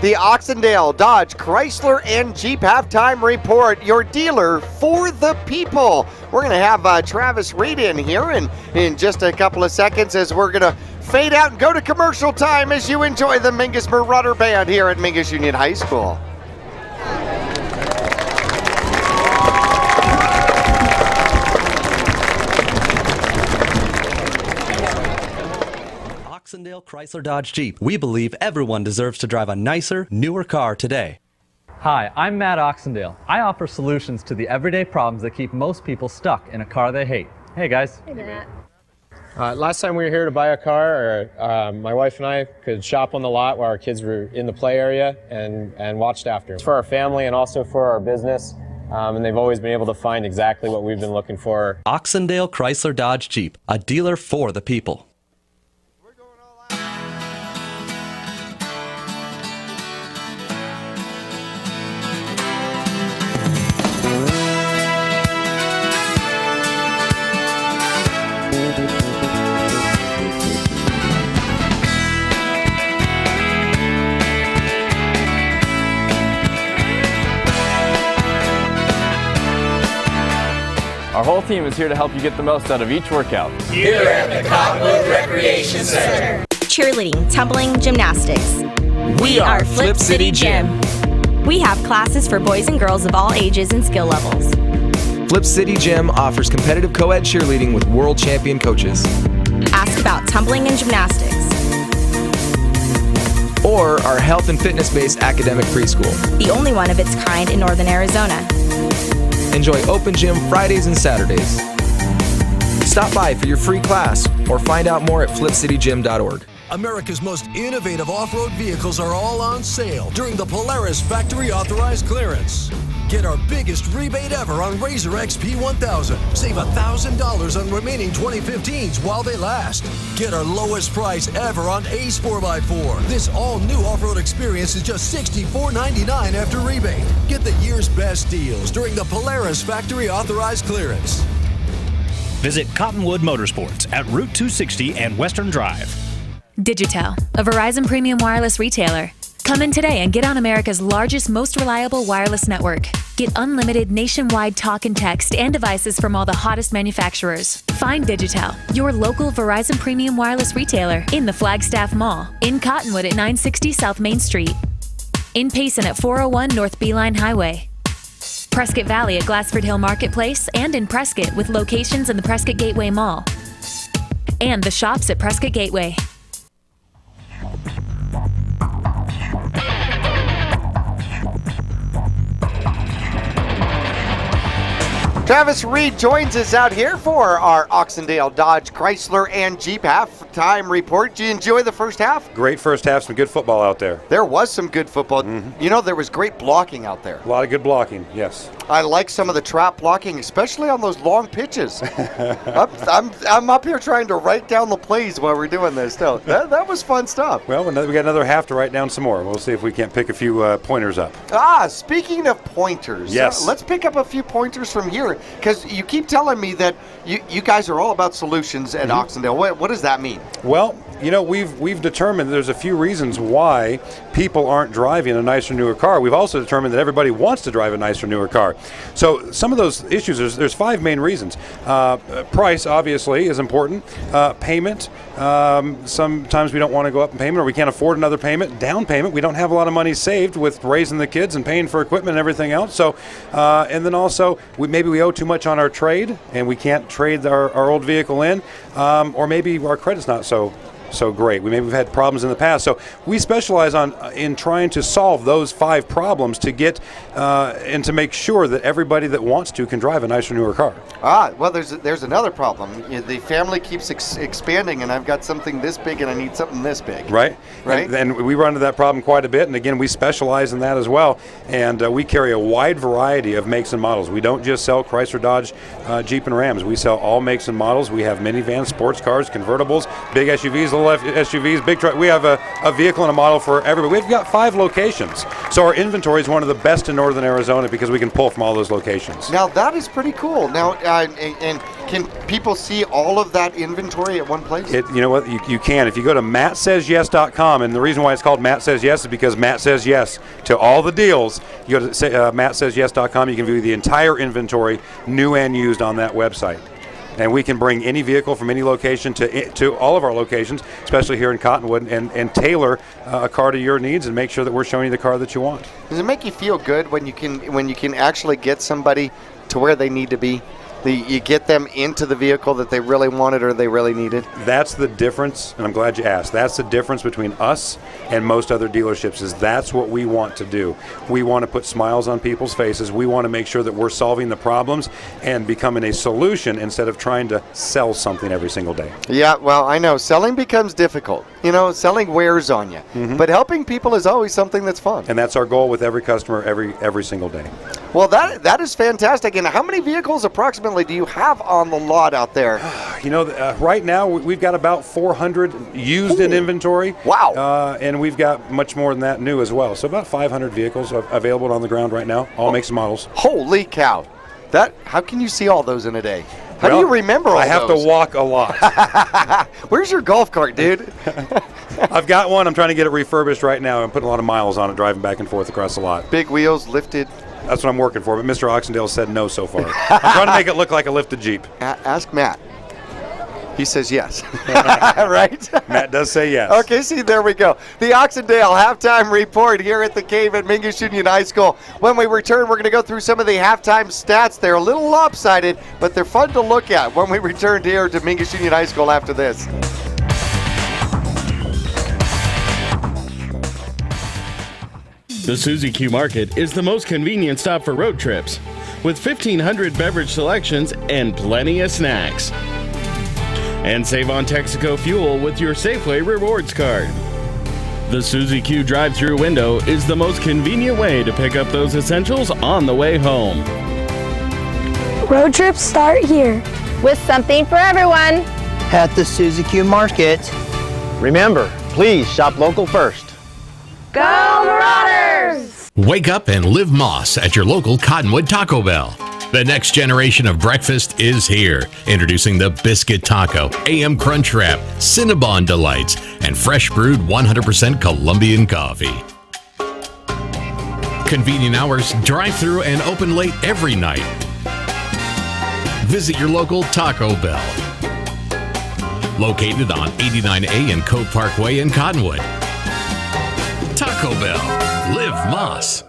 The Oxendale, Dodge, Chrysler, and Jeep halftime report, your dealer for the people. We're going to have Travis Reed in here in just a couple of seconds as we're going to fade out and go to commercial time as you enjoy the Mingus Marauder Band here at Mingus Union High School. Oxendale Chrysler Dodge Jeep. We believe everyone deserves to drive a nicer, newer car today. Hi, I'm Matt Oxendale. I offer solutions to the everyday problems that keep most people stuck in a car they hate. Hey guys. Hey Matt. Last time we were here to buy a car, my wife and I could shop on the lot while our kids were in the play area and watched after them. It's for our family and also for our business, and they've always been able to find exactly what we've been looking for. Oxendale Chrysler Dodge Jeep, a dealer for the people. Our whole team is here to help you get the most out of each workout. Here at the Cottonwood Recreation Center. Cheerleading, tumbling, gymnastics. We are Flip City Gym. We have classes for boys and girls of all ages and skill levels. Flip City Gym offers competitive co-ed cheerleading with world champion coaches. Ask about tumbling and gymnastics. Or our health and fitness-based academic preschool. The only one of its kind in northern Arizona. Enjoy open gym Fridays and Saturdays. Stop by for your free class or find out more at flipcitygym.org. America's most innovative off-road vehicles are all on sale during the Polaris Factory Authorized Clearance. Get our biggest rebate ever on Razor XP 1000. Save $1,000 on remaining 2015s while they last. Get our lowest price ever on Ace 4x4. This all-new off-road experience is just $64.99 after rebate. Get the year's best deals during the Polaris Factory Authorized Clearance. Visit Cottonwood Motorsports at Route 260 and Western Drive. Digitel, a Verizon premium wireless retailer. Come in today and get on America's largest, most reliable wireless network. Get unlimited nationwide talk and text and devices from all the hottest manufacturers. Find Digitel, your local Verizon premium wireless retailer, in the Flagstaff Mall, in Cottonwood at 960 South Main Street, in Payson at 401 North Beeline Highway, Prescott Valley at Glassford Hill Marketplace, and in Prescott with locations in the Prescott Gateway Mall, and the shops at Prescott Gateway. Travis Reed joins us out here for our Oxendale Dodge Chrysler and Jeep halftime report. Did you enjoy the first half? Great first half, some good football out there. There was some good football. You know, there was great blocking out there. A lot of good blocking, yes. I like some of the trap blocking, especially on those long pitches. I'm up here trying to write down the plays while we're doing this. Still, that was fun stuff. Well, we got another half to write down some more. We'll see if we can't pick a few pointers up. Speaking of pointers, yes. Let's pick up a few pointers from here, because you keep telling me that you guys are all about solutions at Oxendale. What does that mean? Well, you know, we've determined there's a few reasons why people aren't driving a nicer, newer car. We've also determined that everybody wants to drive a nicer, newer car. So some of those issues, there's 5 main reasons. Price, obviously, is important. Payment. Sometimes we don't want to go up in payment, or we can't afford another payment. Down payment, we don't have a lot of money saved with raising the kids and paying for equipment and everything else. So, and then also, maybe we owe too much on our trade, and we can't trade our old vehicle in, or maybe our credit's not so great. Maybe we've had problems in the past. So we specialize in trying to solve those 5 problems to get and to make sure that everybody that wants to can drive a nicer, newer car. Well, there's another problem. The family keeps expanding, and I've got something this big, and I need something this big. Right. Right. And we run into that problem quite a bit. And again, we specialize in that as well. And we carry a wide variety of makes and models. We don't just sell Chrysler, Dodge, Jeep, and Rams. We sell all makes and models. We have minivans, sports cars, convertibles, big SUVs, little SUVs, big truck. We have a vehicle and a model for everybody. We've got 5 locations. So our inventory is one of the best in northern Arizona because we can pull from all those locations. Now, that is pretty cool. Now, and can people see all of that inventory at one place? You know what? You can. If you go to MattSaysYes.com, and the reason why it's called Matt Says Yes is because Matt says yes to all the deals. You go to MattSaysYes.com, you can view the entire inventory, new and used, on that website. And we can bring any vehicle from any location to all of our locations, especially here in Cottonwood, and tailor a car to your needs and make sure that we're showing you the car that you want. Does it make you feel good when you can actually get somebody to where they need to be? You get them into the vehicle that they really wanted or they really needed? That's the difference, and I'm glad you asked. That's the difference between us and most other dealerships, is that's what we want to do. We want to put smiles on people's faces. We want to make sure that we're solving the problems and becoming a solution instead of trying to sell something every single day. Yeah, well, I know. Selling becomes difficult. You know, selling wears on you. But helping people is always something that's fun. And that's our goal with every customer every single day. Well, that is fantastic. And how many vehicles approximately do you have on the lot out there? You know, right now we've got about 400 used in inventory. Wow. And we've got much more than that new as well. So about 500 vehicles available on the ground right now, all makes and models. Holy cow. How can you see all those in a day? How do you remember all those? I have to walk a lot. Where's your golf cart, dude? I've got one. I'm trying to get it refurbished right now. I'm putting a lot of miles on it, driving back and forth across the lot. Big wheels, lifted. That's what I'm working for, but Mr. Oxendale said no so far. I'm trying to make it look like a lifted Jeep. Ask Matt. He says yes. Right? Matt does say yes. Okay, see, there we go. The Oxendale halftime report here at the Cave at Mingus Union High School. When we return, we're going to go through some of the halftime stats. They're a little lopsided, but they're fun to look at when we return here to Mingus Union High School after this. The Suzy Q Market is the most convenient stop for road trips, with 1,500 beverage selections and plenty of snacks. And save on Texaco fuel with your Safeway Rewards card. The Suzy Q drive-thru window is the most convenient way to pick up those essentials on the way home. Road trips start here. With something for everyone. At the Suzy Q Market. Remember, please shop local first. Go Marauders! Wake up and live Moss at your local Cottonwood Taco Bell. The next generation of breakfast is here. Introducing the Biscuit Taco, AM Crunch Wrap, Cinnabon Delights, and fresh brewed 100% Colombian coffee. Convenient hours, drive-through, and open late every night. Visit your local Taco Bell. Located on 89A and Cove Parkway in Cottonwood. Taco Bell. Live Moss.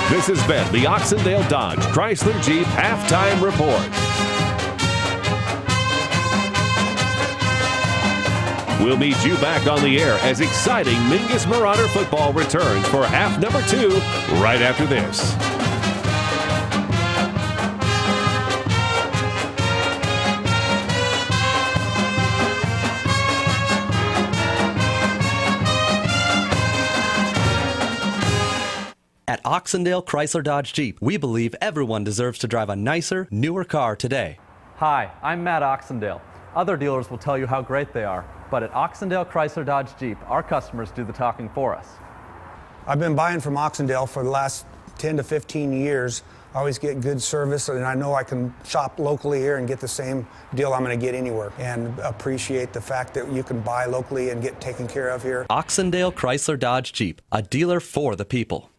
This has been the Oxendale Dodge Chrysler Jeep Halftime Report. We'll meet you back on the air as exciting Mingus Marauder football returns for half number 2 right after this. At Oxendale Chrysler Dodge Jeep, we believe everyone deserves to drive a nicer, newer car today. Hi, I'm Matt Oxendale. Other dealers will tell you how great they are, but at Oxendale Chrysler Dodge Jeep, our customers do the talking for us. I've been buying from Oxendale for the last 10 to 15 years. I always get good service, and I know I can shop locally here and get the same deal I'm going to get anywhere, and appreciate the fact that you can buy locally and get taken care of here. Oxendale Chrysler Dodge Jeep, a dealer for the people.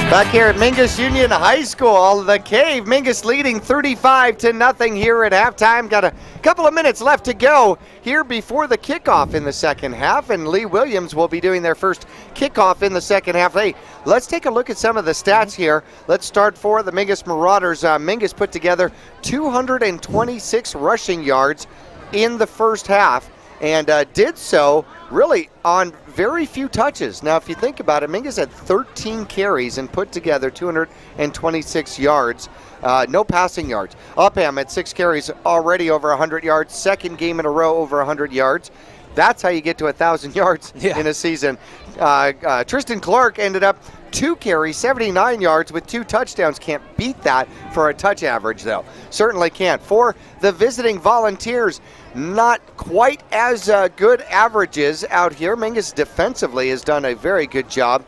Back here at Mingus Union High School, the Cave, Mingus leading 35-0 here at halftime. Got a couple of minutes left to go here before the kickoff in the second half, and Lee Williams will be doing their first kickoff in the second half. Hey, let's take a look at some of the stats here. Let's start for the Mingus Marauders. Mingus put together 226 rushing yards in the first half, and did so really on very few touches. Now, if you think about it, Mingus had 13 carries and put together 226 yards. No passing yards. Upham had 6 carries, already over 100 yards. Second game in a row over 100 yards. That's how you get to 1,000 yards in a season. Tristan Clark ended up 2 carries, 79 yards with 2 touchdowns. Can't beat that for a touch average, though. Certainly can't. For the visiting Volunteers, not quite as good averages out here. Mingus defensively has done a very good job.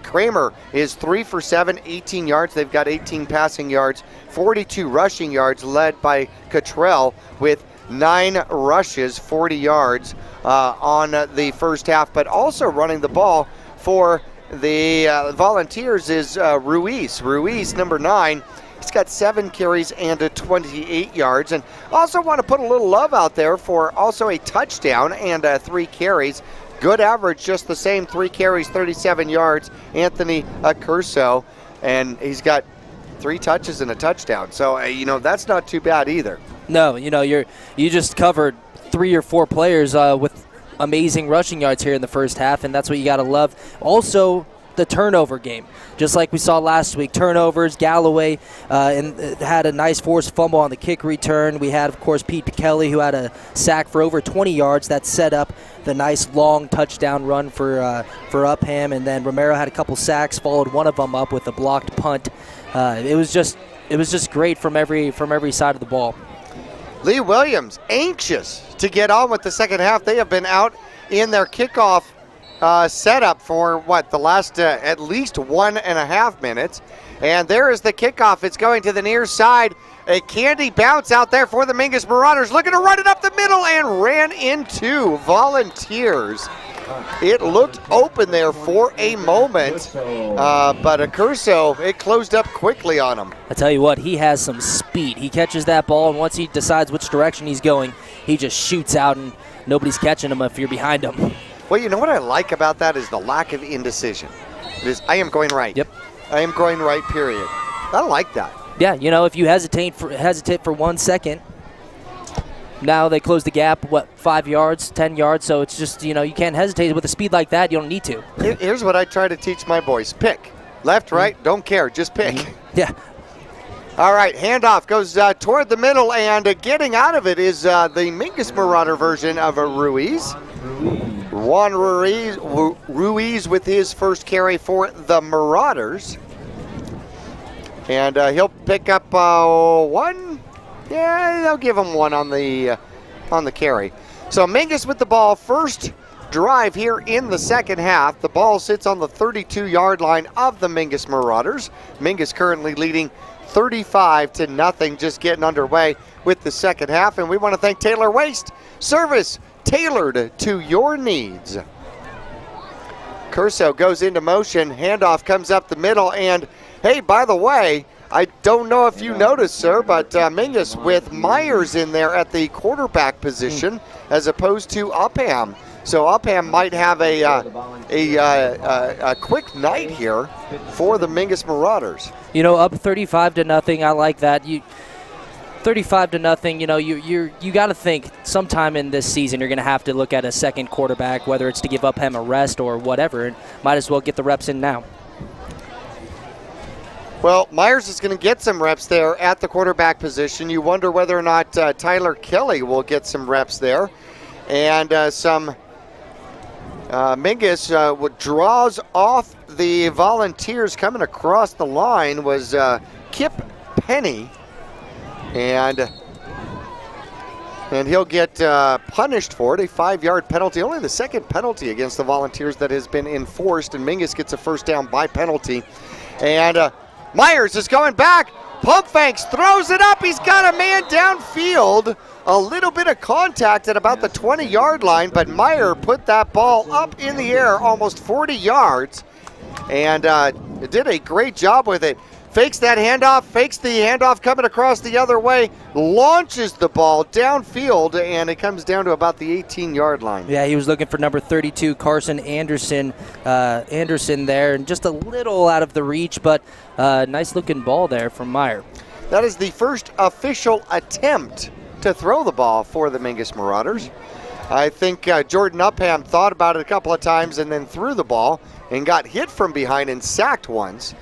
Kramer is 3 for 7, 18 yards. They've got 18 passing yards, 42 rushing yards, led by Cottrell with 9 rushes, 40 yards on the first half. But also running the ball for the Volunteers is Ruiz. Ruiz, number 9. He's got 7 carries and 28 yards. And also want to put a little love out there for also a touchdown and 3 carries. Good average, just the same, 3 carries, 37 yards. Anthony Accurso, and he's got 3 touches and a touchdown. So, that's not too bad either. No, you just covered 3 or 4 players with amazing rushing yards here in the first half, and that's what you got to love. Also, the turnover game. Just like we saw last week, turnovers, Galloway had a nice forced fumble on the kick return. We had, of course, Pete Kelly, who had a sack for over 20 yards. That set up the nice long touchdown run for Upham, and then Romero had a couple sacks, followed one of them up with a blocked punt. It was just great from every side of the ball. Lee Williams anxious to get on with the second half. They have been out in their kickoff setup for the last at least 1.5 minutes. And there is the kickoff. It's going to the near side. A candy bounce out there for the Mingus Marauders, looking to run it up the middle and ran into Volunteers. It looked open there for a moment, but Accurso, it closed up quickly on him. I tell you what, he has some speed. He catches that ball, and once he decides which direction he's going, he just shoots out, and nobody's catching him if you're behind him. Well, you know what I like about that is the lack of indecision. It is, I am going right. Yep. I am going right, period. I like that. Yeah, you know, if you hesitate for 1 second, now they close the gap, 5 yards, 10 yards, so it's just, you know, you can't hesitate with a speed like that. You don't need to. Here's what I try to teach my boys. Pick. Left, right, don't care, just pick. Yeah. All right, handoff goes toward the middle, and getting out of it is the Mingus Marauder version of a Ruiz. Juan Ruiz with his first carry for the Marauders. And he'll pick up one. Yeah, they'll give him one on the carry. So Mingus with the ball, first drive here in the second half. The ball sits on the 32-yard line of the Mingus Marauders. Mingus currently leading 35-0, just getting underway with the second half. And we want to thank Taylor Waste, service tailored to your needs. Curso goes into motion, handoff comes up the middle, and hey, by the way, I don't know if you noticed, sir, but Mingus with Myers in there at the quarterback position as opposed to Upham. So Upham might have a quick night here for the Mingus Marauders. You know, up 35-0, I like that. 35-0, you know, you got to think sometime in this season you're going to have to look at a second quarterback, whether it's to give Upham a rest or whatever, and might as well get the reps in now. Well, Myers is going to get some reps there at the quarterback position. You wonder whether or not Tyler Kelly will get some reps there. And Mingus draws off the Volunteers. Coming across the line was Kip Penny. And he'll get punished for it, a 5-yard penalty. Only the second penalty against the Volunteers that has been enforced, and Mingus gets a first down by penalty. And Myers is going back. Pump fakes, throws it up. He's got a man downfield. A little bit of contact at about the 20-yard line, but Meyer put that ball up in the air almost 40 yards and did a great job with it. Fakes that handoff, fakes the handoff coming across the other way, launches the ball downfield, and it comes down to about the 18-yard line. Yeah, he was looking for number 32, Carson Anderson there, and just a little out of the reach, but nice-looking ball there from Meyer. That is the first official attempt to throw the ball for the Mingus Marauders. I think Jordan Upham thought about it a couple of times and then threw the ball and got hit from behind and sacked once.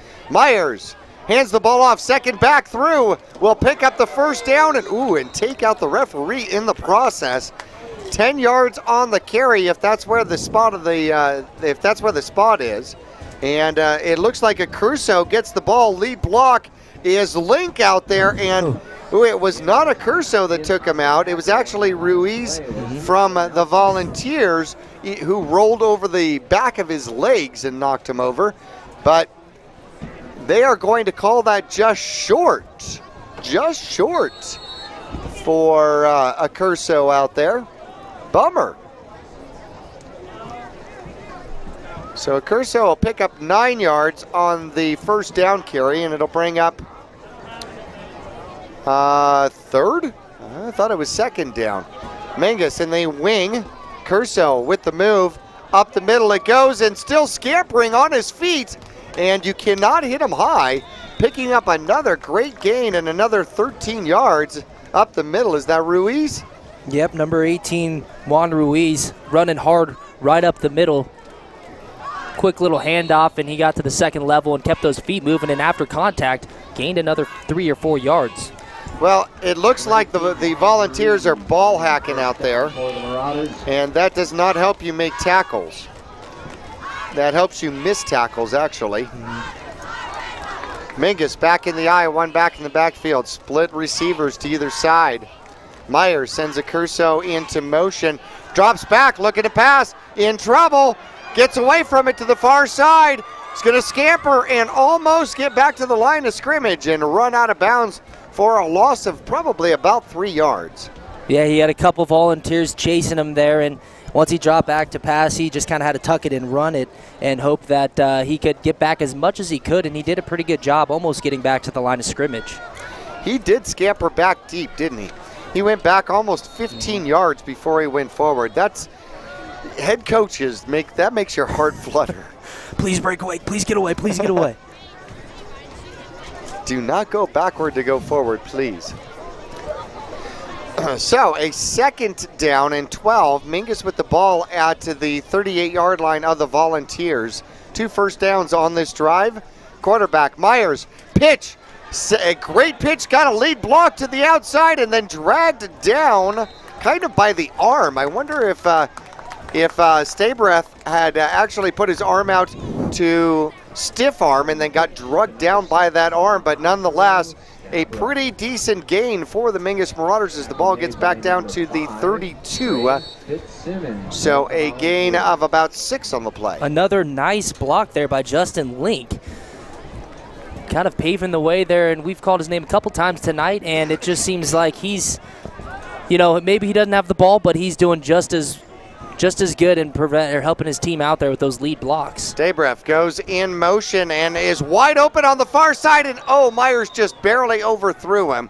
Hands the ball off, second back through, will pick up the first down and take out the referee in the process. 10 yards on the carry if that's where the spot of the spot is. And it looks like Accurso gets the ball. Lead block is Link out there, and it was not Accurso that took him out. It was actually Ruiz from the Volunteers who rolled over the back of his legs and knocked him over. But they are going to call that just short for Accurso out there. Bummer. So Accurso will pick up 9 yards on the first down carry, and it'll bring up third? I thought it was second down. Mingus in the wing. Accurso with the move. Up the middle it goes, and still scampering on his feet. And you cannot hit him high. Picking up another great gain and another 13 yards up the middle. Is that Ruiz? Yep, number 18, Juan Ruiz, running hard right up the middle. Quick little handoff, and he got to the second level and kept those feet moving, and after contact, gained another 3 or 4 yards. Well, it looks like the Volunteers are ball hacking out there, and that does not help you make tackles. That helps you miss tackles, actually. Mingus back in the eye, one back in the backfield. Split receivers to either side. Myers sends Accurso into motion. Drops back, looking to pass. In trouble. Gets away from it to the far side. He's going to scamper and almost get back to the line of scrimmage and run out of bounds for a loss of probably about 3 yards. Yeah, he had a couple volunteers chasing him there, and once he dropped back to pass, he just kind of had to tuck it and run it and hope that he could get back as much as he could, and he did a pretty good job almost getting back to the line of scrimmage. He did scamper back deep, didn't he? He went back almost 15 yards before he went forward. That's head coaches that makes your heart flutter. Please break away. Please get away. Please get away. Do not go backward to go forward, please. So a 2nd down and 12. Mingus with the ball at the 38-yard line of the Volunteers. 2 first downs on this drive. Quarterback Myers, pitch. A great pitch, got a lead block to the outside and then dragged down kind of by the arm. I wonder if Stabreth had actually put his arm out to stiff arm and then got drugged down by that arm, but nonetheless, a pretty decent gain for the Mingus Marauders as the ball gets back down to the 32. So a gain of about 6 on the play. Another nice block there by Justin Link. Kind of paving the way there, and we've called his name a couple times tonight, and it just seems like he's, maybe he doesn't have the ball, but he's doing just as good and helping his team out there with those lead blocks. Stabreth goes in motion and is wide open on the far side, and Myers just barely overthrew him.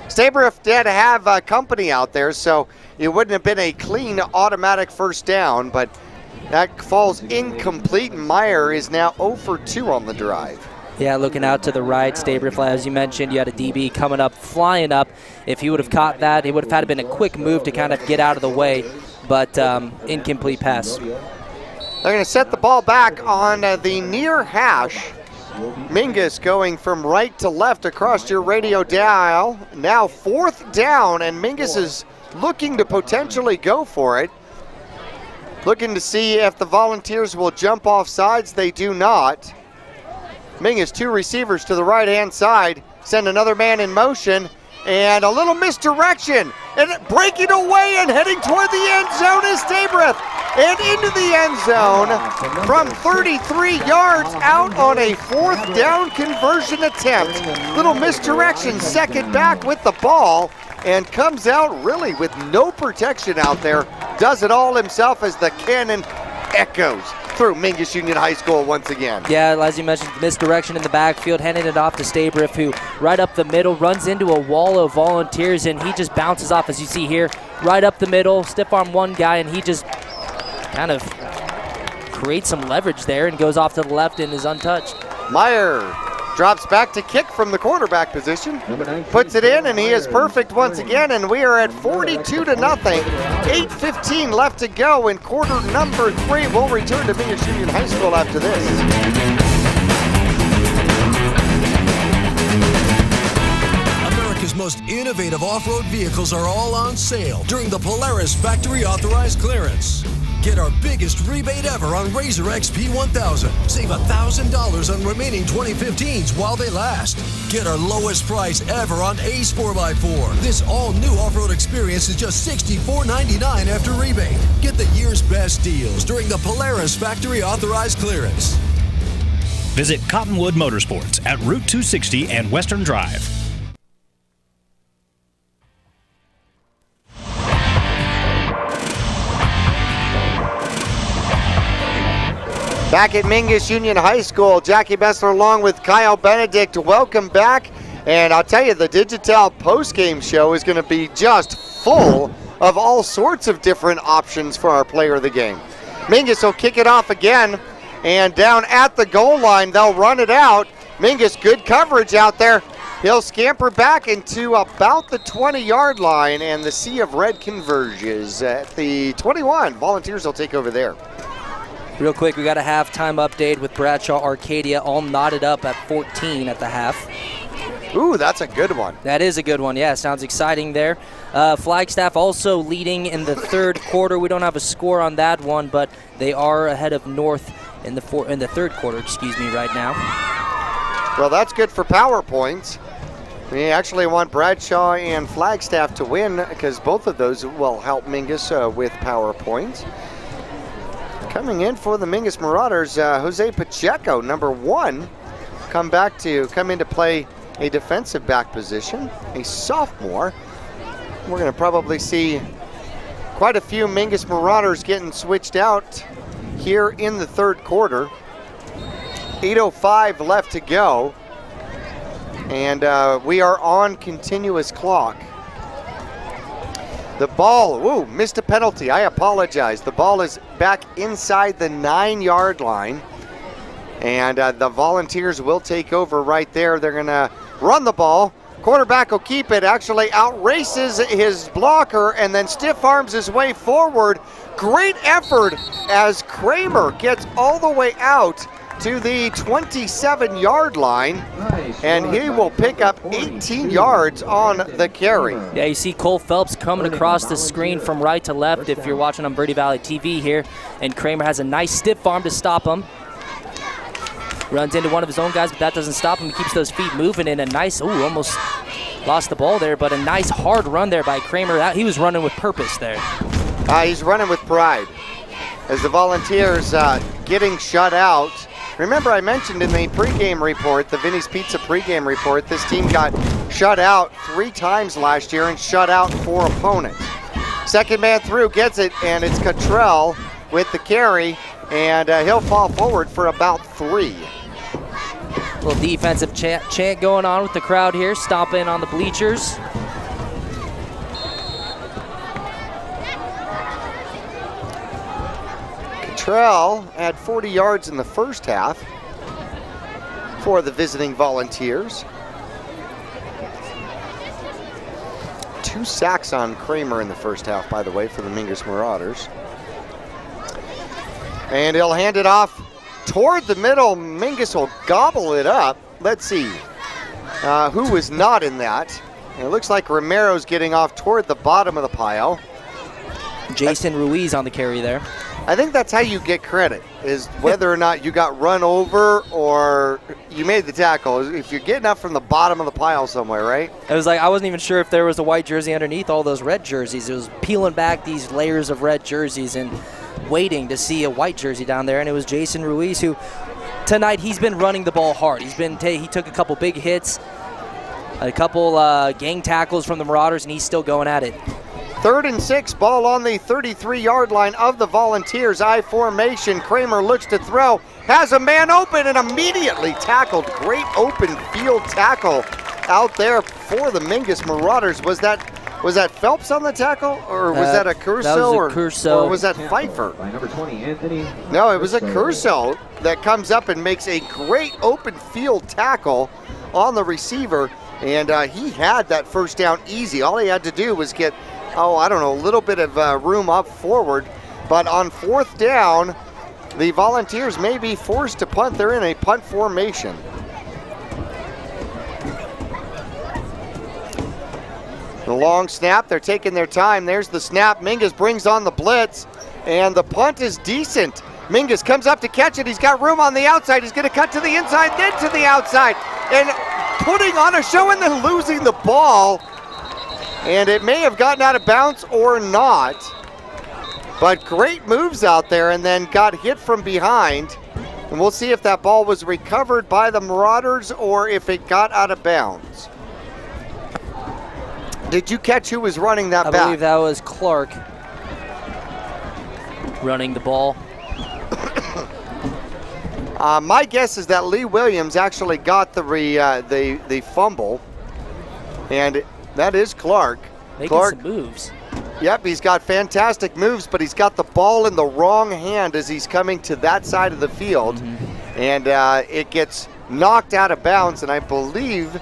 Stabreth did have company out there, so it wouldn't have been a clean automatic first down, but that falls incomplete, and Meyer is now 0 for 2 on the drive. Yeah, looking out to the right, Stabreth, as you mentioned, you had a DB coming up, flying up. If he would have caught that, it would have had to been a quick move to kind of get out of the way, but incomplete pass. They're going to set the ball back on the near hash. Mingus going from right to left across your radio dial. Now 4th down, and Mingus is looking to potentially go for it. Looking to see if the Volunteers will jump off sides. They do not. Mingus, 2 receivers to the right-hand side, send another man in motion, and a little misdirection, and breaking away and heading toward the end zone is Stabreth, and into the end zone from 33 yards out on a 4th down conversion attempt. Little misdirection, second back with the ball, and comes out really with no protection out there. Does it all himself as the cannon echoes through Mingus Union High School once again. Yeah, as you mentioned, misdirection in the backfield, handing it off to Stabreth, who right up the middle runs into a wall of Volunteers, and he just bounces off, as you see here, right up the middle, stiff arm one guy, and he just kind of creates some leverage there and goes off to the left and is untouched. Meyer drops back to kick from the quarterback position, puts it in, and he is perfect once again, and we are at 42-0. 8:15 left to go in quarter number 3. We'll return to Mingus Union High School after this. America's most innovative off-road vehicles are all on sale during the Polaris Factory Authorized Clearance. Get our biggest rebate ever on Razor XP 1000. Save $1,000 on remaining 2015s while they last. Get our lowest price ever on Ace 4x4. This all-new off-road experience is just $64.99 after rebate. Get the year's best deals during the Polaris Factory Authorized Clearance. Visit Cottonwood Motorsports at Route 260 and Western Drive. Back at Mingus Union High School, Jackie Bessler along with Kyle Benedict. Welcome back. And I'll tell you, the Digital postgame show is going to be just full of all sorts of different options for our player of the game. Mingus will kick it off again. And down at the goal line, they'll run it out. Mingus, good coverage out there. He'll scamper back into about the 20-yard line, and the Sea of Red converges at the 21. Volunteers will take over there. Real quick, we got a halftime update with Bradshaw Arcadia all knotted up at 14 at the half. Ooh, that's a good one. That is a good one, yeah. Sounds exciting there. Flagstaff also leading in the 3rd quarter. We don't have a score on that one, but they are ahead of North in the 3rd quarter, right now. Well, that's good for power points. We actually want Bradshaw and Flagstaff to win because both of those will help Mingus with power points. Coming in for the Mingus Marauders, Jose Pacheco, number 1, come into play a defensive back position, a sophomore. We're going to probably see quite a few Mingus Marauders getting switched out here in the third quarter. 8:05 left to go, and we are on continuous clock. The ball, missed a penalty. I apologize. The ball is back inside the 9-yard line, and the Volunteers will take over right there. They're going to run the ball. Quarterback will keep it, actually outraces his blocker and then stiff arms his way forward. Great effort as Kramer gets all the way out to the 27-yard line, and he will pick up 18 yards on the carry. Yeah, you see Cole Phelps coming across the screen from right to left if you're watching on Birdie Valley TV here, and Kramer has a nice stiff arm to stop him. Runs into one of his own guys, but that doesn't stop him. He keeps those feet moving in a nice, almost lost the ball there, but a nice hard run there by Kramer. He was running with purpose there. He's running with pride as the Volunteers getting shut out. Remember, I mentioned in the pregame report, the Vinny's Pizza pregame report, this team got shut out 3 times last year and shut out 4 opponents. Second man through gets it, and it's Cottrell with the carry, and he'll fall forward for about 3. Little defensive chant going on with the crowd here, stomping on the bleachers. Cottrell had 40 yards in the first half for the visiting Volunteers. 2 sacks on Kramer in the first half, by the way, for the Mingus Marauders. And he'll hand it off toward the middle. Mingus will gobble it up. Let's see who was not in that. And it looks like Romero's getting off toward the bottom of the pile. Jason Ruiz on the carry there. I think that's how you get credit, is whether or not you got run over or you made the tackle. If you're getting up from the bottom of the pile somewhere, right? It was like, I wasn't even sure if there was a white jersey underneath all those red jerseys. It was peeling back these layers of red jerseys and waiting to see a white jersey down there, and it was Jason Ruiz, who tonight he's been running the ball hard. He took a couple big hits, a couple gang tackles from the Marauders, and he's still going at it. 3rd and 6, ball on the 33-yard line of the Volunteers. I formation. Kramer looks to throw, has a man open, and immediately tackled. Great open field tackle out there for the Mingus Marauders. Was that Phelps on the tackle, or was that a Curso, or was that Pfeiffer? By number 20, Anthony. No, it was a Curso that comes up and makes a great open field tackle on the receiver, and he had that first down easy. All he had to do was get, I don't know, a little bit of room up forward. But on 4th down, the Volunteers may be forced to punt. They're in a punt formation. The long snap, they're taking their time. There's the snap. Mingus brings on the blitz, and the punt is decent. Mingus comes up to catch it. He's got room on the outside. He's going to cut to the inside, then to the outside, and putting on a show and then losing the ball. And it may have gotten out of bounds or not, but great moves out there, and then got hit from behind. And we'll see if that ball was recovered by the Marauders or if it got out of bounds. Did you catch who was running that back? I believe that was Clark running the ball. My guess is that Lee Williams actually got the fumble, and that is Clark. Making some moves. Yep, he's got fantastic moves, but he's got the ball in the wrong hand as he's coming to that side of the field, and it gets knocked out of bounds, and I believe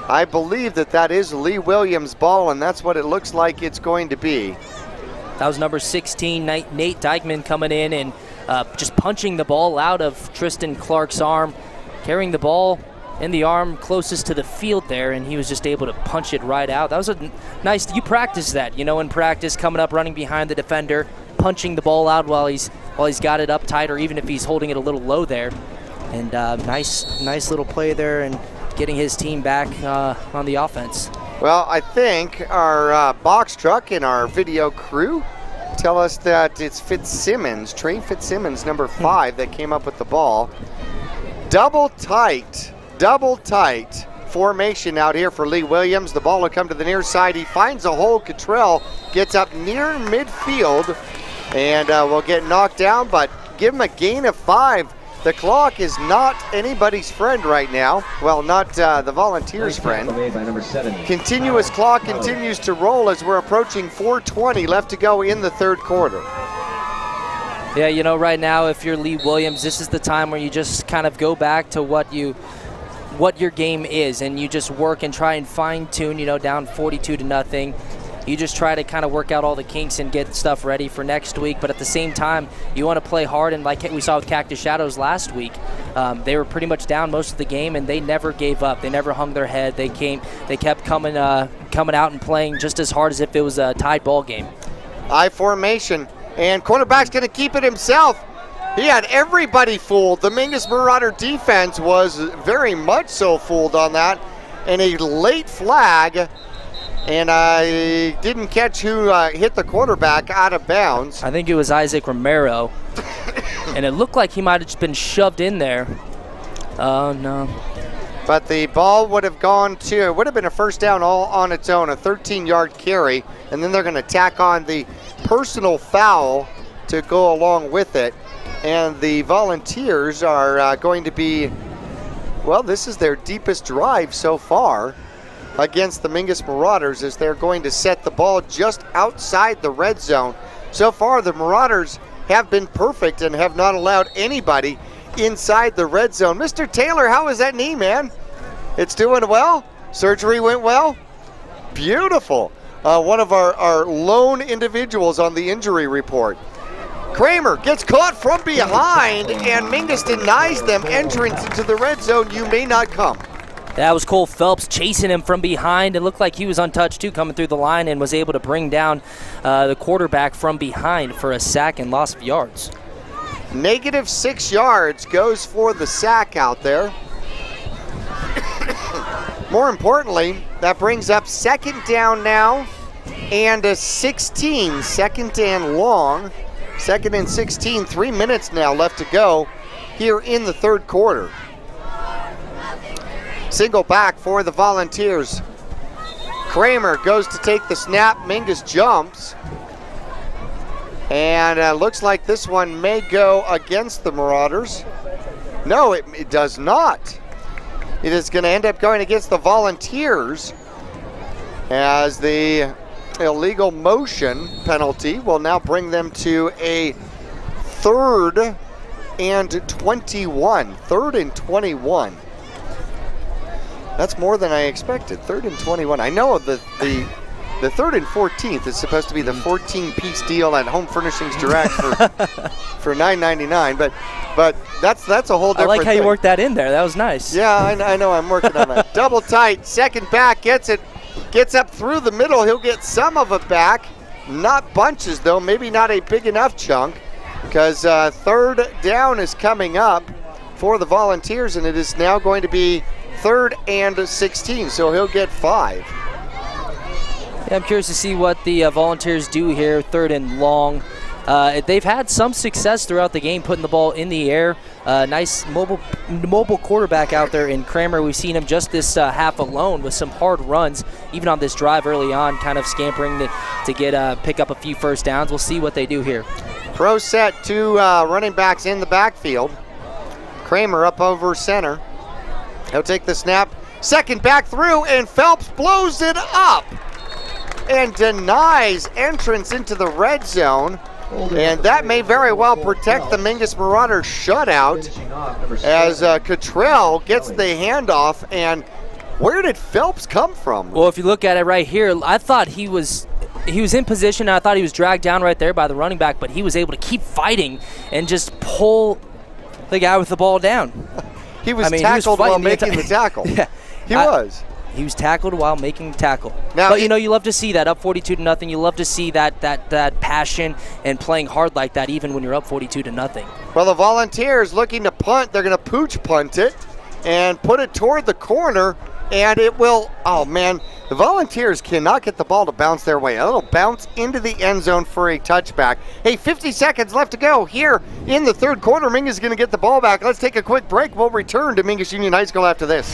that is Lee Williams' ball, and that's what it looks like it's going to be. That was number 16, Nate Dykeman, coming in and just punching the ball out of Tristan Clark's arm, carrying the ball in the arm closest to the field there, and he was just able to punch it right out. That was a nice, you practice that, in practice, coming up, running behind the defender, punching the ball out while he's got it up tight, or even if he's holding it a little low there. And nice little play there, and getting his team back on the offense. Well, I think our box truck and our video crew tell us that it's Fitzsimmons, Trey Fitzsimmons, number 5, that came up with the ball. Double tight formation out here for Lee Williams. The ball will come to the near side. He finds a hole. Cottrell gets up near midfield and will get knocked down, but give him a gain of 5. The clock is not anybody's friend right now. Well, not the Volunteers' friend. Continuous clock continues to roll as we're approaching 4:20 left to go in the third quarter. Yeah, you know, right now, if you're Lee Williams, this is the time where you just kind of go back to what your game is, and you just work and try and fine-tune, you know, down 42-0. You just try to kind of work out all the kinks and get stuff ready for next week. But at the same time, you want to play hard. And like we saw with Cactus Shadows last week, they were pretty much down most of the game, and they never gave up. They never hung their head. They kept coming out and playing just as hard as if it was a tied ball game. I formation, and cornerback's going to keep it himself. He had everybody fooled. The Mingus Marauder defense was very much so fooled on that. And a late flag. And I didn't catch who hit the quarterback out of bounds. I think it was Isaac Romero. And it looked like he might have just been shoved in there. Oh, no. But the ball would have gone to, it would have been a first down all on its own, a 13-yard carry. And then they're going to tack on the personal foul to go along with it. And the Volunteers are going to be, well, this is their deepest drive so far against the Mingus Marauders, as they're going to set the ball just outside the red zone. So far, the Marauders have been perfect and have not allowed anybody inside the red zone. Mr. Taylor, how is that knee, man? It's doing well? Surgery went well? Beautiful. One of our lone individuals on the injury report. Kramer gets caught from behind, and Mingus denies them entrance into the red zone. You may not come. That was Cole Phelps chasing him from behind. It looked like he was untouched too, coming through the line, and was able to bring down the quarterback from behind for a sack and loss of yards. -6 yards goes for the sack out there. More importantly, that brings up second down now and a 16, second and long. Second and 16, 3 minutes now left to go here in the third quarter. Single back for the Volunteers. Kramer goes to take the snap. Mingus jumps. And looks like this one may go against the Marauders. No, it does not. It is going to end up going against the Volunteers, as the illegal motion penalty will now bring them to a 3rd and 21. 3rd and 21. That's more than I expected. 3rd and 21. I know the 3rd and 14th is supposed to be the 14-piece deal at Home Furnishings Direct for $9.99, but that's a whole different thing. I like how you worked that in there. That was nice. Yeah, I know. I'm working on that. Double tight. Second back gets it. Gets up through the middle. He'll get some of it back. Not bunches, though. Maybe not a big enough chunk, because third down is coming up for the Volunteers, and it is now going to be 3rd and 16, so he'll get 5. Yeah, I'm curious to see what the Volunteers do here, 3rd and long. They've had some success throughout the game putting the ball in the air. Nice mobile quarterback out there in Kramer. We've seen him just this half alone with some hard runs, even on this drive early on, kind of scampering to get pick up a few first downs. We'll see what they do here. Pro set, 2 running backs in the backfield. Kramer up over center. He'll take the snap. Second back through, and Phelps blows it up and denies entrance into the red zone. And that may very well protect the Mingus Marauders shutout, as Cottrell gets the handoff. And where did Phelps come from? Well, if you look at it right here, I thought he was in position. I thought he was dragged down right there by the running back, but he was able to keep fighting and just pull the guy with the ball down. He was tackled while making the tackle. Yeah, he was. He was tackled while making the tackle. Now, but you know, you love to see that up 42-0. You love to see that passion and playing hard like that, even when you're up 42-0. Well, the Volunteers looking to punt. They're going to pooch punt it and put it toward the corner, and it will. Oh man, The Volunteers cannot get the ball to bounce their way. It'll bounce into the end zone for a touchback. Hey, 50 seconds left to go here in the third quarter. Mingus is going to get the ball back. Let's take a quick break. We'll return to Mingus Union High School after this.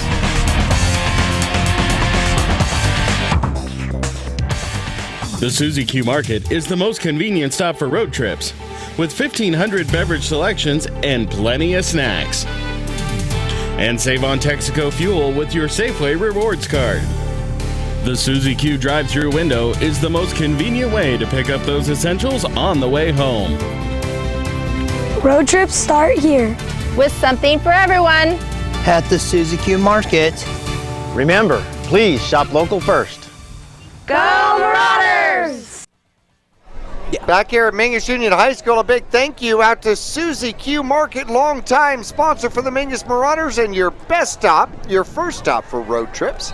The Suzy Q Market is the most convenient stop for road trips, with 1,500 beverage selections and plenty of snacks. And save on Texaco fuel with your Safeway Rewards card. The Suzy Q drive-thru window is the most convenient way to pick up those essentials on the way home. Road trips start here. With something for everyone. At the Suzy Q Market. Remember, please shop local first. Go Marauders! Back here at Mingus Union High School, a big thank you out to Suzy Q Market, longtime sponsor for the Mingus Marauders, and your best stop, your first stop for road trips.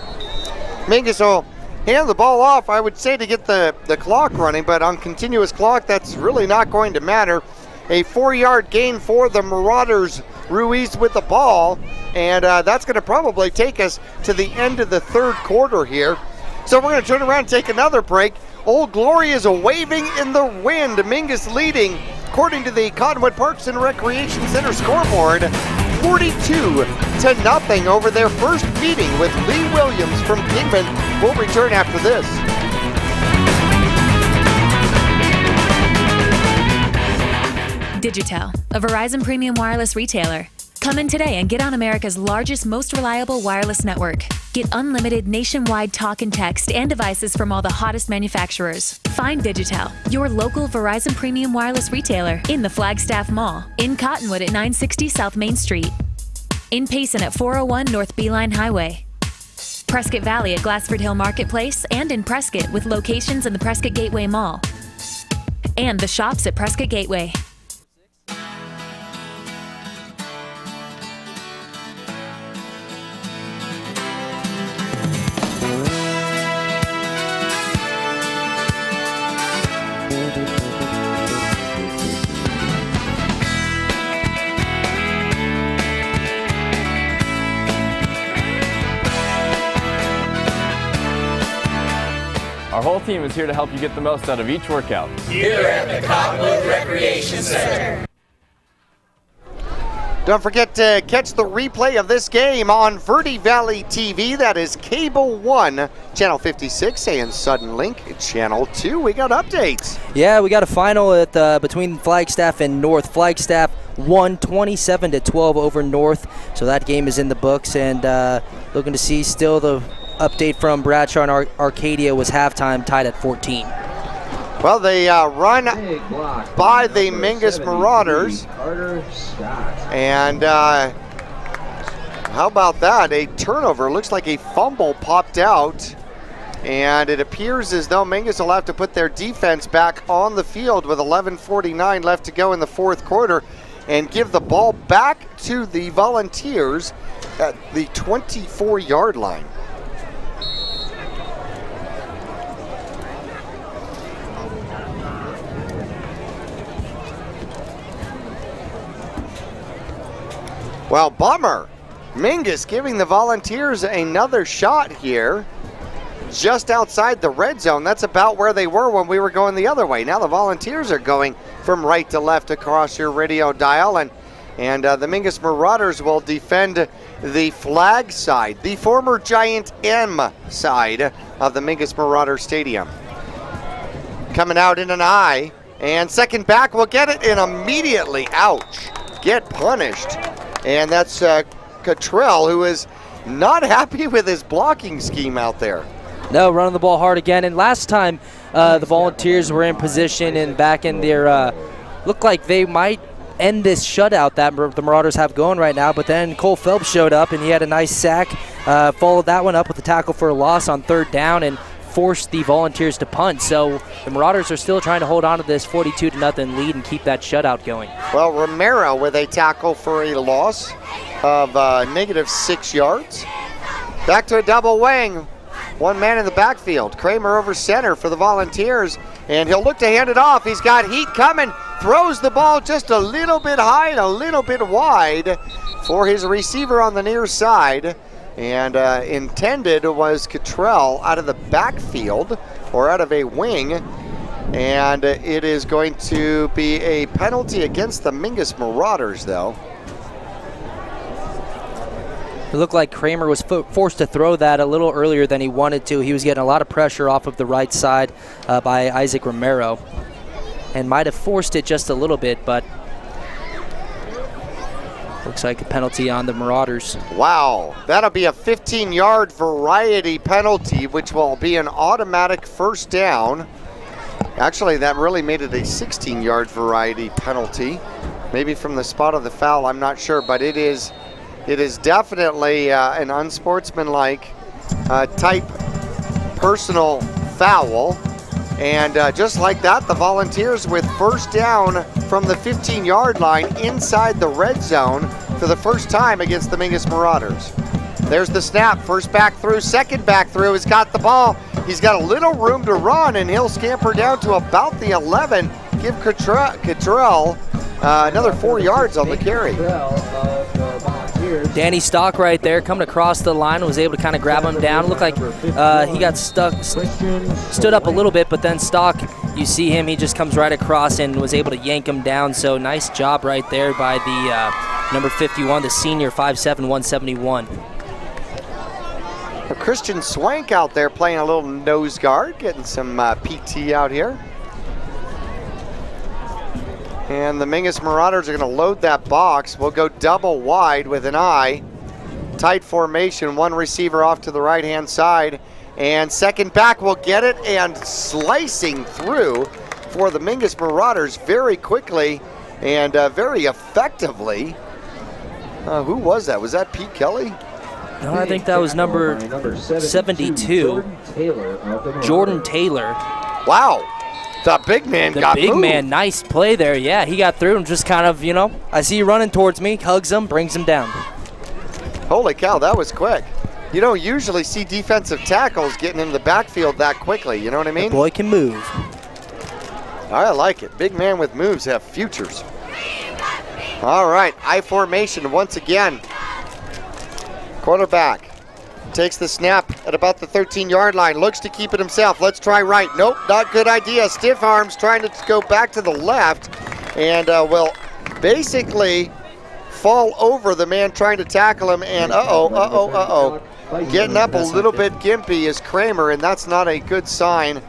Mingus will hand the ball off, I would say, to get the clock running, but on continuous clock, that's really not going to matter. A 4-yard gain for the Marauders. Ruiz with the ball, and that's going to probably take us to the end of the third quarter here. So we're going to turn around and take another break. Old Glory is waving in the wind. Mingus leading, according to the Cottonwood Parks and Recreation Center scoreboard, 42-0 over their first meeting with Lee Williams from Kingman. We'll return after this. Digitel, a Verizon premium wireless retailer. Come in today and get on America's largest, most reliable wireless network. Get unlimited nationwide talk and text and devices from all the hottest manufacturers. Find Digitel, your local Verizon premium wireless retailer, in the Flagstaff Mall, in Cottonwood at 960 South Main Street, in Payson at 401 North Beeline Highway, Prescott Valley at Glassford Hill Marketplace, and in Prescott with locations in the Prescott Gateway Mall, and the shops at Prescott Gateway. Our whole team is here to help you get the most out of each workout. Here at the Cottonwood Recreation Center. Don't forget to catch the replay of this game on Verde Valley TV. That is Cable 1, Channel 56, and Sudden Link, Channel 2. We got updates. Yeah, we got a final at between Flagstaff and North. Flagstaff won 27-12 over North, so that game is in the books. And looking to see still the update from Bradshaw and Arcadia was halftime tied at 14. Well, they run by the Mingus Marauders. And how about that? A turnover. Looks like a fumble popped out. And it appears as though Mingus will have to put their defense back on the field with 11:49 left to go in the fourth quarter and give the ball back to the Volunteers at the 24-yard line. Well, bummer. Mingus giving the Volunteers another shot here just outside the red zone. That's about where they were when we were going the other way. Now the Volunteers are going from right to left across your radio dial, and the Mingus Marauders will defend the flag side, the former Giant M side of the Mingus Marauder Stadium. Coming out in an I, and second back will get it, and immediately, ouch, get punished. And that's Cottrell, who is not happy with his blocking scheme out there. No, running the ball hard again. And last time the Volunteers were in position and back in their, looked like they might end this shutout that the Marauders have going right now. But then Cole Phelps showed up and he had a nice sack, followed that one up with a tackle for a loss on third down and forced the Volunteers to punt. So the Marauders are still trying to hold on to this 42-0 lead and keep that shutout going. Well, Romero with a tackle for a loss of -6 yards. Back to a double wing. One man in the backfield. Kramer over center for the Volunteers, and he'll look to hand it off. He's got heat coming. Throws the ball just a little bit high and a little bit wide for his receiver on the near side. And intended was Cottrell out of the backfield, or out of a wing. And it is going to be a penalty against the Mingus Marauders, though. It looked like Kramer was forced to throw that a little earlier than he wanted to. He was getting a lot of pressure off of the right side by Isaac Romero, and might have forced it just a little bit, but looks like a penalty on the Marauders. Wow, that'll be a 15-yard variety penalty, which will be an automatic first down. Actually, that really made it a 16-yard variety penalty. Maybe from the spot of the foul, I'm not sure, but it is definitely an unsportsmanlike type personal foul. And just like that, the Volunteers with first down from the 15-yard line inside the red zone for the first time against the Mingus Marauders. There's the snap, first back through, second back through, he's got the ball. He's got a little room to run, and he'll scamper down to about the 11. Give Cottrell another 4 yards on the carry. Danny Stock right there coming across the line, was able to kind of grab him down. Looked like he got stood up a little bit, but then Stock, you see him, he just comes right across and was able to yank him down. So nice job right there by the number 51, the senior, 5'7", 171. Christian Swank out there playing a little nose guard, getting some PT out here. And the Mingus Marauders are going to load that box. We'll go double wide with an eye. Tight formation, one receiver off to the right-hand side. And second back will get it, and slicing through for the Mingus Marauders very quickly and very effectively. Who was that? Was that Pete Kelly? No, I think that was number 72, Jordan Taylor. Wow. The big man got moved. The big man, nice play there. Yeah, he got through and just kind of, I see you running towards me, hugs him, brings him down. Holy cow, that was quick. You don't usually see defensive tackles getting into the backfield that quickly, you know what I mean? The boy can move. I like it. Big man with moves have futures. All right, I formation once again. Quarterback takes the snap at about the 13-yard line, looks to keep it himself. Let's try right. Nope, not good idea. Stiff arms trying to go back to the left, and will basically fall over the man trying to tackle him, and getting up a little bit gimpy is Kramer, and that's not a good sign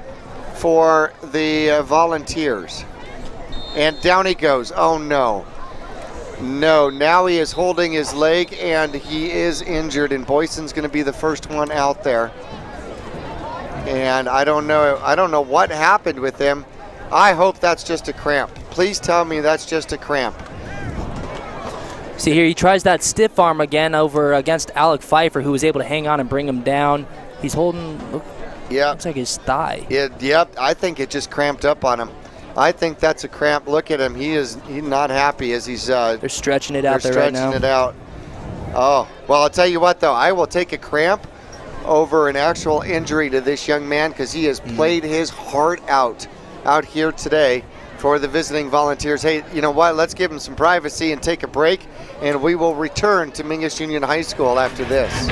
for the Volunteers. And down he goes. Oh no. No, now he is holding his leg, and he is injured, and Boyson's going to be the first one out there. And I don't know what happened with him. I hope that's just a cramp. Please tell me that's just a cramp. See here, he tries that stiff arm again over against Alec Pfeiffer, who was able to hang on and bring him down. He's holding, looks like his thigh. Yep, I think it just cramped up on him. I think that's a cramp. Look at him. He's not happy as he's. They're stretching it out there right now. They're stretching it out. Oh, well, I'll tell you what, though. I will take a cramp over an actual injury to this young man, because he has played his heart out here today for the visiting Volunteers. Hey, you know what? Let's give him some privacy and take a break, and we will return to Mingus Union High School after this.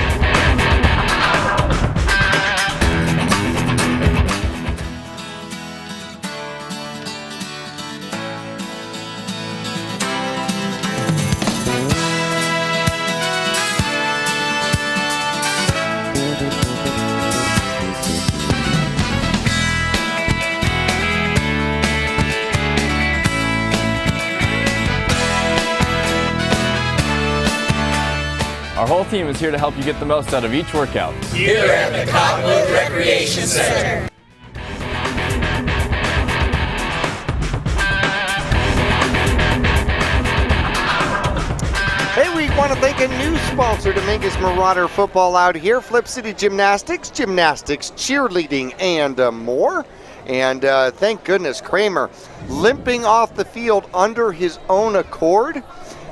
Our whole team is here to help you get the most out of each workout. Here at the Cottonwood Recreation Center. Hey, we want to thank a new sponsor to Mingus Marauder football out here, Flip City Gymnastics, cheerleading, and more. And thank goodness Kramer limping off the field under his own accord.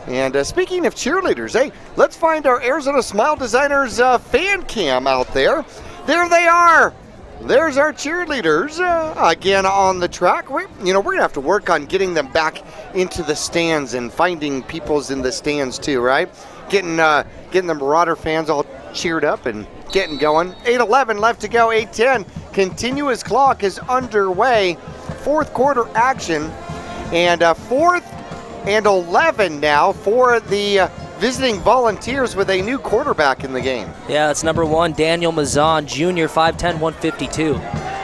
And speaking of cheerleaders, hey, let's find our Arizona Smile Designers fan cam out there. There they are. There's our cheerleaders again on the track. We're going to have to work on getting them back into the stands and finding people's in the stands too, right? Getting the Marauder fans all cheered up and getting going. 8:11 left to go, 8:10. Continuous clock is underway. Fourth quarter action, and 4th and 11 now for the visiting Volunteers with a new quarterback in the game. Yeah, that's number 1, Daniel Mazan, Jr., 5'10", 152.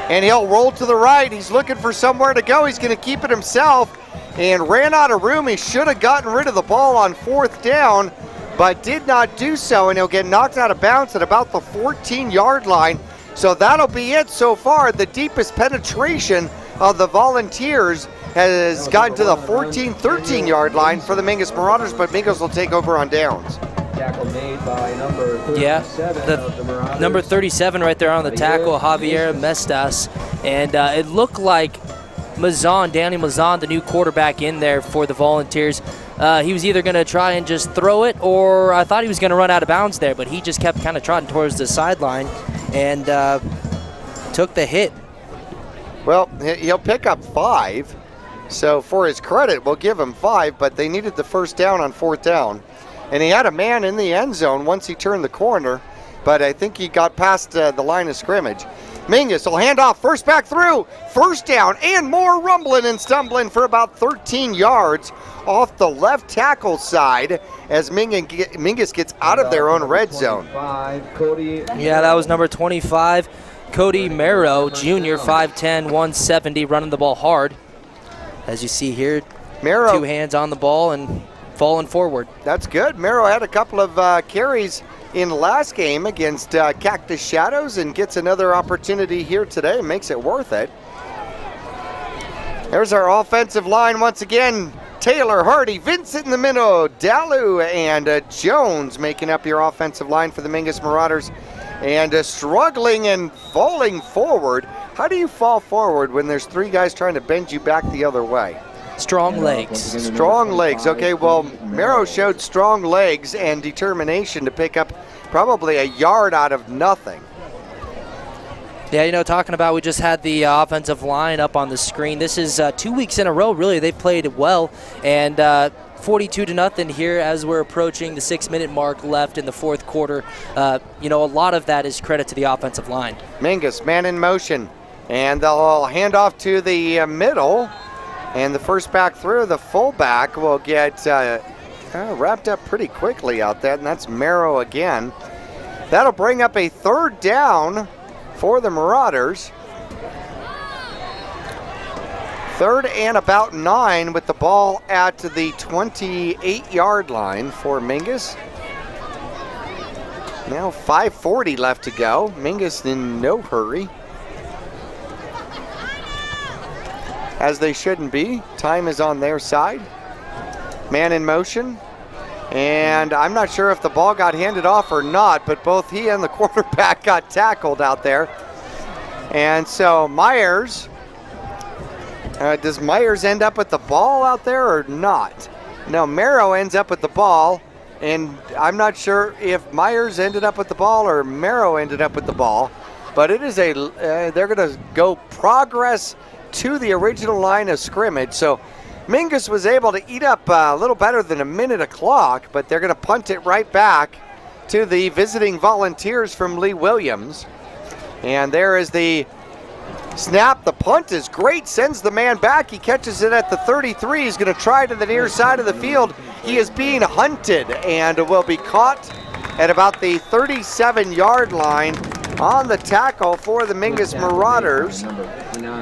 And he'll roll to the right. He's looking for somewhere to go. He's going to keep it himself and ran out of room. He should have gotten rid of the ball on 4th down, but did not do so, and he'll get knocked out of bounds at about the 14-yard line. So that'll be it so far. The deepest penetration of the Volunteers has gotten to the 14, 13-yard line for the Mingus Marauders, but Mingus will take over on downs. Tackle made by number 37. Yeah, the number 37 right there on the tackle, Javier Mestas. And it looked like Daniel Mazan, the new quarterback in there for the Volunteers, he was either going to try and just throw it, or I thought he was going to run out of bounds there, but he just kept kind of trotting towards the sideline and took the hit. Well, he'll pick up 5. So for his credit, we'll give him 5, but they needed the first down on 4th down. And he had a man in the end zone once he turned the corner, but I think he got past the line of scrimmage. Mingus will hand off, first back through, first down, and more rumbling and stumbling for about 13 yards off the left tackle side as Mingus gets out of their own red zone. Yeah, that was number 25, Cody Merrow, Jr., 5'10", 170, running the ball hard. As you see here, Merrow, 2 hands on the ball and falling forward. That's good. Merrow had a couple of carries in the last game against Cactus Shadows and gets another opportunity here today. Makes it worth it. There's our offensive line once again. Taylor, Hardy, Vincent in the middle, Dalu, and Jones making up your offensive line for the Mingus Marauders. And struggling and falling forward. How do you fall forward when there's 3 guys trying to bend you back the other way? Strong legs. Strong legs. Okay, well, Merrow showed strong legs and determination to pick up probably a yard out of nothing. Yeah, you know, talking about, we just had the offensive line up on the screen. This is 2 weeks in a row, really. They've played well, and 42-0 here as we're approaching the 6-minute mark left in the 4th quarter. You know, a lot of that is credit to the offensive line. Mingus, man in motion, and they'll hand off to the middle, and the first back through, the fullback will get wrapped up pretty quickly out there, and that's Merrow again. That'll bring up a 3rd down for the Marauders. 3rd and about 9 with the ball at the 28-yard line for Mingus. Now 5:40 left to go. Mingus in no hurry, as they shouldn't be. Time is on their side. Man in motion. And I'm not sure if the ball got handed off or not, but both he and the quarterback got tackled out there. And so Myers, does Myers end up with the ball out there or not? No, Merrow ends up with the ball, and I'm not sure if Myers ended up with the ball or Merrow ended up with the ball, but it is a, they're going to go progress to the original line of scrimmage. So Mingus was able to eat up a little better than a minute of clock, but they're going to punt it right back to the visiting Volunteers from Lee Williams. And there is the snap. The punt is great, sends the man back. He catches it at the 33. He's going to try to the near side of the field. He is being hunted and will be caught at about the 37-yard line on the tackle for the Mingus Marauders.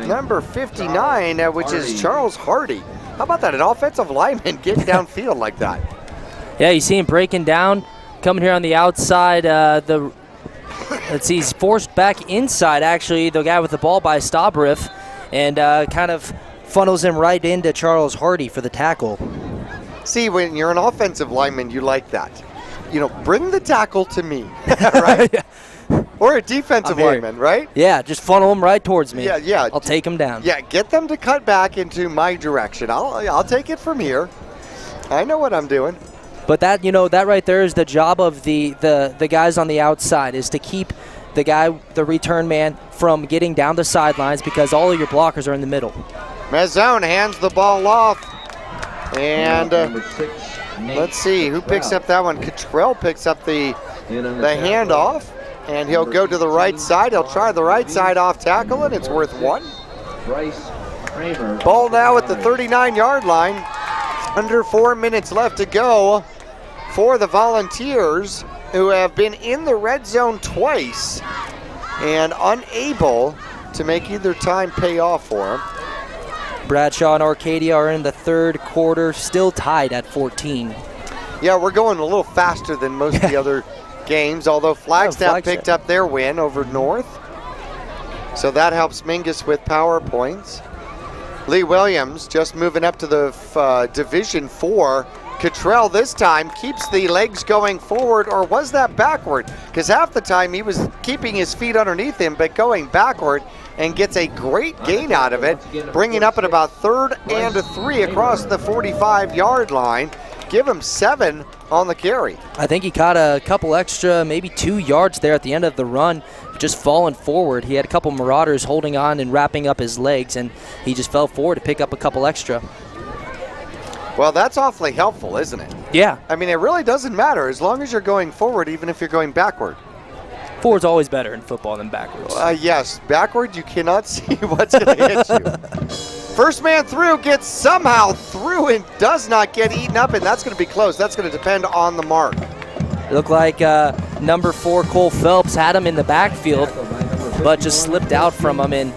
Number 59, which is Charles Hardy. How about that, an offensive lineman getting downfield like that? Yeah, you see him breaking down, coming here on the outside. Let's see, he's forced back inside, actually, the guy with the ball by Stabrif, and kind of funnels him right into Charles Hardy for the tackle. See, when you're an offensive lineman, you like that. You know, bring the tackle to me, right? Yeah. Or a defensive lineman, right? Yeah, just funnel him right towards me. Yeah. I'll take him down. Yeah, get them to cut back into my direction. I'll take it from here. I know what I'm doing. But that, you know, that right there is the job of the guys on the outside, is to keep the guy, the return man, from getting down the sidelines, because all of your blockers are in the middle. Mazzone hands the ball off. And let's see, who picks up that one? Cottrell picks up the the handoff, and he'll go to the right side. He'll try the right side off tackle, and it's worth 1. Ball now at the 39-yard line. Under 4 minutes left to go for the Volunteers, who have been in the red zone twice and unable to make either time pay off for them. Bradshaw and Arcadia are in the third quarter, still tied at 14. Yeah, we're going a little faster than most of the other games, although Flagstaff picked up their win over North. So that helps Mingus with power points. Lee Williams just moving up to the Division 4. Cottrell this time keeps the legs going forward, or was that backward? Because half the time he was keeping his feet underneath him, but going backward, and gets a great gain out of it, bringing up at about 3rd and 3 across the 45-yard line. Give him 7 on the carry. I think he caught a couple extra, maybe 2 yards there at the end of the run, just falling forward. He had a couple Marauders holding on and wrapping up his legs, and he just fell forward to pick up a couple extra. Well, that's awfully helpful, isn't it? Yeah. I mean, it really doesn't matter as long as you're going forward, even if you're going backward. Forward's always better in football than backwards. Yes, backward you cannot see what's going to hit you. First man through gets somehow through and does not get eaten up, and that's going to be close. That's going to depend on the mark. It looked like number 4, Cole Phelps, had him in the backfield, but just slipped out from him, and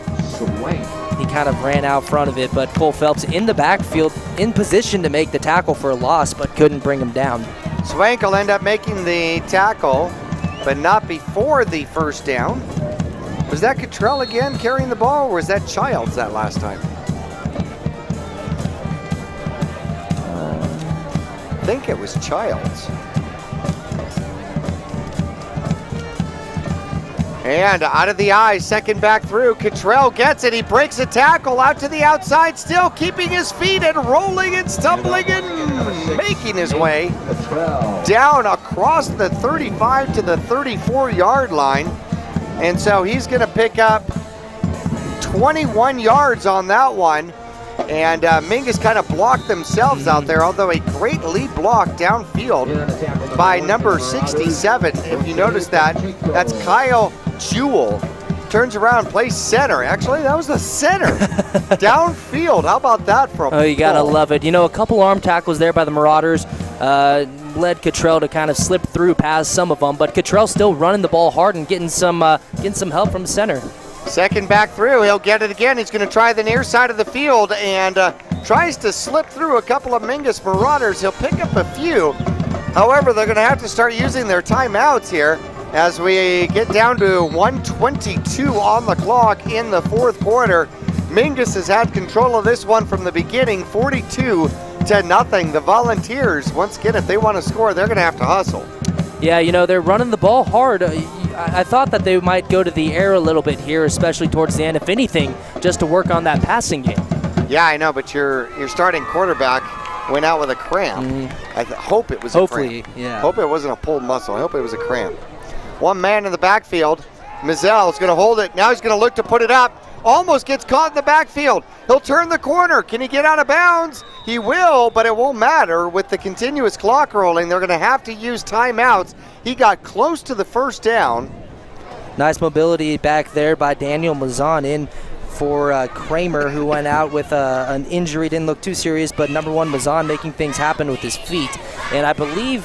he kind of ran out front of it. But Cole Phelps in the backfield, in position to make the tackle for a loss, but couldn't bring him down. Swank will end up making the tackle, but not before the first down. Was that Cottrell again carrying the ball, or was that Childs that last time? I think it was Childs. And out of the eye, second back through. Cottrell gets it. He breaks a tackle out to the outside, still keeping his feet and rolling and stumbling and making his way down across the 35 to the 34-yard line. And so he's going to pick up 21 yards on that one. And Mingus kind of blocked themselves out there, although a great lead block downfield by number 67. If you notice that, that's Kyle Jewell. Turns around, plays center. Actually, that was the center. Downfield. How about that from Oh, you got to love it. You know, a couple arm tackles there by the Marauders led Cottrell to kind of slip through past some of them, but Cottrell still running the ball hard and getting some help from center. Second back through, he'll get it again. He's going to try the near side of the field and tries to slip through a couple of Mingus Marauders. He'll pick up a few. However, they're going to have to start using their timeouts here as we get down to 1:22 on the clock in the fourth quarter. Mingus has had control of this one from the beginning, 42-0. The Volunteers, once again, if they want to score, they're going to have to hustle. Yeah, you know, they're running the ball hard. I thought that they might go to the air a little bit here, especially towards the end, if anything, just to work on that passing game. Yeah, I know, but your starting quarterback went out with a cramp. I hope it was a cramp. Yeah. Hope it wasn't a pulled muscle. I hope it was a cramp. One man in the backfield. Mizell's going to hold it. Now he's going to look to put it up. Almost gets caught in the backfield. He'll turn the corner. Can he get out of bounds? He will, but it won't matter. With the continuous clock rolling, they're going to have to use timeouts. He got close to the first down. Nice mobility back there by Daniel Mazan in for Kramer, who went out with an injury. Didn't look too serious, but number 1, Mazan making things happen with his feet. And I believe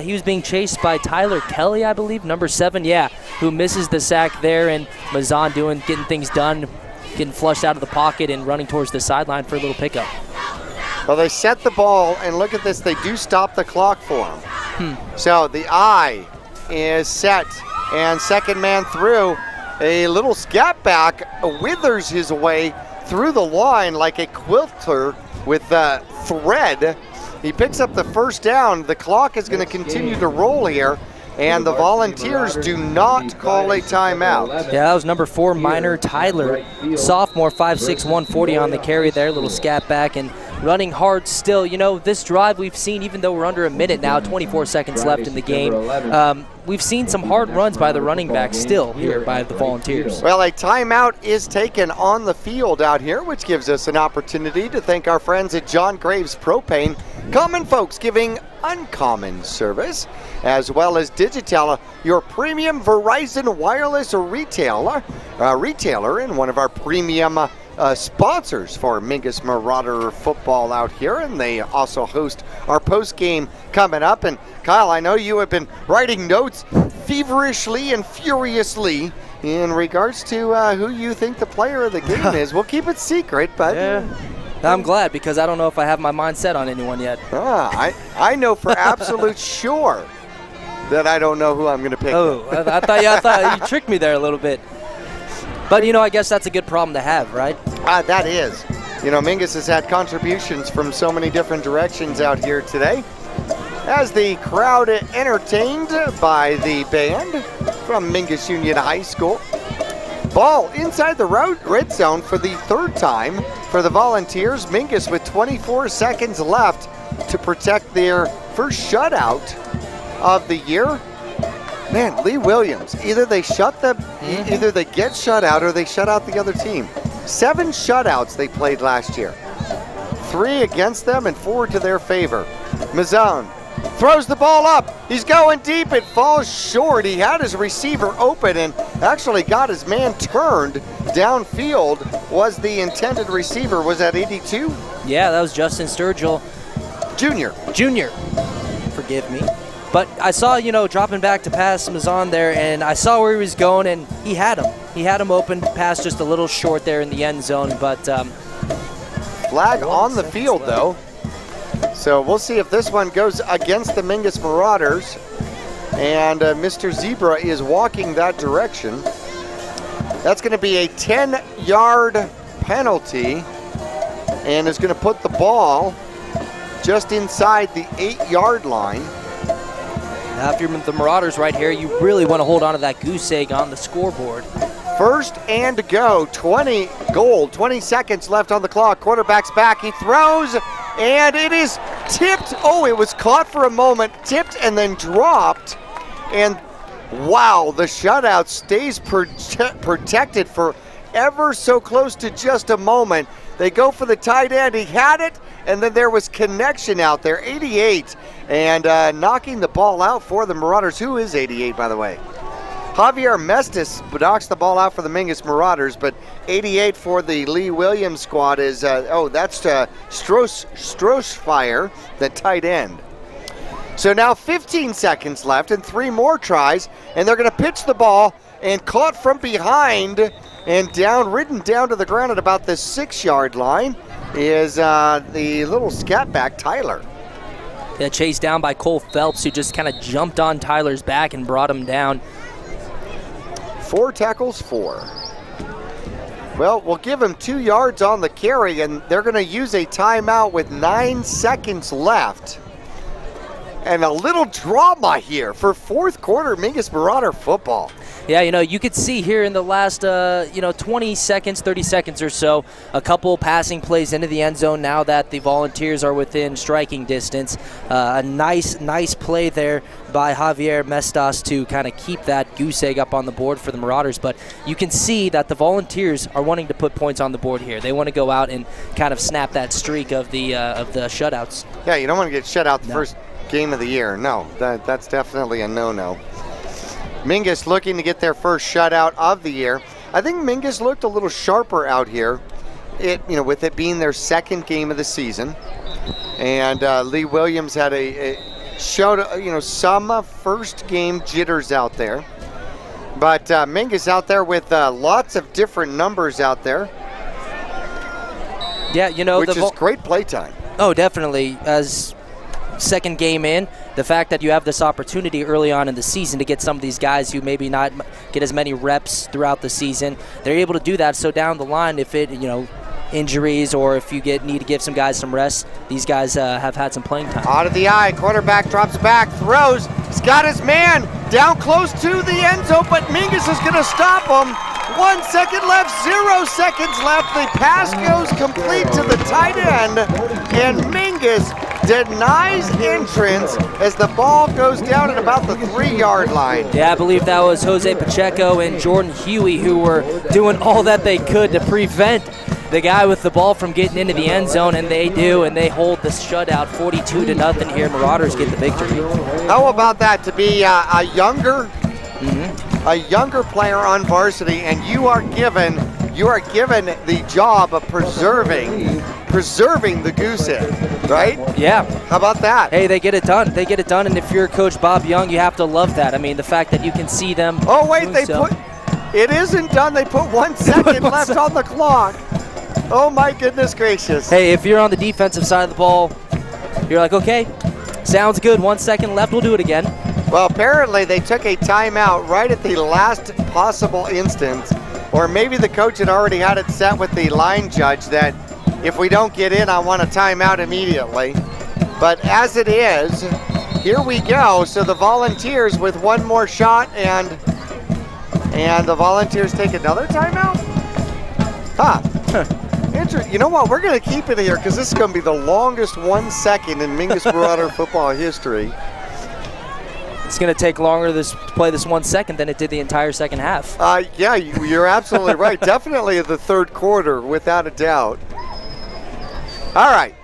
he was being chased by Tyler Kelly, I believe, number 7, yeah, who misses the sack there, and Mazan getting things done, getting flushed out of the pocket and running towards the sideline for a little pickup. Well, they set the ball, and look at this, they do stop the clock for him. So the eye is set, and second man through. A little scat back withers his way through the line like a quilter with thread. He picks up the first down. The clock is going to continue to roll here, and the Volunteers do not call a timeout. Yeah, that was number 4, Minor Tyler, sophomore, 5'6", 140 on the carry there. Little scat back, and running hard still. You know, this drive we've seen, even though we're under a minute now, 24 seconds left in the game, we've seen some hard runs by the running back still here by the Volunteers. Well, a timeout is taken on the field out here, which gives us an opportunity to thank our friends at John Graves Propane. Common folks giving uncommon service, as well as Digital, your premium Verizon wireless retailer and one of our premium sponsors for Mingus Marauder football out here, and they also host our post game coming up. And Kyle, I know you have been writing notes feverishly and furiously in regards to who you think the player of the game is. We'll keep it secret, but I'm glad, because I don't know if I have my mind set on anyone yet. I know for absolute sure that I don't know who I'm going to pick. Oh, I thought you tricked me there a little bit. But, you know, I guess that's a good problem to have, right? That is. You know, Mingus has had contributions from so many different directions out here today, as the crowd entertained by the band from Mingus Union High School. Ball inside the red zone for the third time for the Volunteers. Mingus with 24 seconds left to protect their first shutout of the year. Man, Lee Williams, either they get shut out or they shut out the other team. 7 shutouts they played last year. 3 against them and 4 to their favor. Mazzone throws the ball up. He's going deep. It falls short. He had his receiver open and actually got his man turned downfield. Was the intended receiver, was that 82? Yeah, that was Justin Sturgill. Junior. Forgive me. But I saw, you know, dropping back to pass Mazzone there, and I saw where he was going, and he had him. He had him open, pass just a little short there in the end zone. But flag on the field, though. So we'll see if this one goes against the Mingus Marauders. And Mr. Zebra is walking that direction. That's going to be a 10-yard penalty, and is going to put the ball just inside the 8-yard line. Now, if you're the Marauders right here, you really want to hold on to that goose egg on the scoreboard. First and go, 20 seconds left on the clock. Quarterback's back, he throws, and it is tipped. Oh, it was caught for a moment, tipped and then dropped. And wow, the shutout stays protected for ever so close to just a moment. They go for the tight end, he had it, and then there was connection out there, 88, and knocking the ball out for the Marauders. Who is 88, by the way? Javier Mestis knocks the ball out for the Mingus Marauders, but 88 for the Lee Williams squad is, that's Strohsfire, the tight end. So now 15 seconds left and 3 more tries, and they're going to pitch the ball, and caught from behind and ridden down to the ground at about the 6-yard line is the little scat back, Tyler. Yeah, chased down by Cole Phelps, who just kind of jumped on Tyler's back and brought him down. 4 tackles, 4. Well, we'll give him 2 yards on the carry, and they're going to use a timeout with 9 seconds left. And a little drama here for fourth quarter Mingus Marauder football. Yeah, you know, you could see here in the last, 20 seconds, 30 seconds or so, a couple passing plays into the end zone now that the Volunteers are within striking distance. A nice play there by Javier Mestas to kind of keep that goose egg up on the board for the Marauders. But you can see that the Volunteers are wanting to put points on the board here. They want to go out and kind of snap that streak of the shutouts. Yeah, you don't want to get shut out the first game of the year. No, that's definitely a no-no. Mingus looking to get their first shutout of the year. I think Mingus looked a little sharper out here, with it being their second game of the season. And Lee Williams had showed some first game jitters out there. But Mingus out there with lots of different numbers out there. Yeah, which is great play time. Oh, definitely. As second game in, the fact that you have this opportunity early on in the season to get some of these guys who maybe not get as many reps throughout the season, they're able to do that. So down the line, if it, injuries or if you need to give some guys some rest, these guys have had some playing time. Out of the eye, quarterback drops back, throws, he's got his man down close to the end zone, but Mingus is going to stop him. 1 second left, 0 seconds left. The pass goes complete to the tight end. and Mingus denies entrance as the ball goes down at about the 3-yard line. Yeah, I believe that was Jose Pacheco and Jordan Huey who were doing all that they could to prevent the guy with the ball from getting into the end zone, and they do, and they hold the shutout 42-0 here. Marauders get the victory. How about that, to be a younger player on varsity, and you are given the job of preserving the goose egg, right? Yeah. How about that? Hey, they get it done. They get it done, and if you're Coach Bob Young, you have to love that. I mean, the fact that you can see them. Oh, wait, it isn't done. They put 1 second left on the clock. Oh, my goodness gracious. Hey, if you're on the defensive side of the ball, you're like, okay, sounds good. 1 second left. We'll do it again. Well, apparently they took a timeout right at the last possible instance, or maybe the coach had already had it set with the line judge that if we don't get in, I want a timeout immediately. But as it is, here we go. So the Volunteers with one more shot, and the Volunteers take another timeout? You know what? We're going to keep it here because this is going to be the longest 1 second in Mingus Marauder football history. It's going to take longer to play this 1 second than it did the entire second half. Yeah, you're absolutely right. Definitely the third quarter, without a doubt. All right.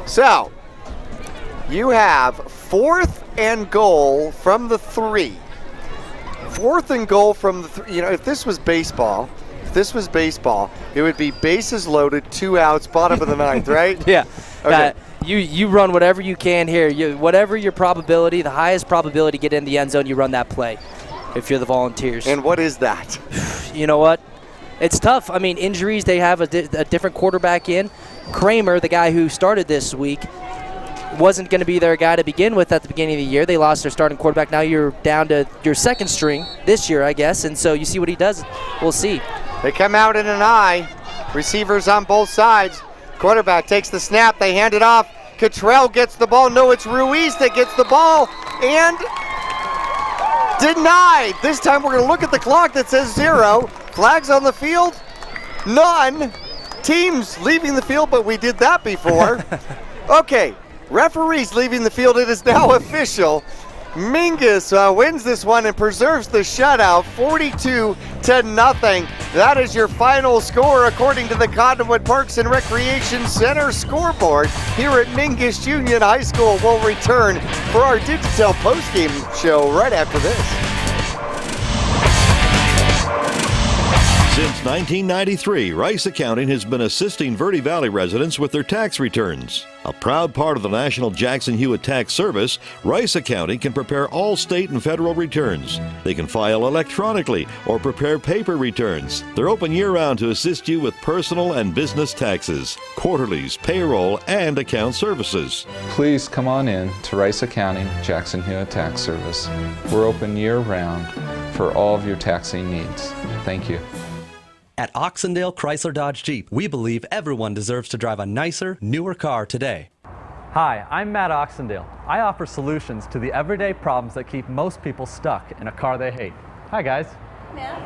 So, you have 4th and goal from the 3. 4th and goal from the 3. You know, if this was baseball, it would be bases loaded, 2 outs, bottom of the 9th, right? Yeah. Okay. You run whatever you can here. Whatever your probability, the highest probability to get in the end zone, you run that play if you're the Volunteers. And what is that? You know what? It's tough. I mean, injuries, they have a different quarterback in. Kramer, the guy who started this week, wasn't going to be their guy to begin with at the beginning of the year. They lost their starting quarterback. Now you're down to your second string this year, I guess, and so you see what he does. We'll see. They come out in an eye. Receivers on both sides. Quarterback takes the snap. They hand it off. Cottrell gets the ball. No, it's Ruiz that gets the ball. And denied. This time we're going to look at the clock that says 0. Flags on the field? None. Teams leaving the field, but we did that before. Okay, referees leaving the field. It is now official. Mingus wins this one and preserves the shutout, 42-0. That is your final score according to the Cottonwood Parks and Recreation Center scoreboard here at Mingus Union High School. We'll return for our Digital postgame show right after this. Since 1993, Rice Accounting has been assisting Verde Valley residents with their tax returns. A proud part of the National Jackson Hewitt Tax Service, Rice Accounting can prepare all state and federal returns. They can file electronically or prepare paper returns. They're open year-round to assist you with personal and business taxes, quarterlies, payroll, and account services. Please come on in to Rice Accounting Jackson Hewitt Tax Service. We're open year-round for all of your taxing needs. Thank you. At Oxendale Chrysler Dodge Jeep, we believe everyone deserves to drive a nicer, newer car today. Hi, I'm Matt Oxendale. I offer solutions to the everyday problems that keep most people stuck in a car they hate. Hi, guys. Matt.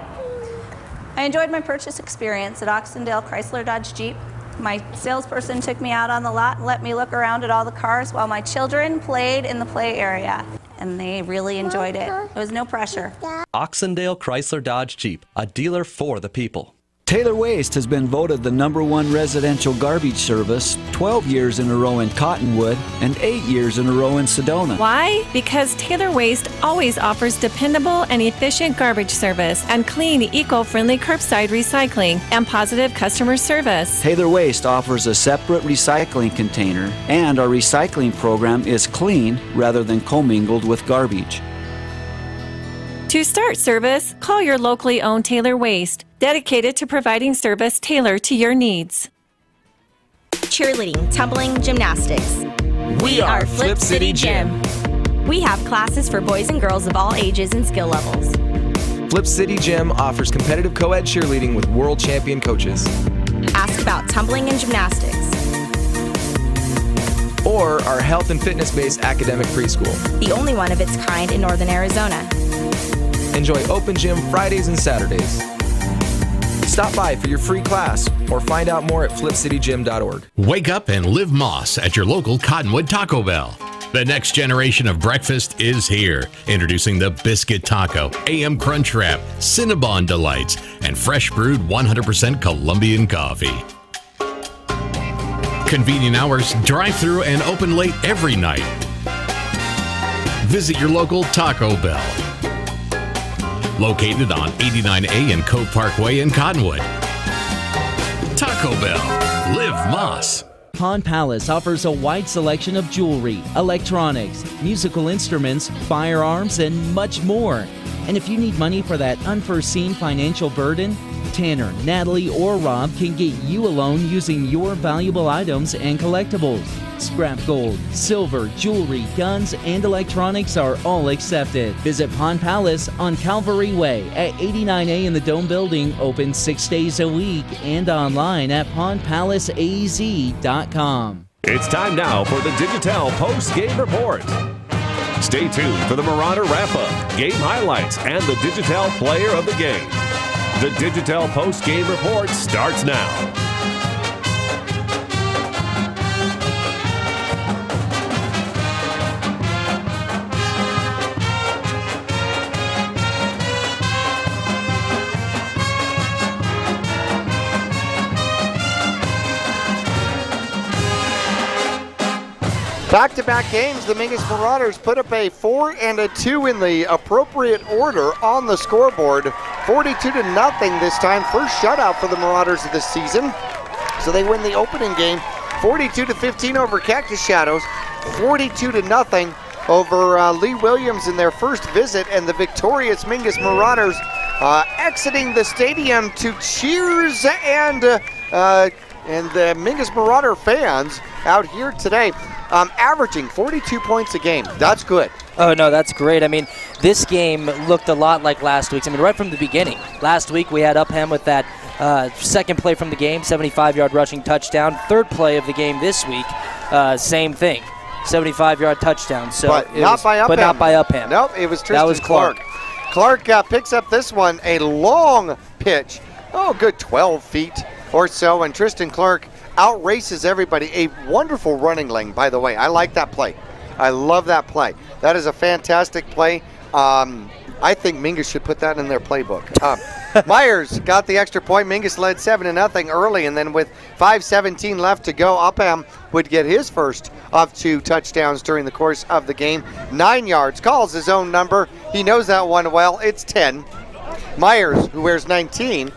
I enjoyed my purchase experience at Oxendale Chrysler Dodge Jeep. My salesperson took me out on the lot and let me look around at all the cars while my children played in the play area. And they really enjoyed it. There was no pressure. Oxendale Chrysler Dodge Jeep, a dealer for the people. Taylor Waste has been voted the #1 residential garbage service 12 years in a row in Cottonwood and 8 years in a row in Sedona. Why? Because Taylor Waste always offers dependable and efficient garbage service and clean, eco-friendly curbside recycling and positive customer service. Taylor Waste offers a separate recycling container, and our recycling program is clean rather than commingled with garbage. To start service, call your locally owned Taylor Waste, dedicated to providing service tailored to your needs. Cheerleading, tumbling, gymnastics. We are Flip City Gym. We have classes for boys and girls of all ages and skill levels. Flip City Gym offers competitive co-ed cheerleading with world champion coaches. Ask about tumbling and gymnastics. Or our health and fitness-based academic preschool. The only one of its kind in Northern Arizona. Enjoy open gym Fridays and Saturdays. Stop by for your free class or find out more at flipcitygym.org. Wake up and live Moss at your local Cottonwood Taco Bell. The next generation of breakfast is here. Introducing the Biscuit Taco, AM Crunch Wrap, Cinnabon Delights, and fresh brewed 100% Colombian coffee. Convenient hours, drive-through, and open late every night. Visit your local Taco Bell. Located on 89A and Cove Parkway in Cottonwood. Taco Bell. Live Moss. Pond Palace offers a wide selection of jewelry, electronics, musical instruments, firearms, and much more. And if you need money for that unforeseen financial burden, Tanner, Natalie, or Rob can get you a loan using your valuable items and collectibles. Scrap gold, silver, jewelry, guns, and electronics are all accepted. Visit Pond Palace on Calvary Way at 89A in the Dome Building, open 6 days a week, and online at pondpalaceaz.com. It's time now for the Digital Post-Game Report. Stay tuned for the Marauder Wrap-Up, game highlights, and the Digital Player of the Game. The Digital Post-Game Report starts now. Back-to-back games, the Mingus Marauders put up a 4 and a 2 in the appropriate order on the scoreboard. 42-0 this time. First shutout for the Marauders of this season. So they win the opening game 42-15 over Cactus Shadows, 42-0 over Lee Williams in their first visit, and the victorious Mingus Marauders exiting the stadium to cheers and the Mingus Marauder fans out here today. Averaging 42 points a game. That's good. Oh, no, that's great. I mean, this game looked a lot like last week's. I mean, right from the beginning. Last week we had Upham with that second play from the game, 75-yard rushing touchdown. Third play of the game this week, same thing, 75-yard touchdown. So but not by Upham. But not by Upham. Nope, it was Tristan That was Clark. Clark picks up this one, a long pitch. Oh, good 12 feet or so, and Tristan Clark outraces everybody. A wonderful running lane, by the way. I like that play. I love that play. That is a fantastic play. I think Mingus should put that in their playbook. Myers got the extra point. Mingus led 7-0 early, and then with 5:17 left to go, Upham would get his first of 2 touchdowns during the course of the game. 9 yards, calls his own number. He knows that one well. It's 10. Myers, who wears 19,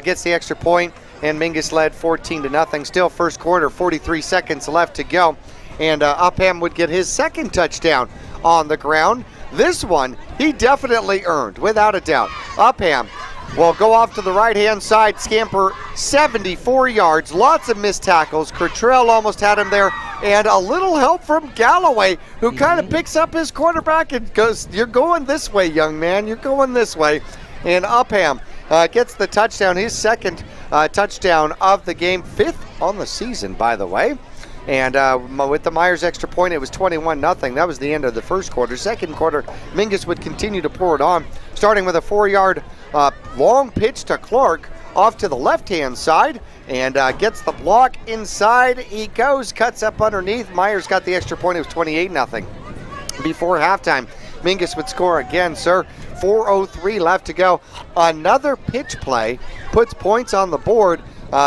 gets the extra point. And Mingus led 14-0. Still first quarter, 43 seconds left to go. And Upham would get his second touchdown on the ground. This one, he definitely earned, without a doubt. Upham will go off to the right-hand side, scamper 74 yards. Lots of missed tackles. Cottrell almost had him there. And a little help from Galloway, who kind of picks up his quarterback and goes, "You're going this way, young man. You're going this way." And Upham gets the touchdown, his second touchdown of the game, 5th on the season, by the way. And with the Myers extra point, it was 21-0. That was the end of the first quarter. Second quarter, Mingus would continue to pour it on, starting with a 4-yard long pitch to Clark off to the left-hand side, and gets the block inside. He goes, cuts up underneath. Myers got the extra point. It was 28-0. Before halftime, Mingus would score again, sir. 4:03 left to go. Another pitch play puts points on the board.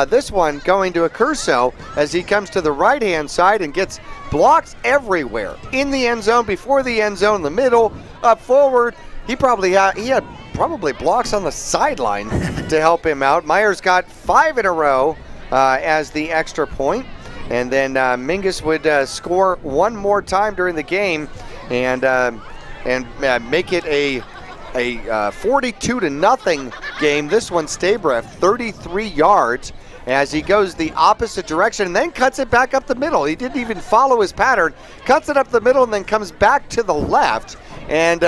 This one going to Accurso as he comes to the right-hand side and gets blocks everywhere. In the end zone, before the end zone, the middle, up forward. He had probably blocks on the sideline to help him out. Myers got 5 in a row as the extra point. And then Mingus would score one more time during the game and make it a 42-0 game. This one, Stabreff, 33 yards as he goes the opposite direction and then cuts it back up the middle. He didn't even follow his pattern, cuts it up the middle and then comes back to the left and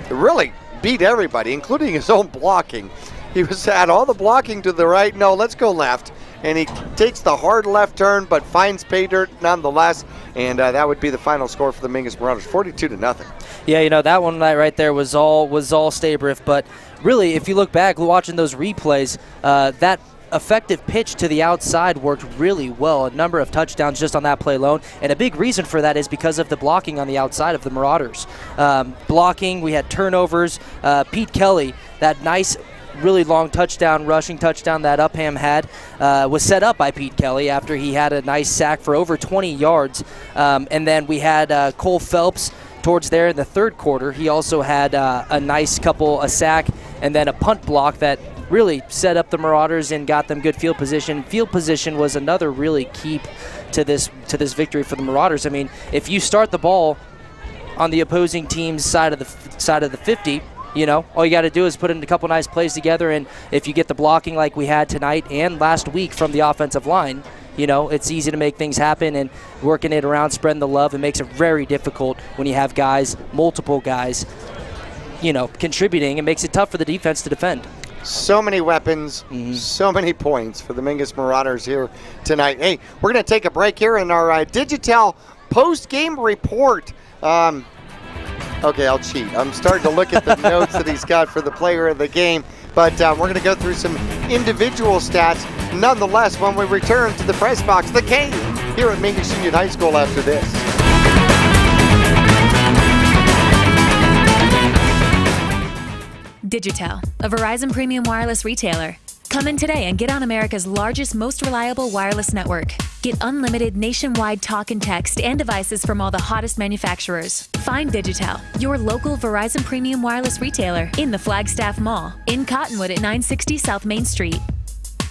really beat everybody, including his own blocking. He had all the blocking to the right. No, let's go left. and he takes the hard left turn, but finds pay dirt nonetheless. And that would be the final score for the Mingus Marauders, 42-0. Yeah, you know, that one right there was all Stabriff. But really, if you look back, watching those replays, that effective pitch to the outside worked really well. A number of touchdowns just on that play alone. And a big reason for that is because of the blocking on the outside of the Marauders. Blocking, we had turnovers. Pete Kelly, that nice really long touchdown, rushing touchdown that Upham had, was set up by Pete Kelly after he had a nice sack for over 20 yards. And then we had Cole Phelps towards there in the third quarter. He also had a nice a sack and then a punt block that really set up the Marauders and got them good field position. Field position was another really key to this victory for the Marauders. I mean, if you start the ball on the opposing team's side of the 50, you know, all you got to do is put in a couple nice plays together, and if you get the blocking like we had tonight and last week from the offensive line, you know, it's easy to make things happen, and working it around, spreading the love, it makes it very difficult when you have multiple guys, you know, contributing. It makes it tough for the defense to defend. So many weapons, so many points for the Mingus Marauders here tonight. Hey, we're going to take a break here in our Digital post-game report. Okay, I'll cheat. I'm starting to look at the notes that he's got for the player of the game, but we're going to go through some individual stats. Nonetheless, when we return to the press box, the game here at Mingus Union High School after this. Digital, a Verizon premium wireless retailer. Come in today and get on America's largest, most reliable wireless network. Get unlimited nationwide talk and text and devices from all the hottest manufacturers. Find Digital, your local Verizon premium wireless retailer, in the Flagstaff Mall, in Cottonwood at 960 South Main Street,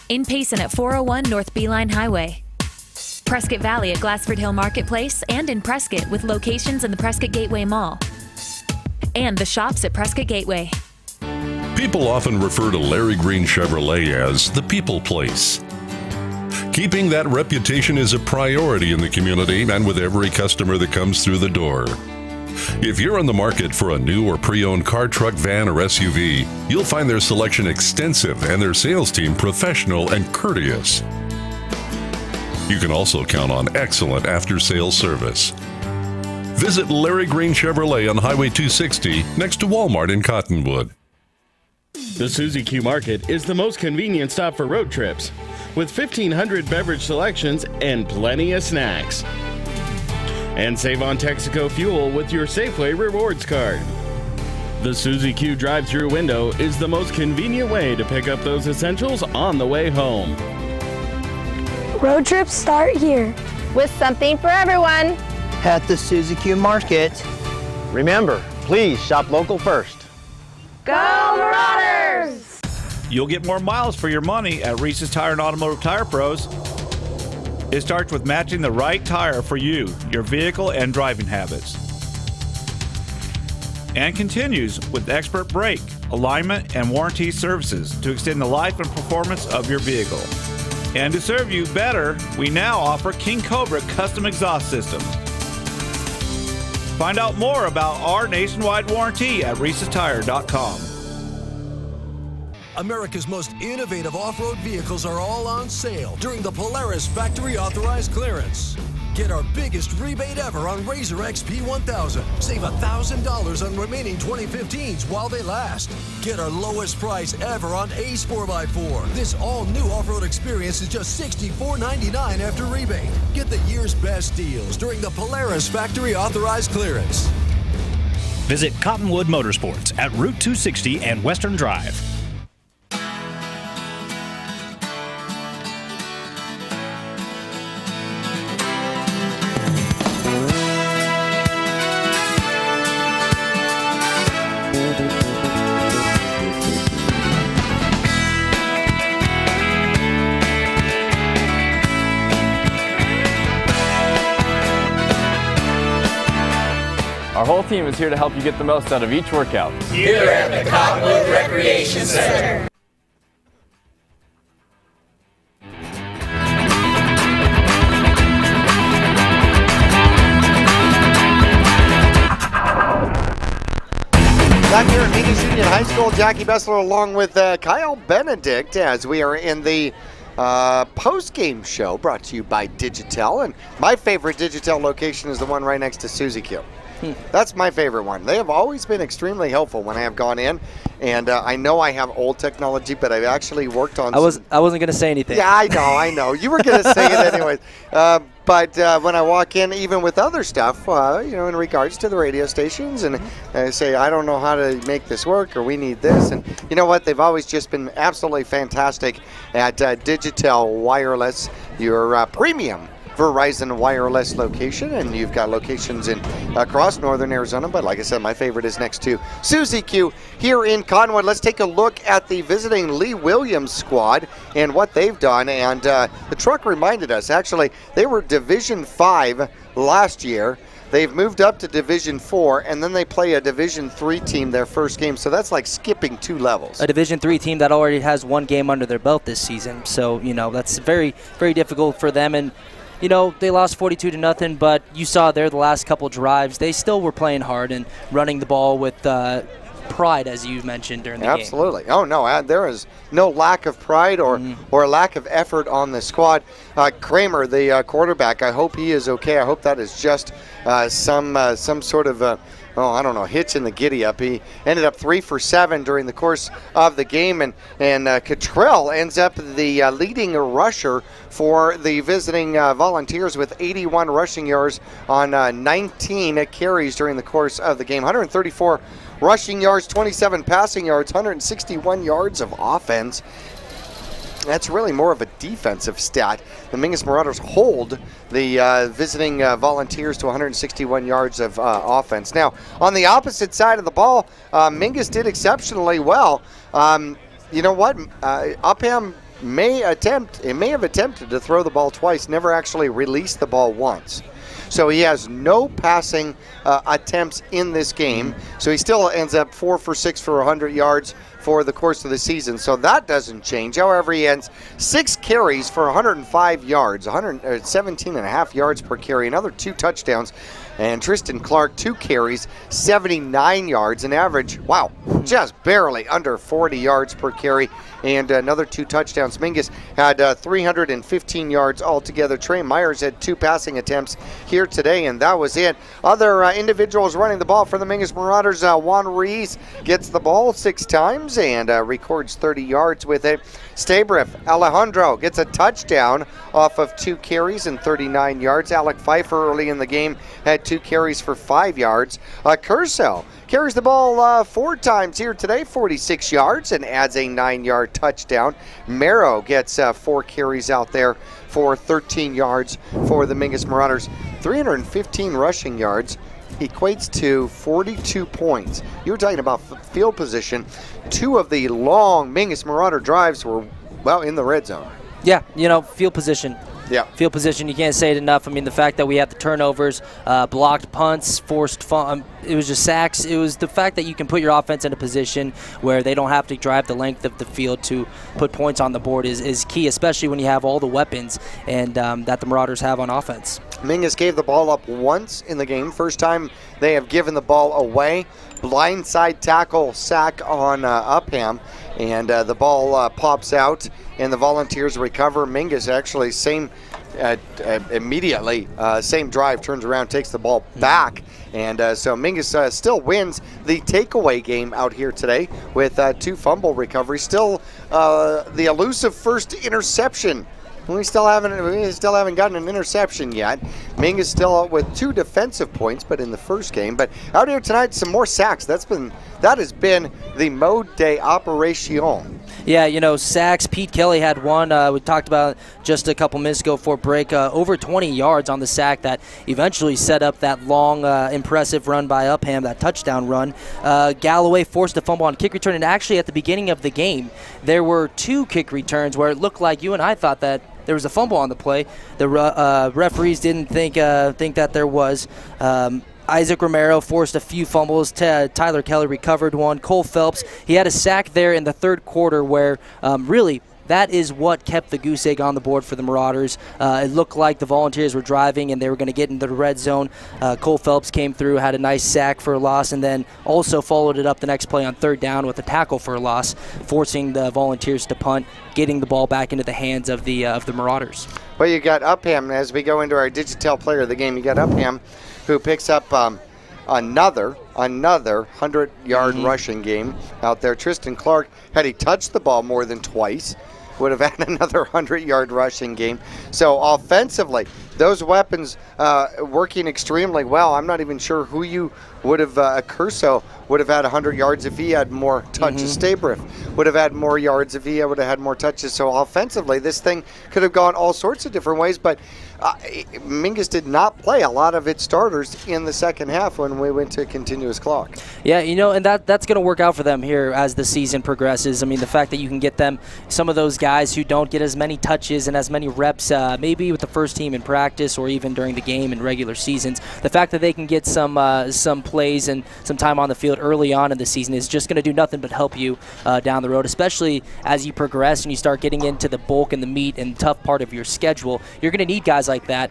in Payson at 401 North Beeline Highway, Prescott Valley at Glassford Hill Marketplace, and in Prescott with locations in the Prescott Gateway Mall, and the shops at Prescott Gateway. People often refer to Larry Green Chevrolet as the people place. Keeping that reputation is a priority in the community and with every customer that comes through the door. If you're on the market for a new or pre-owned car, truck, van, or SUV, you'll find their selection extensive and their sales team professional and courteous. You can also count on excellent after-sales service. Visit Larry Green Chevrolet on Highway 260 next to Walmart in Cottonwood. The Suzy Q Market is the most convenient stop for road trips, with 1,500 beverage selections and plenty of snacks. And save on Texaco fuel with your Safeway Rewards card. The Suzy Q drive-thru window is the most convenient way to pick up those essentials on the way home. Road trips start here, with something for everyone. At the Suzy Q Market. Remember, please shop local first. Go Marauders! You'll get more miles for your money at Reese's Tire and Automotive Tire Pros. It starts with matching the right tire for you, your vehicle, and driving habits. And continues with expert brake, alignment, and warranty services to extend the life and performance of your vehicle. And to serve you better, we now offer King Cobra custom exhaust systems. Find out more about our nationwide warranty at reesestire.com. America's most innovative off-road vehicles are all on sale during the Polaris Factory Authorized Clearance. Get our biggest rebate ever on Razor XP 1000. Save $1,000 on remaining 2015s while they last. Get our lowest price ever on Ace 4x4. This all-new off-road experience is just $64.99 after rebate. Get the year's best deals during the Polaris Factory Authorized Clearance. Visit Cottonwood Motorsports at Route 260 and Western Drive. Our whole team is here to help you get the most out of each workout. Here at the Cottonwood Recreation Center. Back here at Mingus Union High School, Jackie Bessler along with Kyle Benedict as we are in the post-game show brought to you by Digitel. And my favorite Digitel location is the one right next to Suzy Q. That's my favorite one. They have always been extremely helpful when I have gone in. And I know I have old technology, but I've actually worked on I wasn't going to say anything. Yeah, I know. You were going to say it anyways. But when I walk in, even with other stuff, in regards to the radio stations, and I say, I don't know how to make this work, or we need this. And you know what? They've always just been absolutely fantastic at Digitel Wireless, your premium Verizon wireless location, and you've got locations across northern Arizona, but like I said, my favorite is next to Suzy Q here in Cottonwood. Let's take a look at the visiting Lee Williams squad and what they've done. And the truck reminded us, actually, they were Division 5 last year. They've moved up to Division 4, and then they play a Division 3 team their first game, so that's like skipping 2 levels. A Division 3 team that already has 1 game under their belt this season, so, that's very, very difficult for them. And they lost 42-0, but you saw there the last couple drives, they still were playing hard and running the ball with pride, as you mentioned during the game. Absolutely. Oh, no, there is no lack of pride or lack of effort on the squad. Kramer, the quarterback, I hope he is okay. I hope that is just some sort of hitch in the giddy-up. He ended up 3 for 7 during the course of the game, and Cottrell ends up the leading rusher for the visiting Volunteers with 81 rushing yards on 19 carries during the course of the game. 134 rushing yards, 27 passing yards, 161 yards of offense. That's really more of a defensive stat. The Mingus Marauders hold the visiting Volunteers to 161 yards of offense. Now, on the opposite side of the ball, Mingus did exceptionally well. You know what? Upham may have attempted to throw the ball twice, never actually released the ball once. So he has no passing attempts in this game. So he still ends up 4 for 6 for 100 yards for the course of the season. So that doesn't change. However, he ends 6 carries for 105 yards, 117.5 yards per carry, another 2 touchdowns. And Tristan Clark, 2 carries, 79 yards, an average, just barely under 40 yards per carry, and another 2 touchdowns. Mingus had 315 yards altogether. Trey Myers had 2 passing attempts here today, and that was it. Other individuals running the ball for the Mingus Marauders, Juan Reese gets the ball 6 times and records 30 yards with it. Stabriff Alejandro gets a touchdown off of 2 carries and 39 yards. Alec Pfeiffer early in the game had 2 carries for 5 yards. Kersell carries the ball 4 times here today, 46 yards, and adds a 9-yard touchdown. Merrow gets 4 carries out there for 13 yards for the Mingus Marauders. 315 rushing yards equates to 42 points. You were talking about field position. 2 of the long Mingus Marauder drives were, in the red zone. Yeah, field position. Yeah. Field position, you can't say it enough. I mean, the fact that we had the turnovers, blocked punts, forced it was just sacks. It was the fact that you can put your offense in a position where they don't have to drive the length of the field to put points on the board is key, especially when you have all the weapons and that the Marauders have on offense. Mingus gave the ball up once in the game. First time they have given the ball away. Blindside tackle sack on Upham, and the ball pops out, and the Volunteers recover. Mingus actually immediately, same drive, turns around, takes the ball back, and so Mingus still wins the takeaway game out here today with 2 fumble recoveries. Still the elusive first interception. We still haven't gotten an interception yet. Mingus still out with 2 defensive points, but in the first game. But out here tonight, some more sacks. That has been the mode de operation. Yeah, sacks. Pete Kelly had 1. We talked about just a couple minutes ago for break. Over 20 yards on the sack that eventually set up that long, impressive run by Upham, that touchdown run. Galloway forced a fumble on kick return, and actually at the beginning of the game, there were 2 kick returns where it looked like you and I thought that there was a fumble on the play. The referees didn't think that there was. Isaac Romero forced a few fumbles. Tyler Kelly recovered 1. Cole Phelps, he had a sack there in the 3rd quarter where really that is what kept the goose egg on the board for the Marauders. It looked like the Volunteers were driving and they were going to get into the red zone. Cole Phelps came through, had a nice sack for a loss, and then also followed it up the next play on third down with a tackle for a loss, forcing the Volunteers to punt, getting the ball back into the hands of the Marauders. Well, you got Upham as we go into our Digital player of the game. You got Upham, who picks up another 100-yard rushing game out there. Tristan Clark, had he touched the ball more than twice, would have had another 100-yard rushing game. So offensively, those weapons working extremely well. I'm not even sure who you would have, Curso would have had 100 yards if he had more touches. Stabriff would have had more yards if he would have had more touches. So offensively, this thing could have gone all sorts of different ways, but Mingus did not play a lot of its starters in the second half when we went to continuous clock. Yeah, and that's going to work out for them here as the season progresses. I mean, the fact that you can get them, some of those guys who don't get as many touches and as many reps, maybe with the first team in practice or even during the game in regular seasons, the fact that they can get some plays and some time on the field early on in the season is just going to do nothing but help you down the road, especially as you progress and you start getting into the bulk and the meat and tough part of your schedule. You're going to need guys like that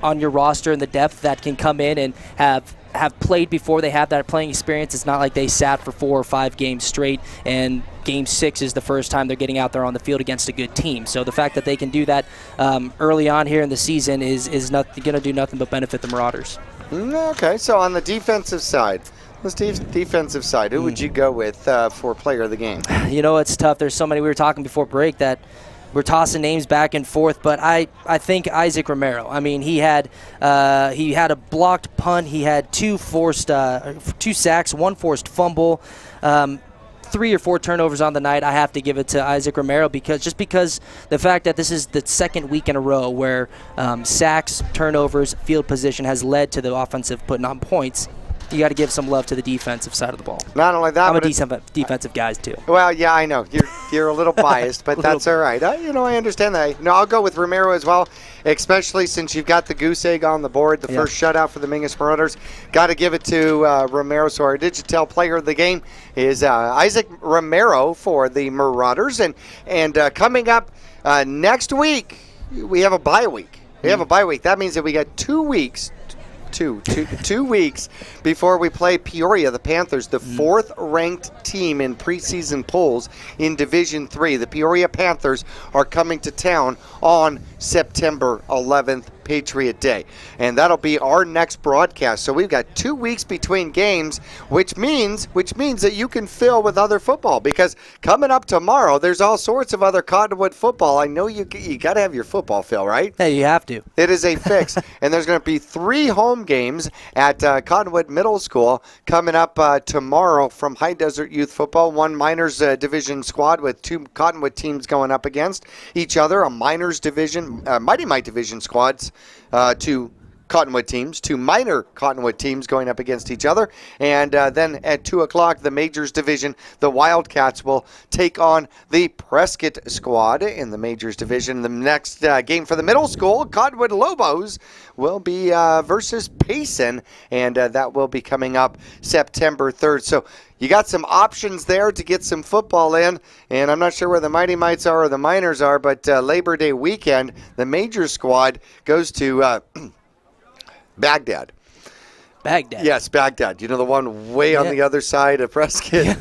on your roster and the depth that can come in and have played before. They have that playing experience. It's not like they sat for 4 or 5 games straight and Game 6 is the first time they're getting out there on the field against a good team. So the fact that they can do that early on here in the season is going to do nothing but benefit the Marauders. Okay, so on the defensive side, who would you go with for player of the game? It's tough. There's so many. We were talking before break that we're tossing names back and forth, but I think Isaac Romero. I mean, he had a blocked punt. He had 2 sacks, 1 forced fumble, 3 or 4 turnovers on the night. I have to give it to Isaac Romero because the fact that this is the second week in a row where sacks, turnovers, field position has led to the offensive putting on points. You got to give some love to the defensive side of the ball. Not only that, I'm a defensive guy too. Well, yeah, I know you're a little biased, but that's all right. I understand that. No, I'll go with Romero as well, especially since you've got the goose egg on the board, the first shutout for the Mingus Marauders. Got to give it to Romero. So our Digital player of the game is Isaac Romero for the Marauders, and coming up next week we have a bye week. That means that we got 2 weeks. Two weeks before we play Peoria, the Panthers, the 4th-ranked team in preseason polls in Division III. The Peoria Panthers are coming to town on September 11th, Patriot Day. And that'll be our next broadcast. So we've got 2 weeks between games, which means that you can fill with other football, because coming up tomorrow, there's all sorts of other Cottonwood football. I know you got to have your football fill, right? Hey, you have to. It is a fix. And there's going to be 3 home games at Cottonwood Middle School coming up tomorrow from High Desert Youth Football. 1 minors division squad with 2 Cottonwood teams going up against each other. A minors division, Mighty Mite division squads, 2 Cottonwood teams, 2 minor Cottonwood teams going up against each other. And then at 2 o'clock, the Majors Division, the Wildcats will take on the Prescott squad in the Majors Division. The next game for the middle school, Cottonwood Lobos, will be versus Payson, and that will be coming up September 3rd. So you got some options there to get some football in, and I'm not sure where the Mighty Mites are or the Miners are, but Labor Day weekend, the Major squad goes to Baghdad. Yes, Baghdad. You know, the one way on the other side of Prescott,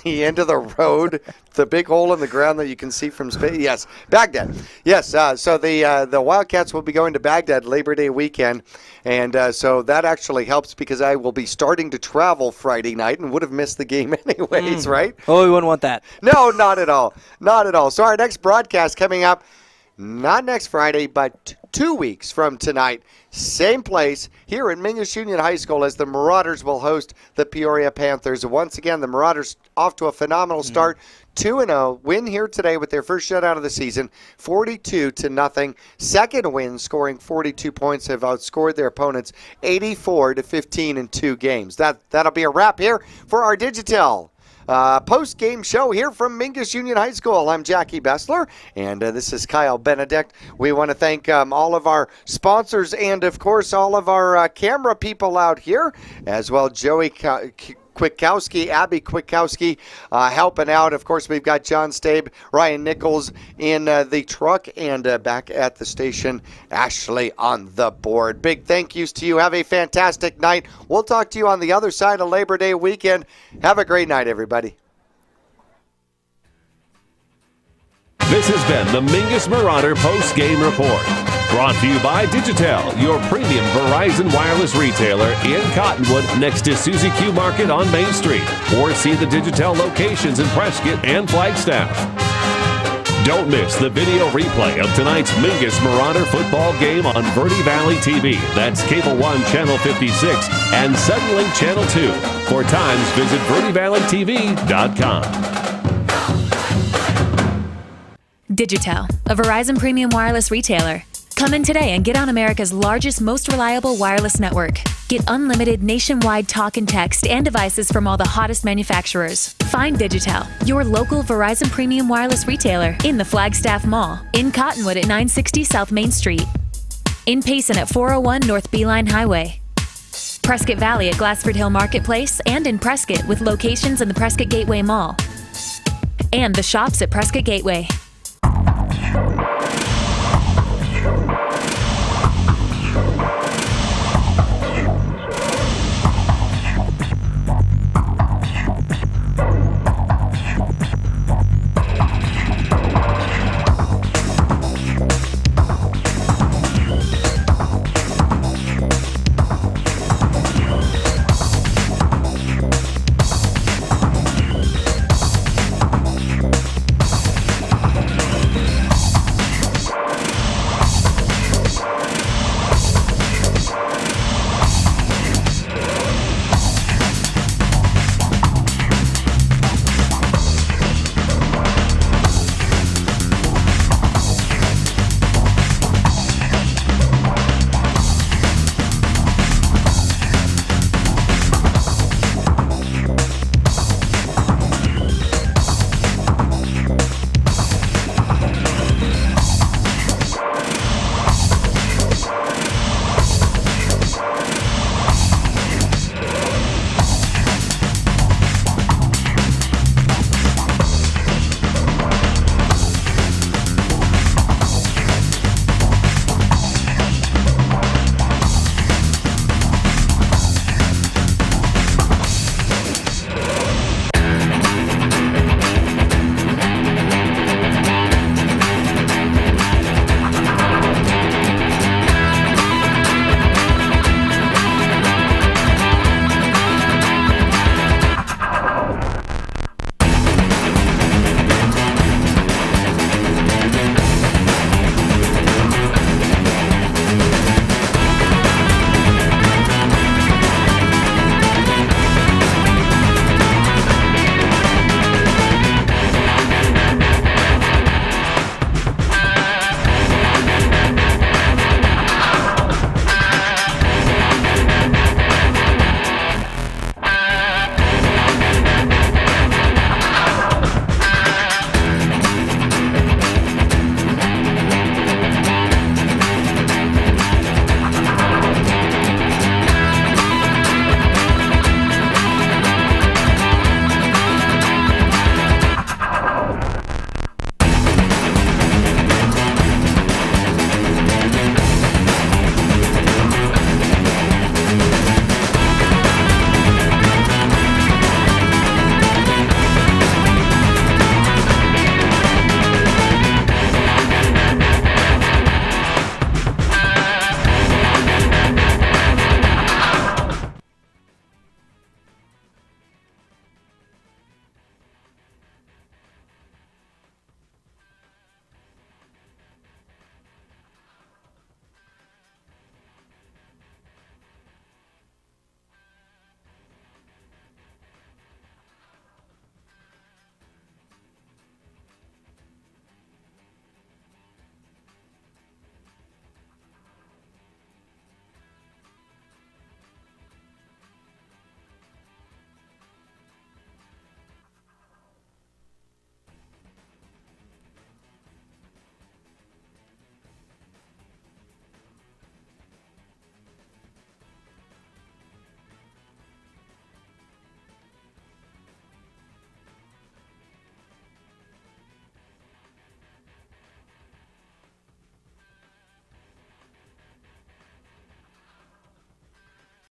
the end of the road, the big hole in the ground that you can see from space. Yes, Baghdad. Yes, so the Wildcats will be going to Baghdad Labor Day weekend, and so that actually helps because I will be starting to travel Friday night and would have missed the game anyways, right? Oh, we wouldn't want that. No, not at all. Not at all. So our next broadcast coming up, not next Friday, but 2 weeks from tonight, same place here at Mingus Union High School, as the Marauders will host the Peoria Panthers. Once again, the Marauders off to a phenomenal start. 2-0, win here today with their first shutout of the season, 42-0. Second win, scoring 42 points, have outscored their opponents 84-15 in 2 games. That'll be a wrap here for our Digital post-game show here from Mingus Union High School. I'm Jackie Bessler, and this is Kyle Benedict. We want to thank all of our sponsors and, of course, all of our camera people out here, as well Joey Abby Kwiatkowski helping out. Of course, we've got John Stabe, Ryan Nichols in the truck, and back at the station, Ashley on the board. Big thank yous to you. Have a fantastic night. We'll talk to you on the other side of Labor Day weekend. Have a great night, everybody. This has been the Mingus Marauder Post-Game Report. Brought to you by Digitel, your premium Verizon wireless retailer in Cottonwood next to Susie Q Market on Main Street. Or see the Digitel locations in Prescott and Flagstaff. Don't miss the video replay of tonight's Mingus Marauder football game on Verde Valley TV. That's Cable 1 Channel 56 and Suddenlink Channel 2. For times, visit verdevalleytv.com. Digitel, a Verizon premium wireless retailer. Come in today and get on America's largest, most reliable wireless network. Get unlimited nationwide talk and text and devices from all the hottest manufacturers. Find Digitel, your local Verizon premium wireless retailer, in the Flagstaff Mall, in Cottonwood at 960 South Main Street, in Payson at 401 North Beeline Highway, Prescott Valley at Glassford Hill Marketplace, and in Prescott with locations in the Prescott Gateway Mall, and the shops at Prescott Gateway.